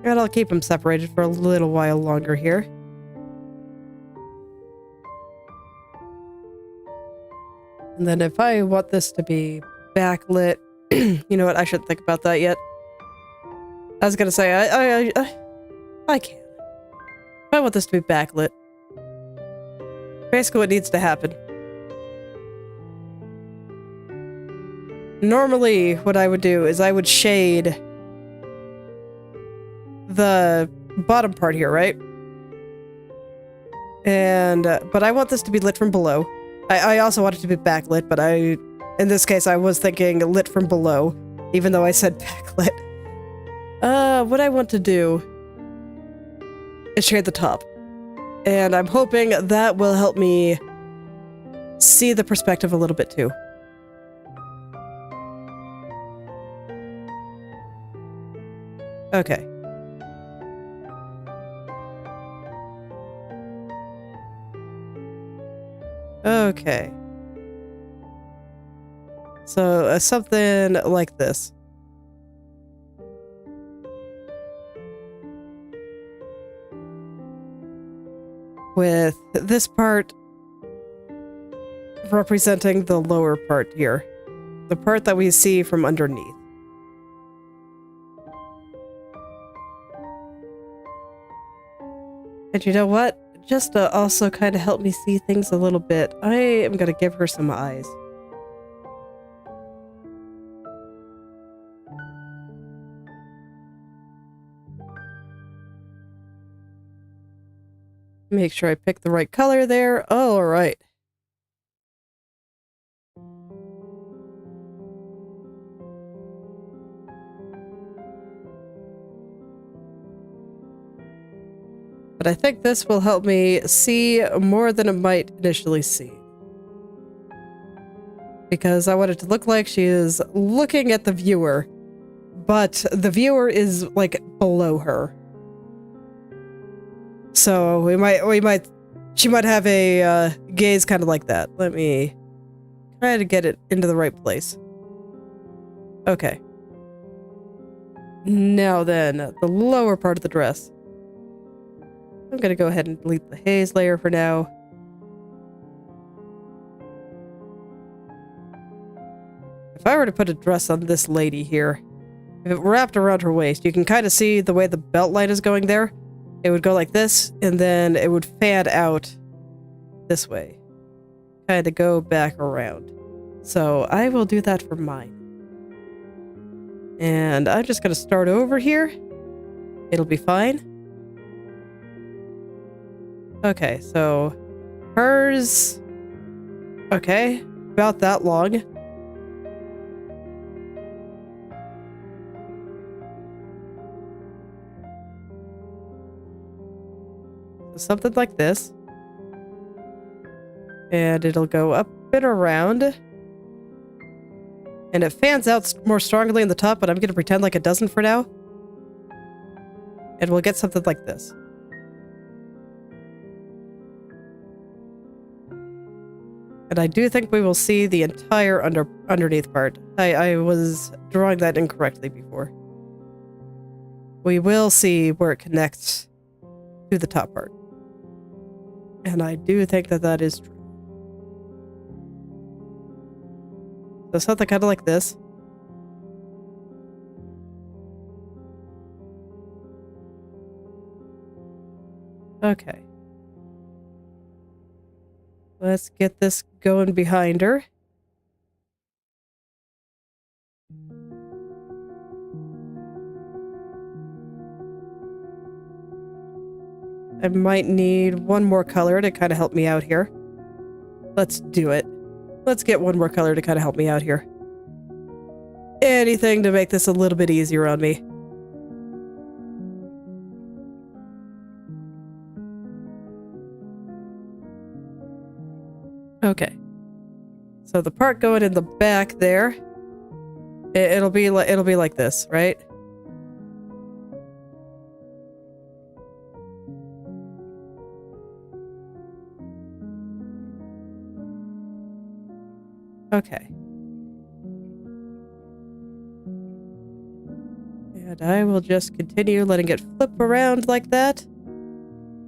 And I'll keep them separated for a little while longer here. And then if I want this to be backlit, you know what? I shouldn't think about that yet. I was gonna say, I can. If I want this to be backlit. Basically what needs to happen. Normally, what I would do is I would shade the bottom part here, right? And, but I want this to be lit from below. I also want it to be backlit, but in this case, I was thinking lit from below, even though I said backlit. What I want to do is shade the top. And I'm hoping that will help me see the perspective a little bit too. Okay. Okay. So, something like this. With this part representing the lower part here. The part that we see from underneath. And you know what? Just to also kind of help me see things a little bit, I am going to give her some eyes. Make sure I pick the right color there. All right. But I think this will help me see more than it might initially seem. Because I want it to look like she is looking at the viewer, but the viewer is like below her. So she might have a gaze kind of like that. Let me try to get it into the right place. Okay. Now then, the lower part of the dress. I'm gonna go ahead and delete the haze layer for now. If I were to put a dress on this lady here, if it wrapped around her waist, you can kind of see the way the belt line is going there. It would go like this, and then it would fan out this way. Kind of go back around. So I will do that for mine. And I'm just going to start over here. It'll be fine. Okay, so hers... Okay, about that long. Something like this. And it'll go up and around. And it fans out more strongly in the top, but I'm going to pretend like it doesn't for now. And we'll get something like this. And I do think we will see the entire underneath part. I was drawing that incorrectly before. We will see where it connects to the top part. And I do think that that is true. So something kind of like this. Okay. Let's get this going behind her. I might need one more color to kind of help me out here. Let's do it. Let's get one more color to kind of help me out here. Anything to make this a little bit easier on me. Okay. So the part going in the back there, it'll be like this, right? Okay. And I will just continue letting it flip around like that.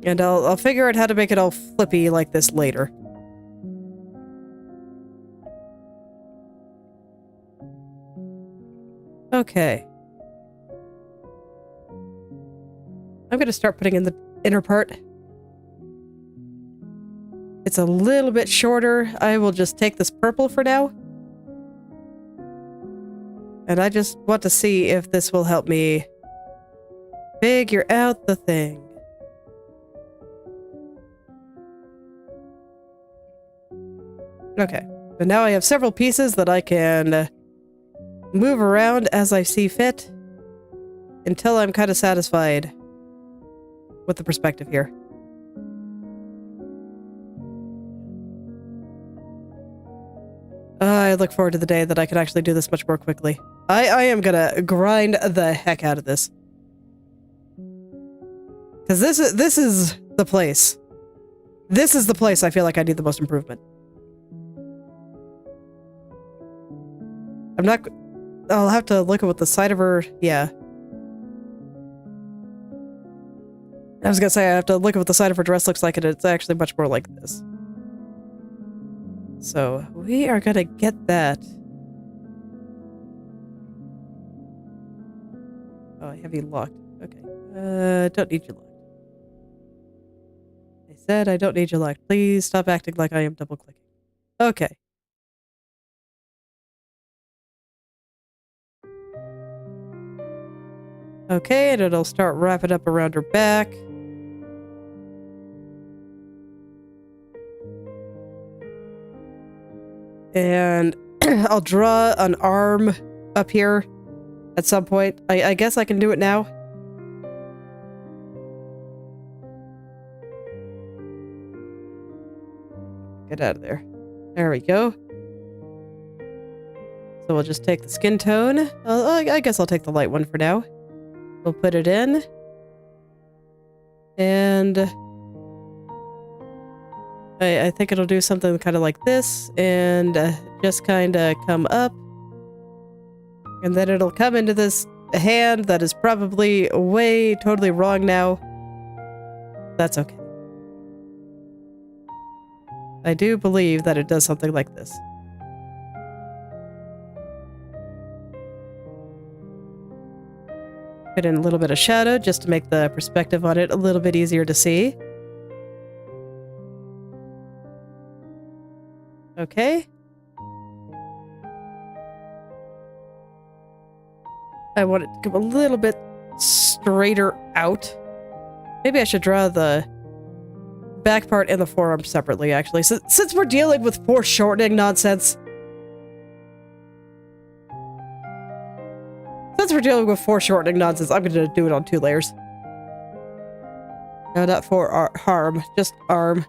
And I'll figure out how to make it all flippy like this later. Okay. I'm going to start putting in the inner part. It's a little bit shorter. I will just take this purple for now. And I just want to see if this will help me figure out the thing. Okay. So now I have several pieces that I can move around as I see fit until I'm kind of satisfied with the perspective here. I look forward to the day that I can actually do this much more quickly. I am gonna grind the heck out of this. Because this is the place. This is the place I feel like I need the most improvement. I'll have to look at what the side of her... Yeah. I was gonna say I have to look at what the side of her dress looks like, and it's actually much more like this. So, we are gonna get that. Oh, I have you locked. Okay. Don't need you locked. I said I don't need you locked. Please stop acting like I am double-clicking. Okay. Okay, and it'll start wrapping up around her back. And I'll draw an arm up here at some point. I guess I can do it now. Get out of there. There we go. So we'll just take the skin tone. I guess I'll take the light one for now. We'll put it in. And I think it'll do something kind of like this, and just kind of come up. And then it'll come into this hand that is probably way totally wrong now. That's okay. I do believe that it does something like this. Put in a little bit of shadow just to make the perspective on it a little bit easier to see. Okay. I want it to come a little bit straighter out. Maybe I should draw the back part and the forearm separately, actually. So, since we're dealing with foreshortening nonsense. Since we're dealing with foreshortening nonsense, I'm going to do it on 2 layers. No, not harm, just arm.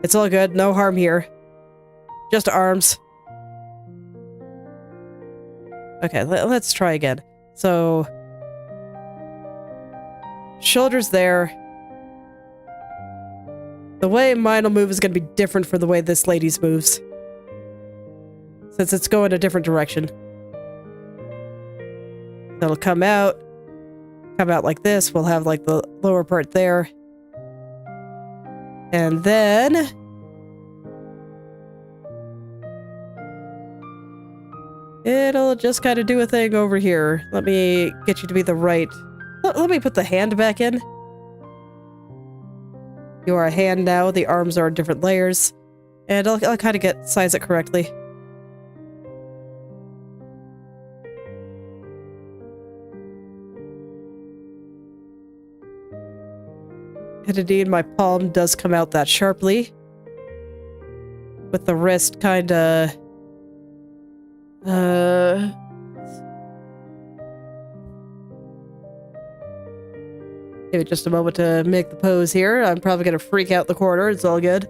It's all good, no harm here. Just arms. Okay, let's try again. So, shoulders there. The way mine will move is going to be different from the way this lady's moves, since it's going a different direction. It'll come out like this. We'll have like the lower part there. And then it'll just kind of do a thing over here. Let me get you to be the right. Let me put the hand back in. You are a hand now. The arms are different layers. And I'll kind of size it correctly. And indeed, my palm does come out that sharply. With the wrist kinda... Give it just a moment to make the pose here. I'm probably gonna freak out the corner. It's all good.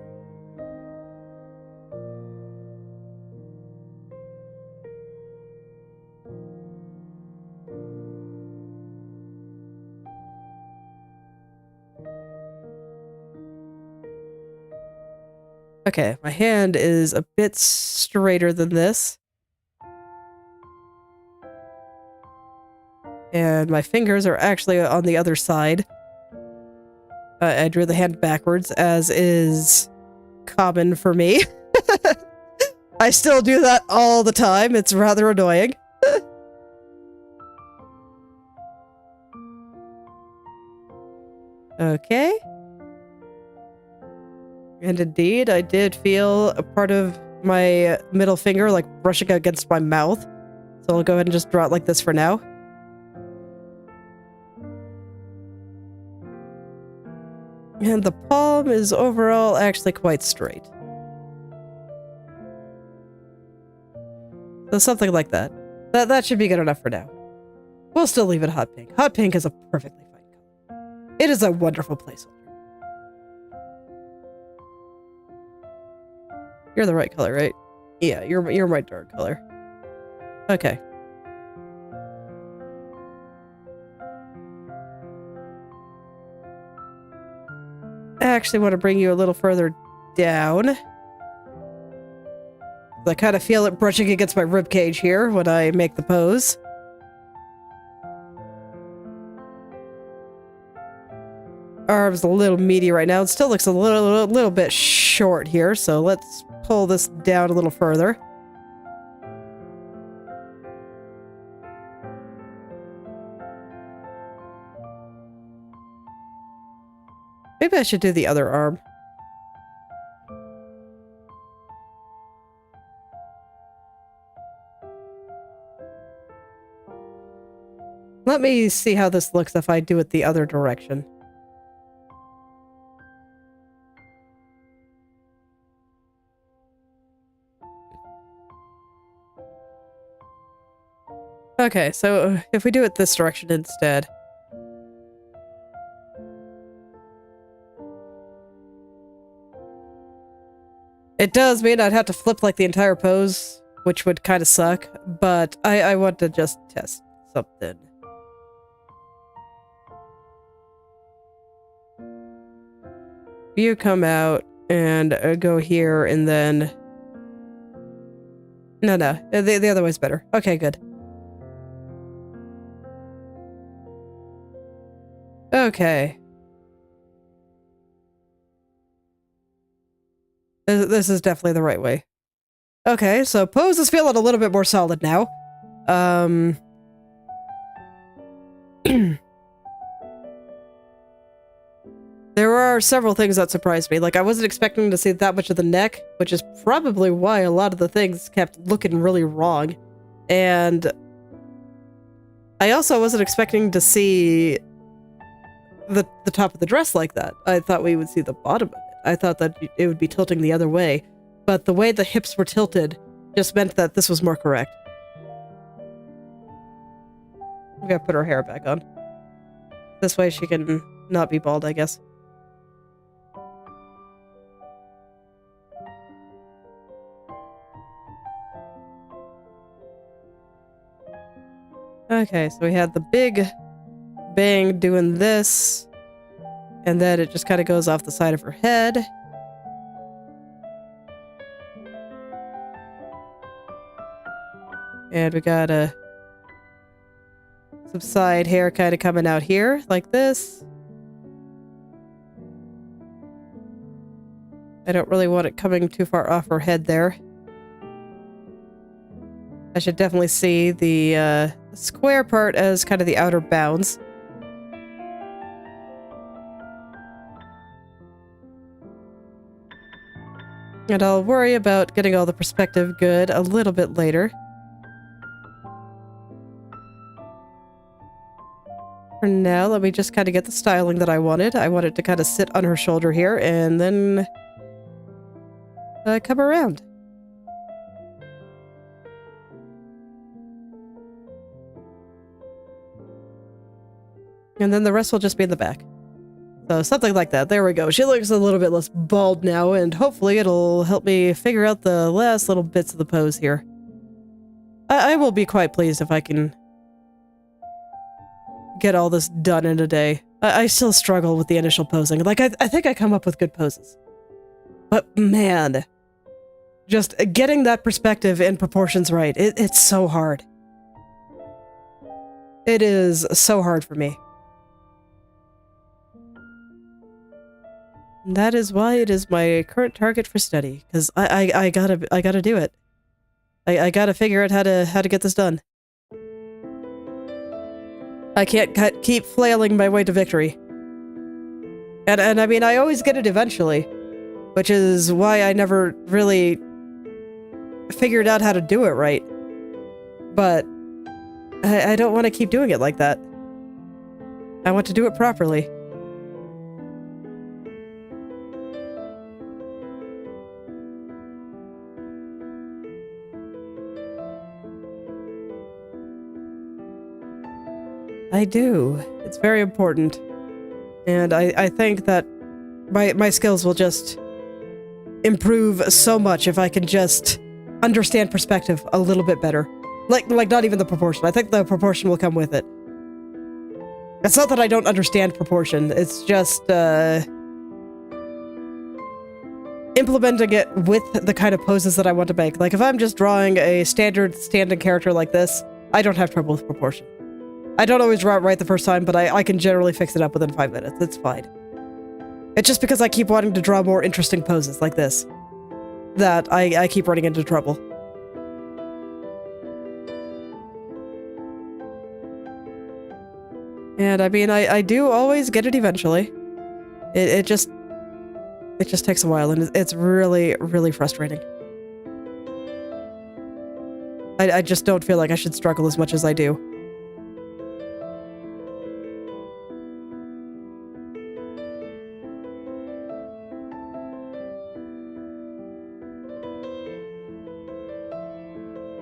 Okay, my hand is a bit straighter than this. And my fingers are actually on the other side. I drew the hand backwards, as is common for me. I still do that all the time. It's rather annoying. Okay. And indeed, I did feel a part of my middle finger like brushing against my mouth. So I'll go ahead and just draw it like this for now. And the palm is overall actually quite straight. So something like that. That should be good enough for now. We'll still leave it hot pink. Hot pink is a perfectly fine color. It is a wonderful placeholder. You're the right color, right? Yeah, you're my dark color. Okay. I actually want to bring you a little further down. I kind of feel it brushing against my ribcage here when I make the pose. Arm's a little meaty right now. It still looks a little bit short here, so let's pull this down a little further. Maybe I should do the other arm. Let me see how this looks if I do it the other direction. Okay, so if we do it this direction instead. It does mean I'd have to flip like the entire pose, which would kind of suck, but I want to just test something. You come out and go here and then... No, the other way's better. Okay, good. Okay. This is definitely the right way. Okay, so pose is feeling a little bit more solid now. There are several things that surprised me. Like, I wasn't expecting to see that much of the neck, which is probably why a lot of the things kept looking really wrong. And I also wasn't expecting to see the top of the dress like that. I thought we would see the bottom of it. I thought that it would be tilting the other way. But the way the hips were tilted just meant that this was more correct. We gotta put her hair back on. This way she can not be bald, I guess. Okay, so we had the big bang doing this, and then it just kind of goes off the side of her head. And we got some side hair kind of coming out here, like this. I don't really want it coming too far off her head there. I should definitely see the square part as kind of the outer bounds. And I'll worry about getting all the perspective good a little bit later. For now, let me just kind of get the styling that I wanted. I wanted to kind of sit on her shoulder here and then come around. And then the rest will just be in the back. So something like that. There we go. She looks a little bit less bald now, and hopefully it'll help me figure out the last little bits of the pose here. I will be quite pleased if I can get all this done in a day. I still struggle with the initial posing. Like, I think I come up with good poses. But man, just getting that perspective and proportions right, it's so hard. It is so hard for me. That is why it is my current target for study, because I gotta do it. I gotta figure out how to get this done. I can't keep flailing my way to victory. And I mean, I always get it eventually, which is why I never really figured out how to do it right. But I don't want to keep doing it like that. I want to do it properly. I do. It's very important. And I think that my skills will just improve so much if I can just understand perspective a little bit better. Like not even the proportion. I think the proportion will come with it. It's not that I don't understand proportion. It's just implementing it with the kind of poses that I want to make. Like if I'm just drawing a standard standing character like this, I don't have trouble with proportion. I don't always draw it right the first time, but I can generally fix it up within 5 minutes. It's fine. It's just because I keep wanting to draw more interesting poses like this that I keep running into trouble. And I mean, I do always get it eventually. It just takes a while, and it's really, really frustrating. I just don't feel like I should struggle as much as I do.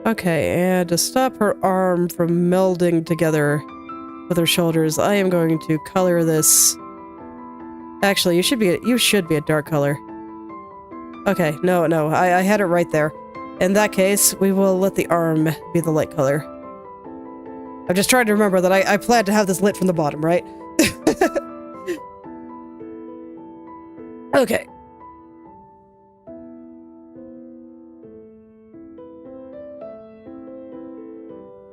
Okay, and to stop her arm from melding together with her shoulders, I am going to color this. Actually, you should be a dark color. Okay, no, I had it right there. In that case, we will let the arm be the light color. I'm just trying to remember that I planned to have this lit from the bottom, right? Okay.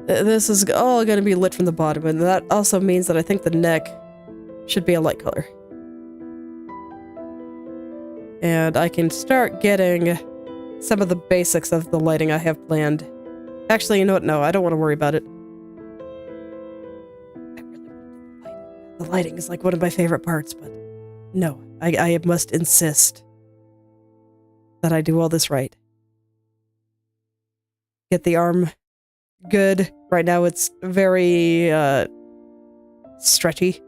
This is all going to be lit from the bottom, and that also means that I think the neck should be a light color. And I can start getting some of the basics of the lighting I have planned. Actually, you know what? No, I don't want to worry about it. I really want lighting is like one of my favorite parts, but no, I must insist that I do all this right. Get the arm good. Right now it's very stretchy.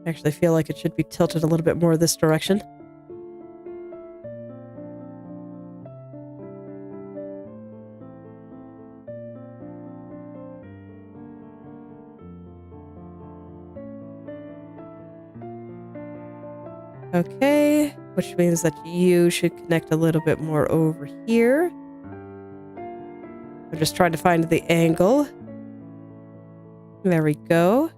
I actually feel like it should be tilted a little bit more this direction. Okay, which means that you should connect a little bit more over here. I'm just trying to find the angle. There we go.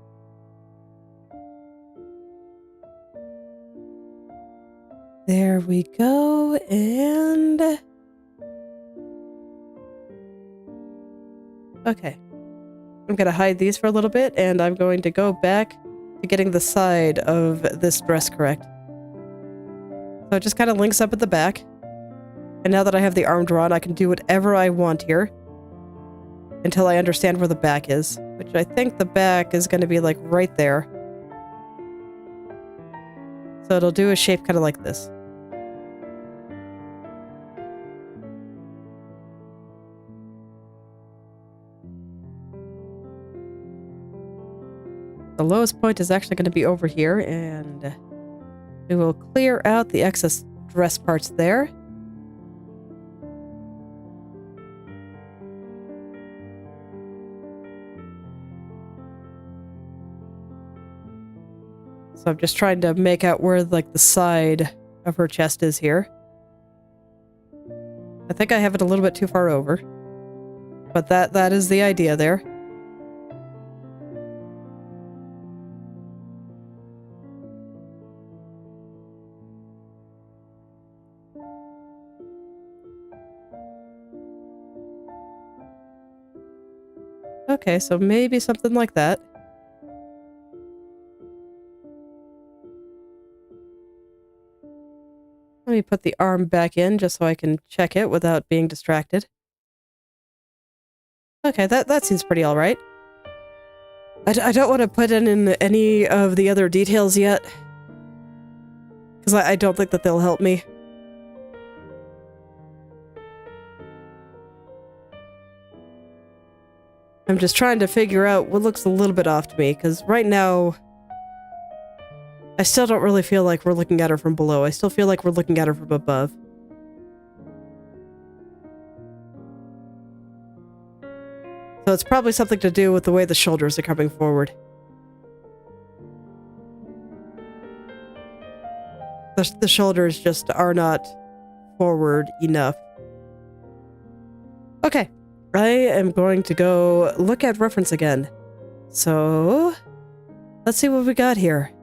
There we go, and... okay. I'm gonna hide these for a little bit, and I'm going to go back to getting the side of this dress correct. So it just kind of links up at the back. And now that I have the arm drawn, I can do whatever I want here. Until I understand where the back is. Which I think the back is going to be like right there. So it'll do a shape kind of like this. The lowest point is actually going to be over here, and we will clear out the excess dress parts there. So I'm just trying to make out where like the side of her chest is here. I think I have it a little bit too far over. But that is the idea there. Okay, so maybe something like that. Let me put the arm back in just so I can check it without being distracted. Okay, that seems pretty alright. I don't want to put in any of the other details yet. Because I don't think that they'll help me. I'm just trying to figure out what looks a little bit off to me, because right now, I still don't really feel like we're looking at her from below. I still feel like we're looking at her from above. So it's probably something to do with the way the shoulders are coming forward. The shoulders just are not forward enough. Okay. I am going to go look at reference again. So, let's see what we got here.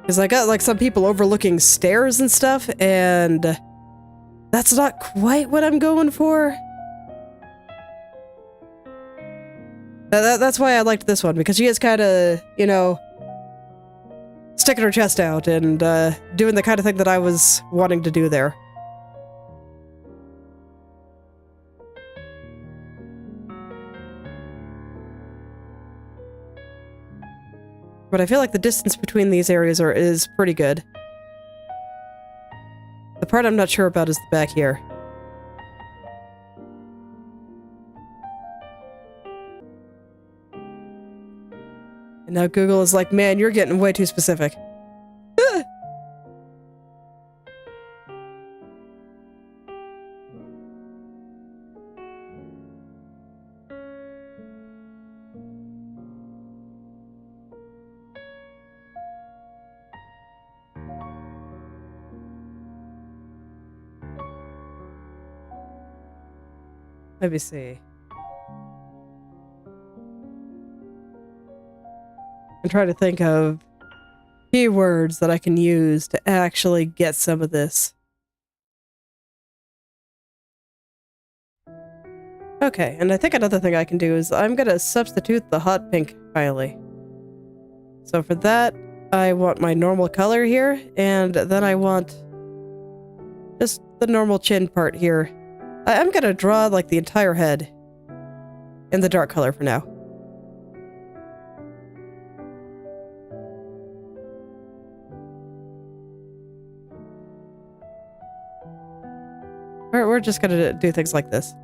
Because I got like some people overlooking stairs and stuff, and that's not quite what I'm going for. That's why I liked this one, because she is kind of, you know, sticking her chest out and doing the kind of thing that I was wanting to do there. But I feel like the distance between these areas is pretty good. The part I'm not sure about is the back here. And now Google is like, man, you're getting way too specific. Let me see. I'm trying to think of keywords that I can use to actually get some of this. Okay, and I think another thing I can do is I'm gonna substitute the hot pink Kylie. So for that, I want my normal color here, and then I want just the normal chin part here. I'm gonna draw like the entire head in the dark color for now. We're just gonna do things like this.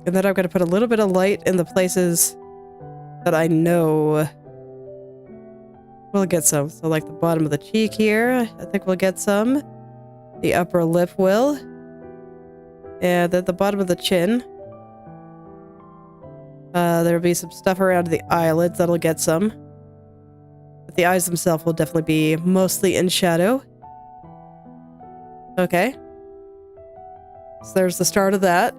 And then I'm gonna put a little bit of light in the places that I know we'll get some. So like the bottom of the cheek here, I think we'll get some. The upper lip will. And then the bottom of the chin. There'll be some stuff around the eyelids that'll get some. But the eyes themselves will definitely be mostly in shadow. Okay. So there's the start of that.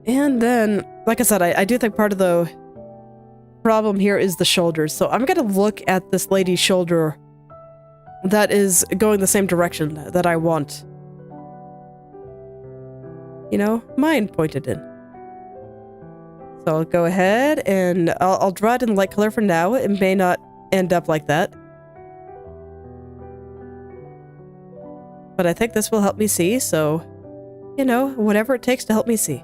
And then, like I said, I do think part of the problem here is the shoulders. So I'm gonna look at this lady's shoulder that is going the same direction that I want. You know, mine pointed in. So I'll go ahead and I'll draw it in light color for now. It may not end up like that. But I think this will help me see, so, you know, whatever it takes to help me see.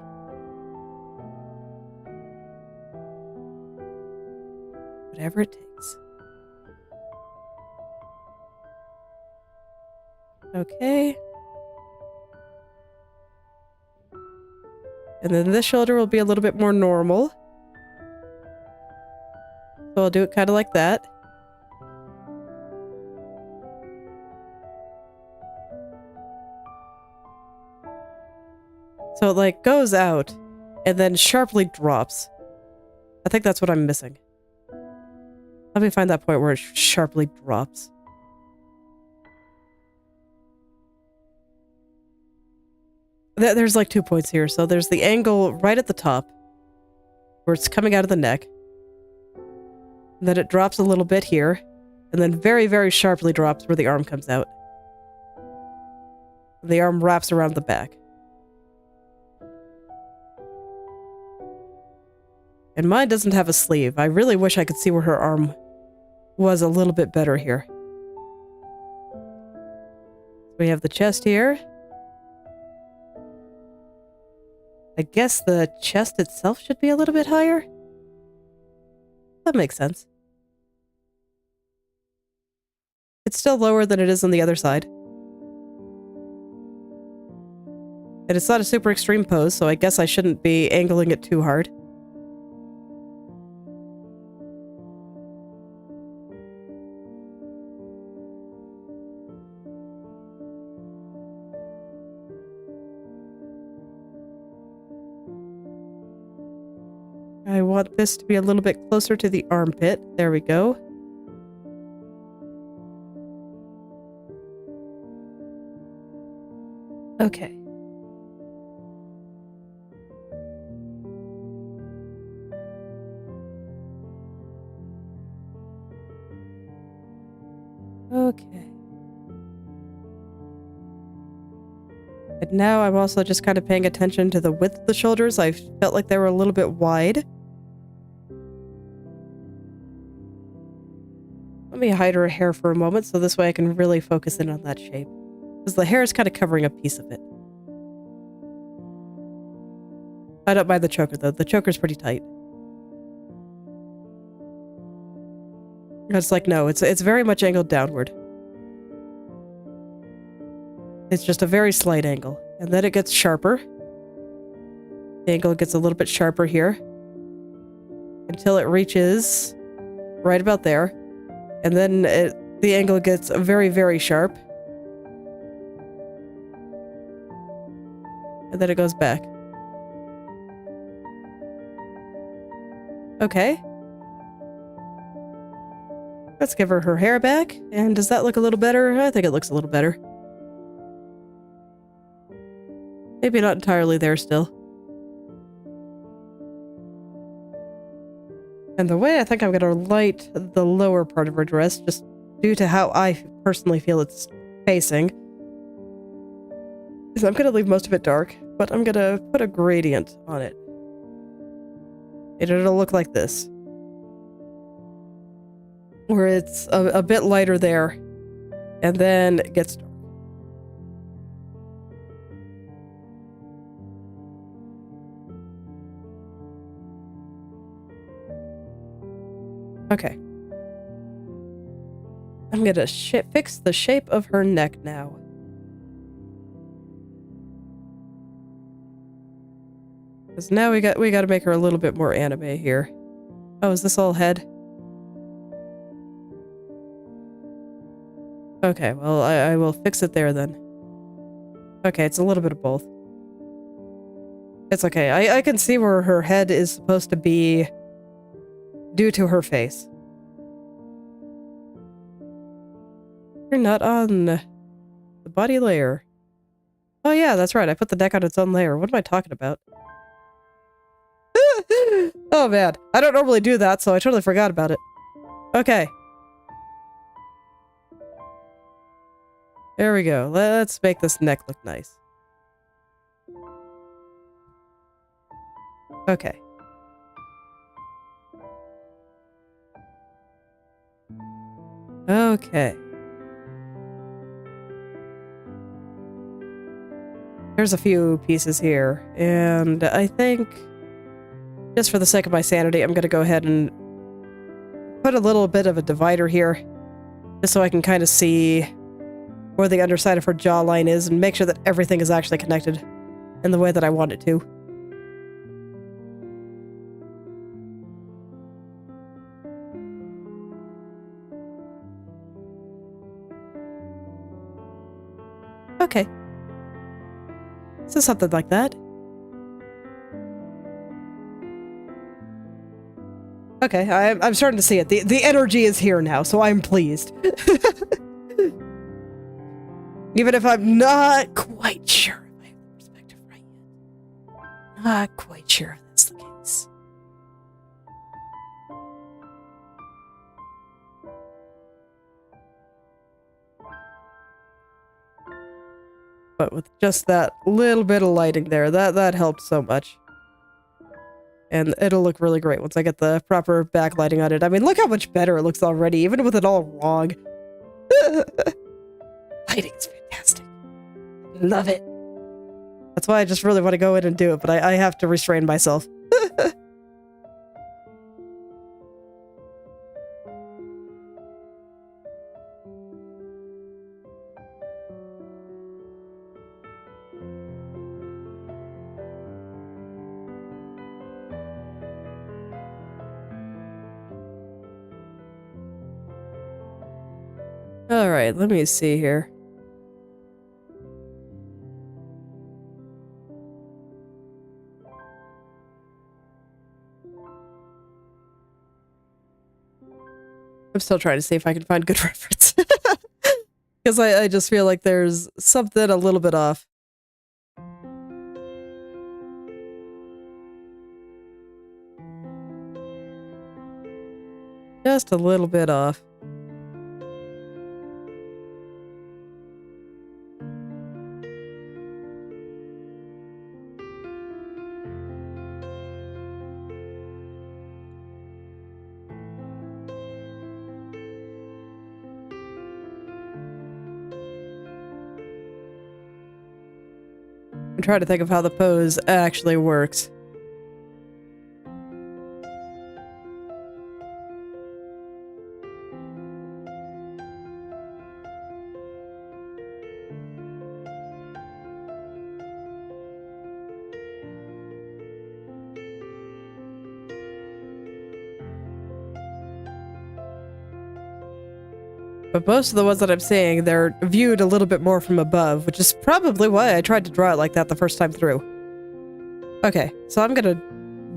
Whatever it takes. Okay. And then this shoulder will be a little bit more normal. So I'll do it kind of like that. So it like goes out and then sharply drops. I think that's what I'm missing. Let me find that point where it sharply drops. There's like 2 points here. So there's the angle right at the top where it's coming out of the neck. And then it drops a little bit here. And then very, very sharply drops where the arm comes out. The arm wraps around the back. And mine doesn't have a sleeve. I really wish I could see where her arm was a little bit better here. We have the chest here. I guess the chest itself should be a little bit higher. That makes sense. It's still lower than it is on the other side. And it's not a super extreme pose, so I guess I shouldn't be angling it too hard. I want this to be a little bit closer to the armpit. There we go. Okay. Okay. And now I'm also just kind of paying attention to the width of the shoulders. I felt like they were a little bit wide. Let me hide her hair for a moment so this way I can really focus in on that shape. Because the hair is kind of covering a piece of it. I don't mind the choker though. The choker's pretty tight. It's like, no, it's very much angled downward. It's just a very slight angle. And then it gets sharper. The angle gets a little bit sharper here. Until it reaches right about there. And then the angle gets very, very sharp. And then it goes back. Okay. Let's give her hair back. And does that look a little better? I think it looks a little better. Maybe not entirely there still. And the way I think I'm going to light the lower part of her dress, just due to how I personally feel it's facing. So I'm gonna leave most of it dark, but I'm gonna put a gradient on it. And it'll look like this. Where it's a bit lighter there, and then it gets dark. Okay. I'm gonna fix the shape of her neck now. Because now we gotta make her a little bit more anime here. Oh, is this all head? Okay, well, I will fix it there then. Okay, it's a little bit of both. It's okay. I can see where her head is supposed to be due to her face. You're not on the body layer. Oh yeah, that's right. I put the neck on its own layer. What am I talking about? Oh man, I don't normally do that, so I totally forgot about it. Okay. There we go. Let's make this neck look nice. Okay. Okay. There's a few pieces here, and I think, just for the sake of my sanity, I'm gonna go ahead and put a little bit of a divider here, just so I can kind of see where the underside of her jawline is and make sure that everything is actually connected in the way that I want it to. Okay. So something like that. Okay, I'm starting to see it. The energy is here now, so I'm pleased. Even if I'm not quite sure if I have the perspective right yet. Not quite sure if that's the case. But with just that little bit of lighting there, that helped so much. And it'll look really great once I get the proper backlighting on it. I mean, look how much better it looks already, even with it all wrong. Lighting is fantastic. Love it. That's why I just really want to go in and do it, but I have to restrain myself. Alright, let me see here. I'm still trying to see if I can find good reference. Because I just feel like there's something a little bit off. Just a little bit off. I'm trying to think of how the pose actually works. But most of the ones that I'm seeing, they're viewed a little bit more from above, which is probably why I tried to draw it like that the first time through. Okay, so I'm gonna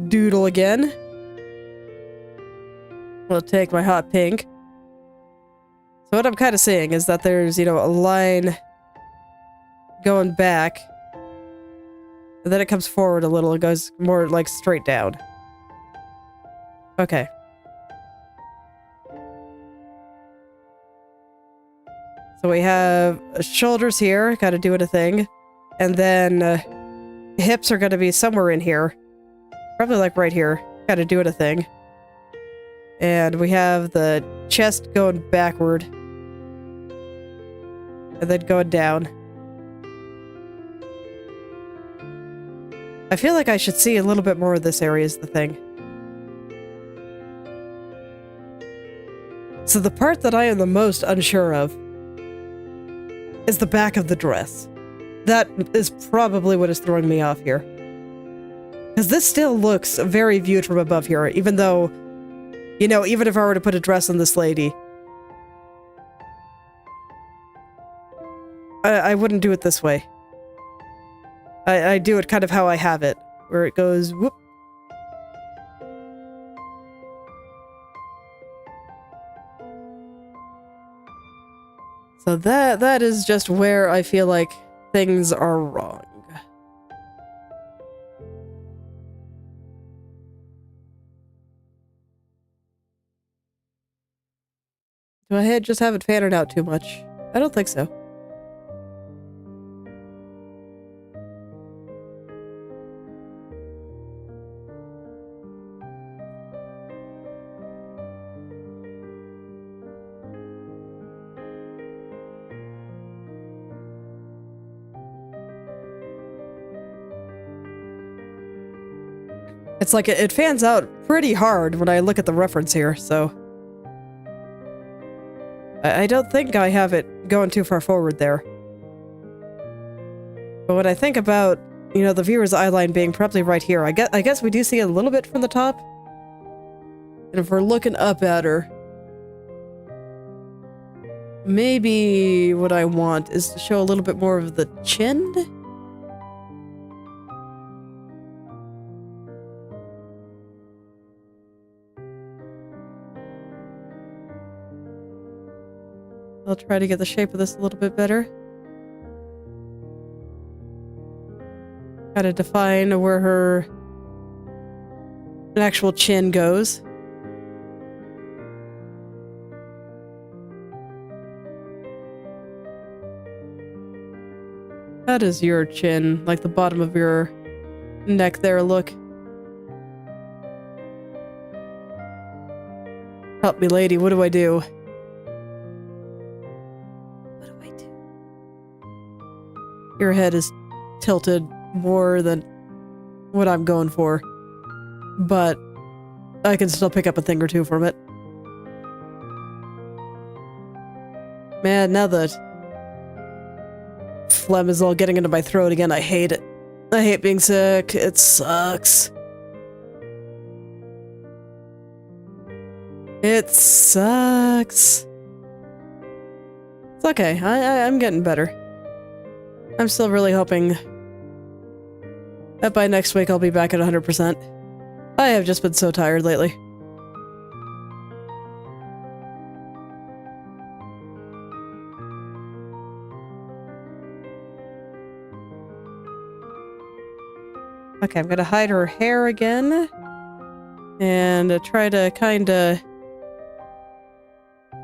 doodle again. I'll take my hot pink. So what I'm kind of seeing is that there's, you know, a line going back, and then it comes forward a little and goes more like straight down. Okay. So we have shoulders here, kind of doing a thing. And then hips are going to be somewhere in here. Probably like right here, kind of doing a thing. And we have the chest going backward. And then going down. I feel like I should see a little bit more of this area is the thing. So the part that I am the most unsure of is the back of the dress. That is probably what is throwing me off here. Because this still looks very viewed from above here, even though, you know, even if I were to put a dress on this lady, I wouldn't do it this way. I do it kind of how I have it, where it goes whoop. So that is just where I feel like things are wrong. Do I just haven't fanned it out too much? I don't think so. It's like it fans out pretty hard when I look at the reference here, so... I don't think I have it going too far forward there. But when I think about, you know, the viewer's eye line being probably right here, I guess we do see a little bit from the top. And if we're looking up at her... maybe what I want is to show a little bit more of the chin? I'll try to get the shape of this a little bit better. Kind of define where her actual chin goes. That is your chin, like the bottom of your neck there, look. Help me, lady, what do I do? Your head is tilted more than what I'm going for, but I can still pick up a thing or two from it. Man, now that phlegm is all getting into my throat again, I hate it. I hate being sick. It sucks. It sucks. It's okay. I'm getting better. I'm still really hoping that by next week I'll be back at 100%. I have just been so tired lately. Okay, I'm gonna hide her hair again. And try to kinda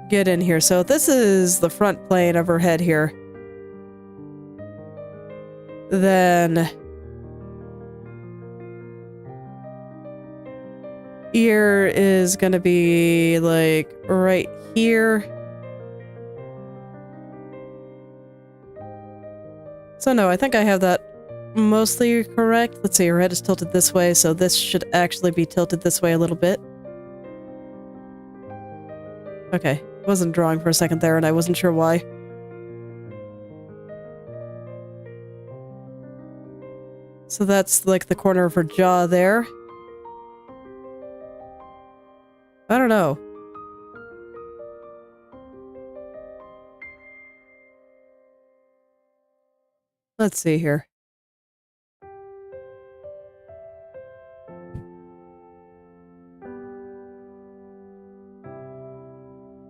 get in here. So this is the front plane of her head here. Then ear is gonna be like right here. So no, I think I have that mostly correct. Let's see, her head is tilted this way, so this should actually be tilted this way a little bit. Okay, wasn't drawing for a second there and I wasn't sure why. So that's like the corner of her jaw there. I don't know. Let's see here.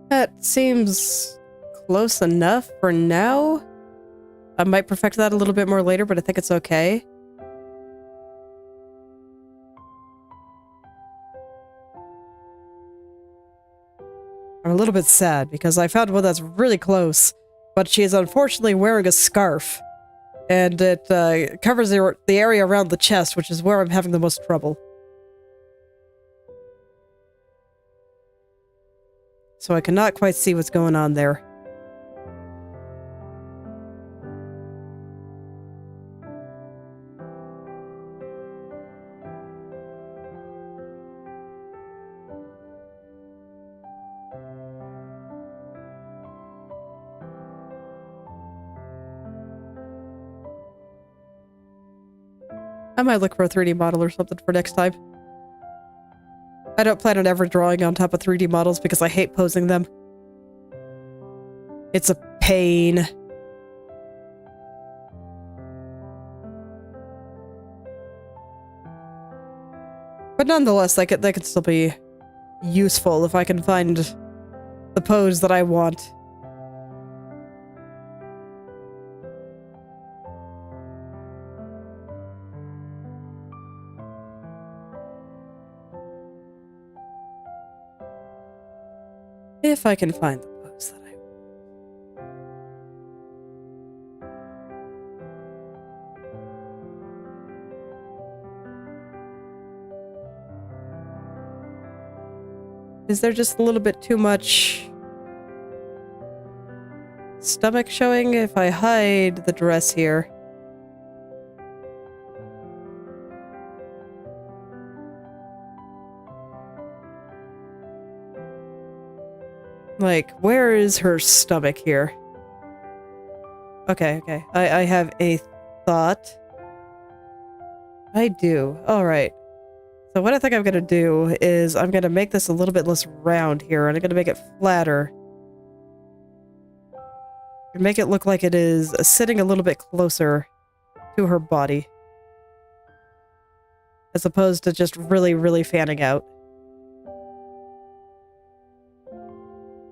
That seems close enough for now. I might perfect that a little bit more later, but I think it's okay. I'm a little bit sad because I found one that's really close, but she is unfortunately wearing a scarf, and it covers the area around the chest, which is where I'm having the most trouble. So I cannot quite see what's going on there. I might look for a 3D model or something for next time. I don't plan on ever drawing on top of 3D models because I hate posing them. It's a pain. But nonetheless, that could still be useful if I can find the pose that I want. If I can find the pose that I want. Is there just a little bit too much stomach showing if I hide the dress here? Like, where is her stomach here? Okay. I have a thought. I do. Alright. So what I think I'm gonna do is I'm gonna make this a little bit less round here, and I'm gonna make it flatter. And make it look like it is sitting a little bit closer to her body. As opposed to just really, really fanning out.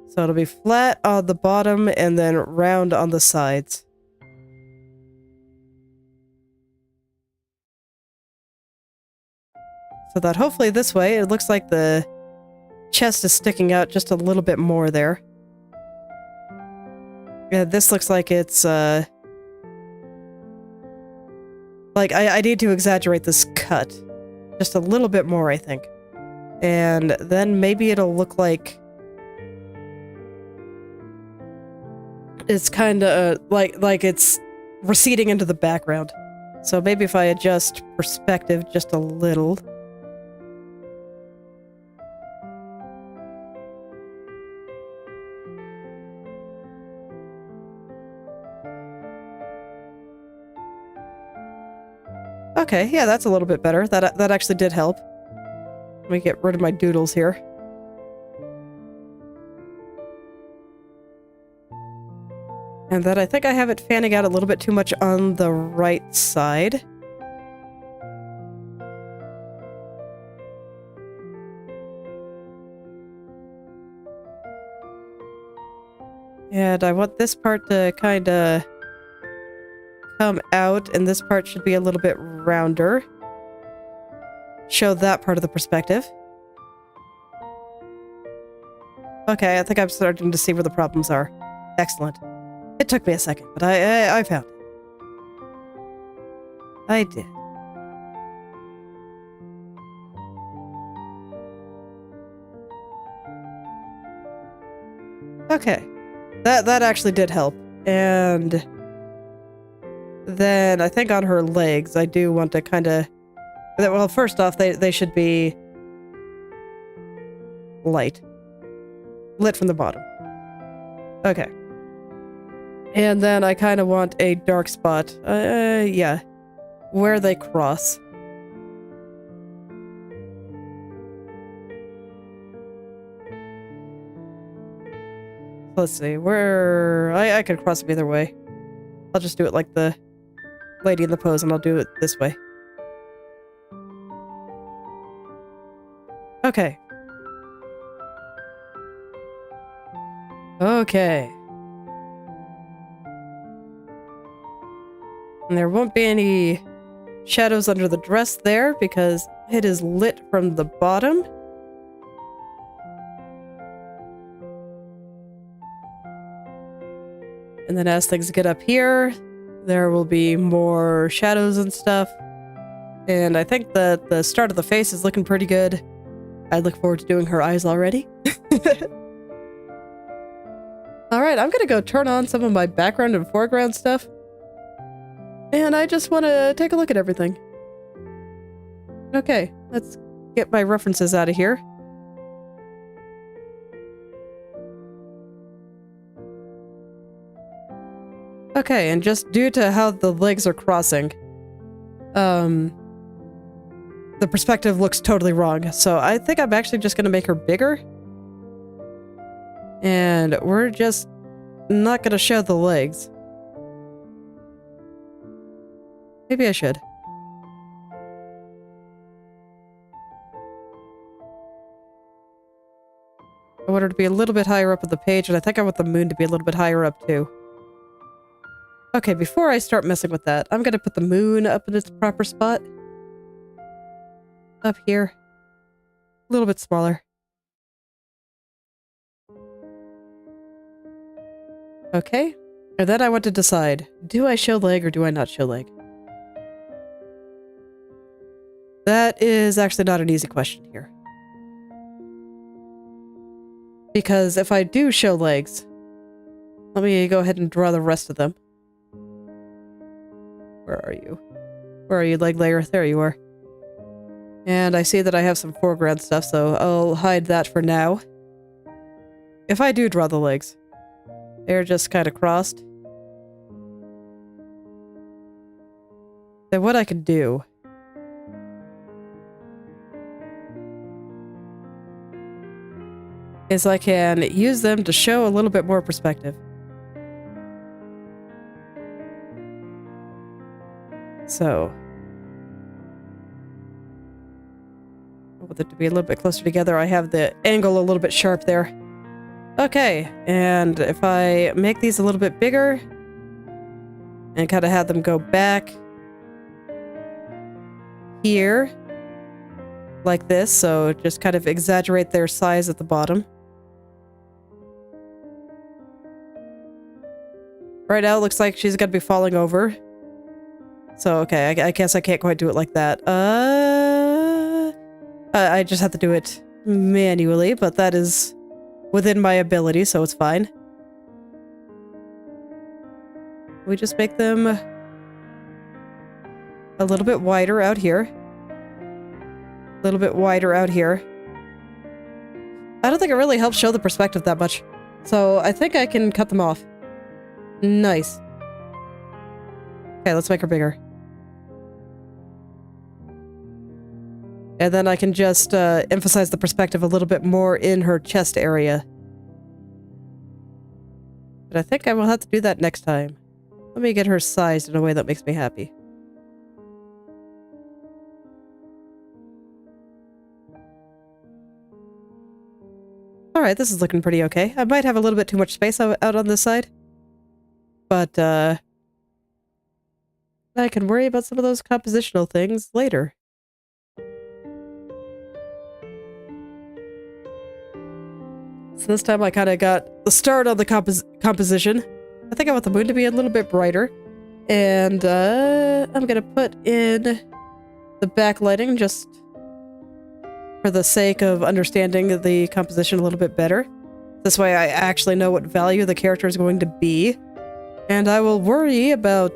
So it'll be flat on the bottom and then round on the sides. So that hopefully this way it looks like the chest is sticking out just a little bit more there. Yeah, this looks like it's like I need to exaggerate this cut just a little bit more, I think. And then maybe it'll look like it's kind of like it's receding into the background. So maybe if I adjust perspective just a little. Okay, yeah, that's a little bit better. That actually did help. Let me get rid of my doodles here. And then I think I have it fanning out a little bit too much on the right side. And I want this part to kind of come out, and this part should be a little bit rounder. Show that part of the perspective. Okay, I think I'm starting to see where the problems are. Excellent. It took me a second, but I found it. I did. Okay. That actually did help. And then I think on her legs, I do want to kind of... Well, first off, they should be light. Lit from the bottom. Okay. And then I kind of want a dark spot. Yeah. Where they cross. Let's see. Where... I could cross them either way. I'll just do it like the lady in the pose, and I'll do it this way. Okay. Okay. And there won't be any shadows under the dress there because it is lit from the bottom. And then as things get up here, there will be more shadows and stuff. And I think that the start of the face is looking pretty good. I look forward to doing her eyes already. Alright, I'm gonna go turn on some of my background and foreground stuff. And I just want to take a look at everything. Okay, let's get my references out of here. Okay, and just due to how the legs are crossing, the perspective looks totally wrong. So I think I'm actually just going to make her bigger. And we're just not going to show the legs. Maybe I should. I want her to be a little bit higher up on the page, and I think I want the moon to be a little bit higher up too. Okay, before I start messing with that, I'm gonna put the moon up in its proper spot. Up here. A little bit smaller. Okay, and then I want to decide, do I show leg or do I not show leg? That is actually not an easy question here. Because if I do show legs, let me go ahead and draw the rest of them. Where are you? Where are you, leg layer? There you are. And I see that I have some foreground stuff, so I'll hide that for now. If I do draw the legs, they're just kind of crossed. Then what I can do is I can use them to show a little bit more perspective. So, I want it to be a little bit closer together. I have the angle a little bit sharp there. Okay, and if I make these a little bit bigger and kind of have them go back here like this, so just kind of exaggerate their size at the bottom. Right now it looks like she's gonna be falling over. So, okay, I guess I can't quite do it like that. I just have to do it manually, but that is within my ability, so it's fine. We just make them a little bit wider out here. A little bit wider out here. I don't think it really helps show the perspective that much. So, I think I can cut them off. Nice. Okay, let's make her bigger. And then I can just emphasize the perspective a little bit more in her chest area. But I think I will have to do that next time. Let me get her sized in a way that makes me happy. Alright, this is looking pretty okay. I might have a little bit too much space out on this side. But, I can worry about some of those compositional things later. So this time I kind of got the start on the composition. I think I want the moon to be a little bit brighter. And I'm going to put in the backlighting just for the sake of understanding the composition a little bit better. This way I actually know what value the character is going to be. And I will worry about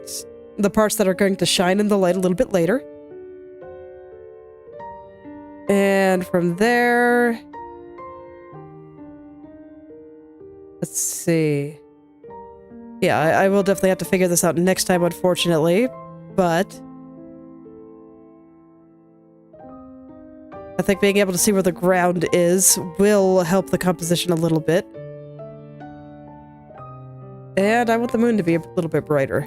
the parts that are going to shine in the light a little bit later. And from there... Let's see. Yeah, I will definitely have to figure this out next time, unfortunately. But I think being able to see where the ground is will help the composition a little bit. And I want the moon to be a little bit brighter.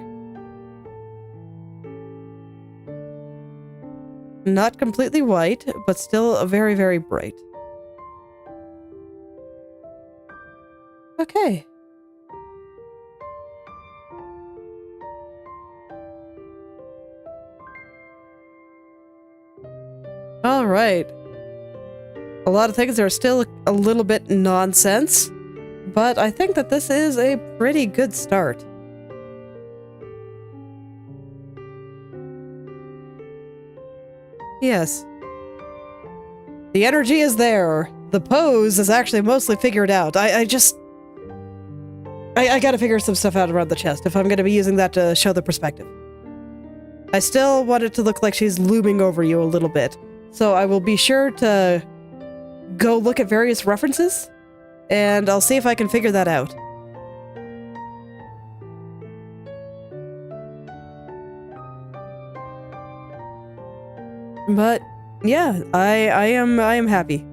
Not completely white, but still very, very bright. Okay. All right. A lot of things are still a little bit nonsense, but I think that this is a pretty good start. Yes. The energy is there. The pose is actually mostly figured out. I gotta figure some stuff out around the chest if I'm gonna be using that to show the perspective. I still want it to look like she's looming over you a little bit. So I will be sure to go look at various references, and I'll see if I can figure that out. But yeah, I am happy.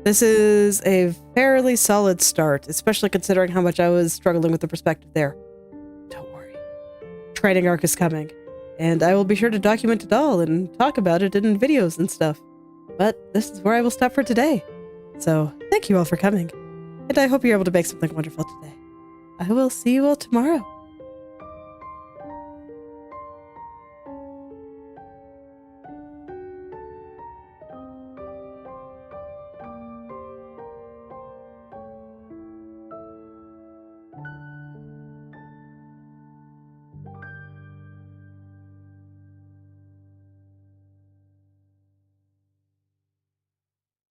This is a fairly solid start, especially considering how much I was struggling with the perspective there. Don't worry. Training arc is coming, and I will be sure to document it all and talk about it in videos and stuff. But this is where I will stop for today. So thank you all for coming, and I hope you're able to make something wonderful today. I will see you all tomorrow.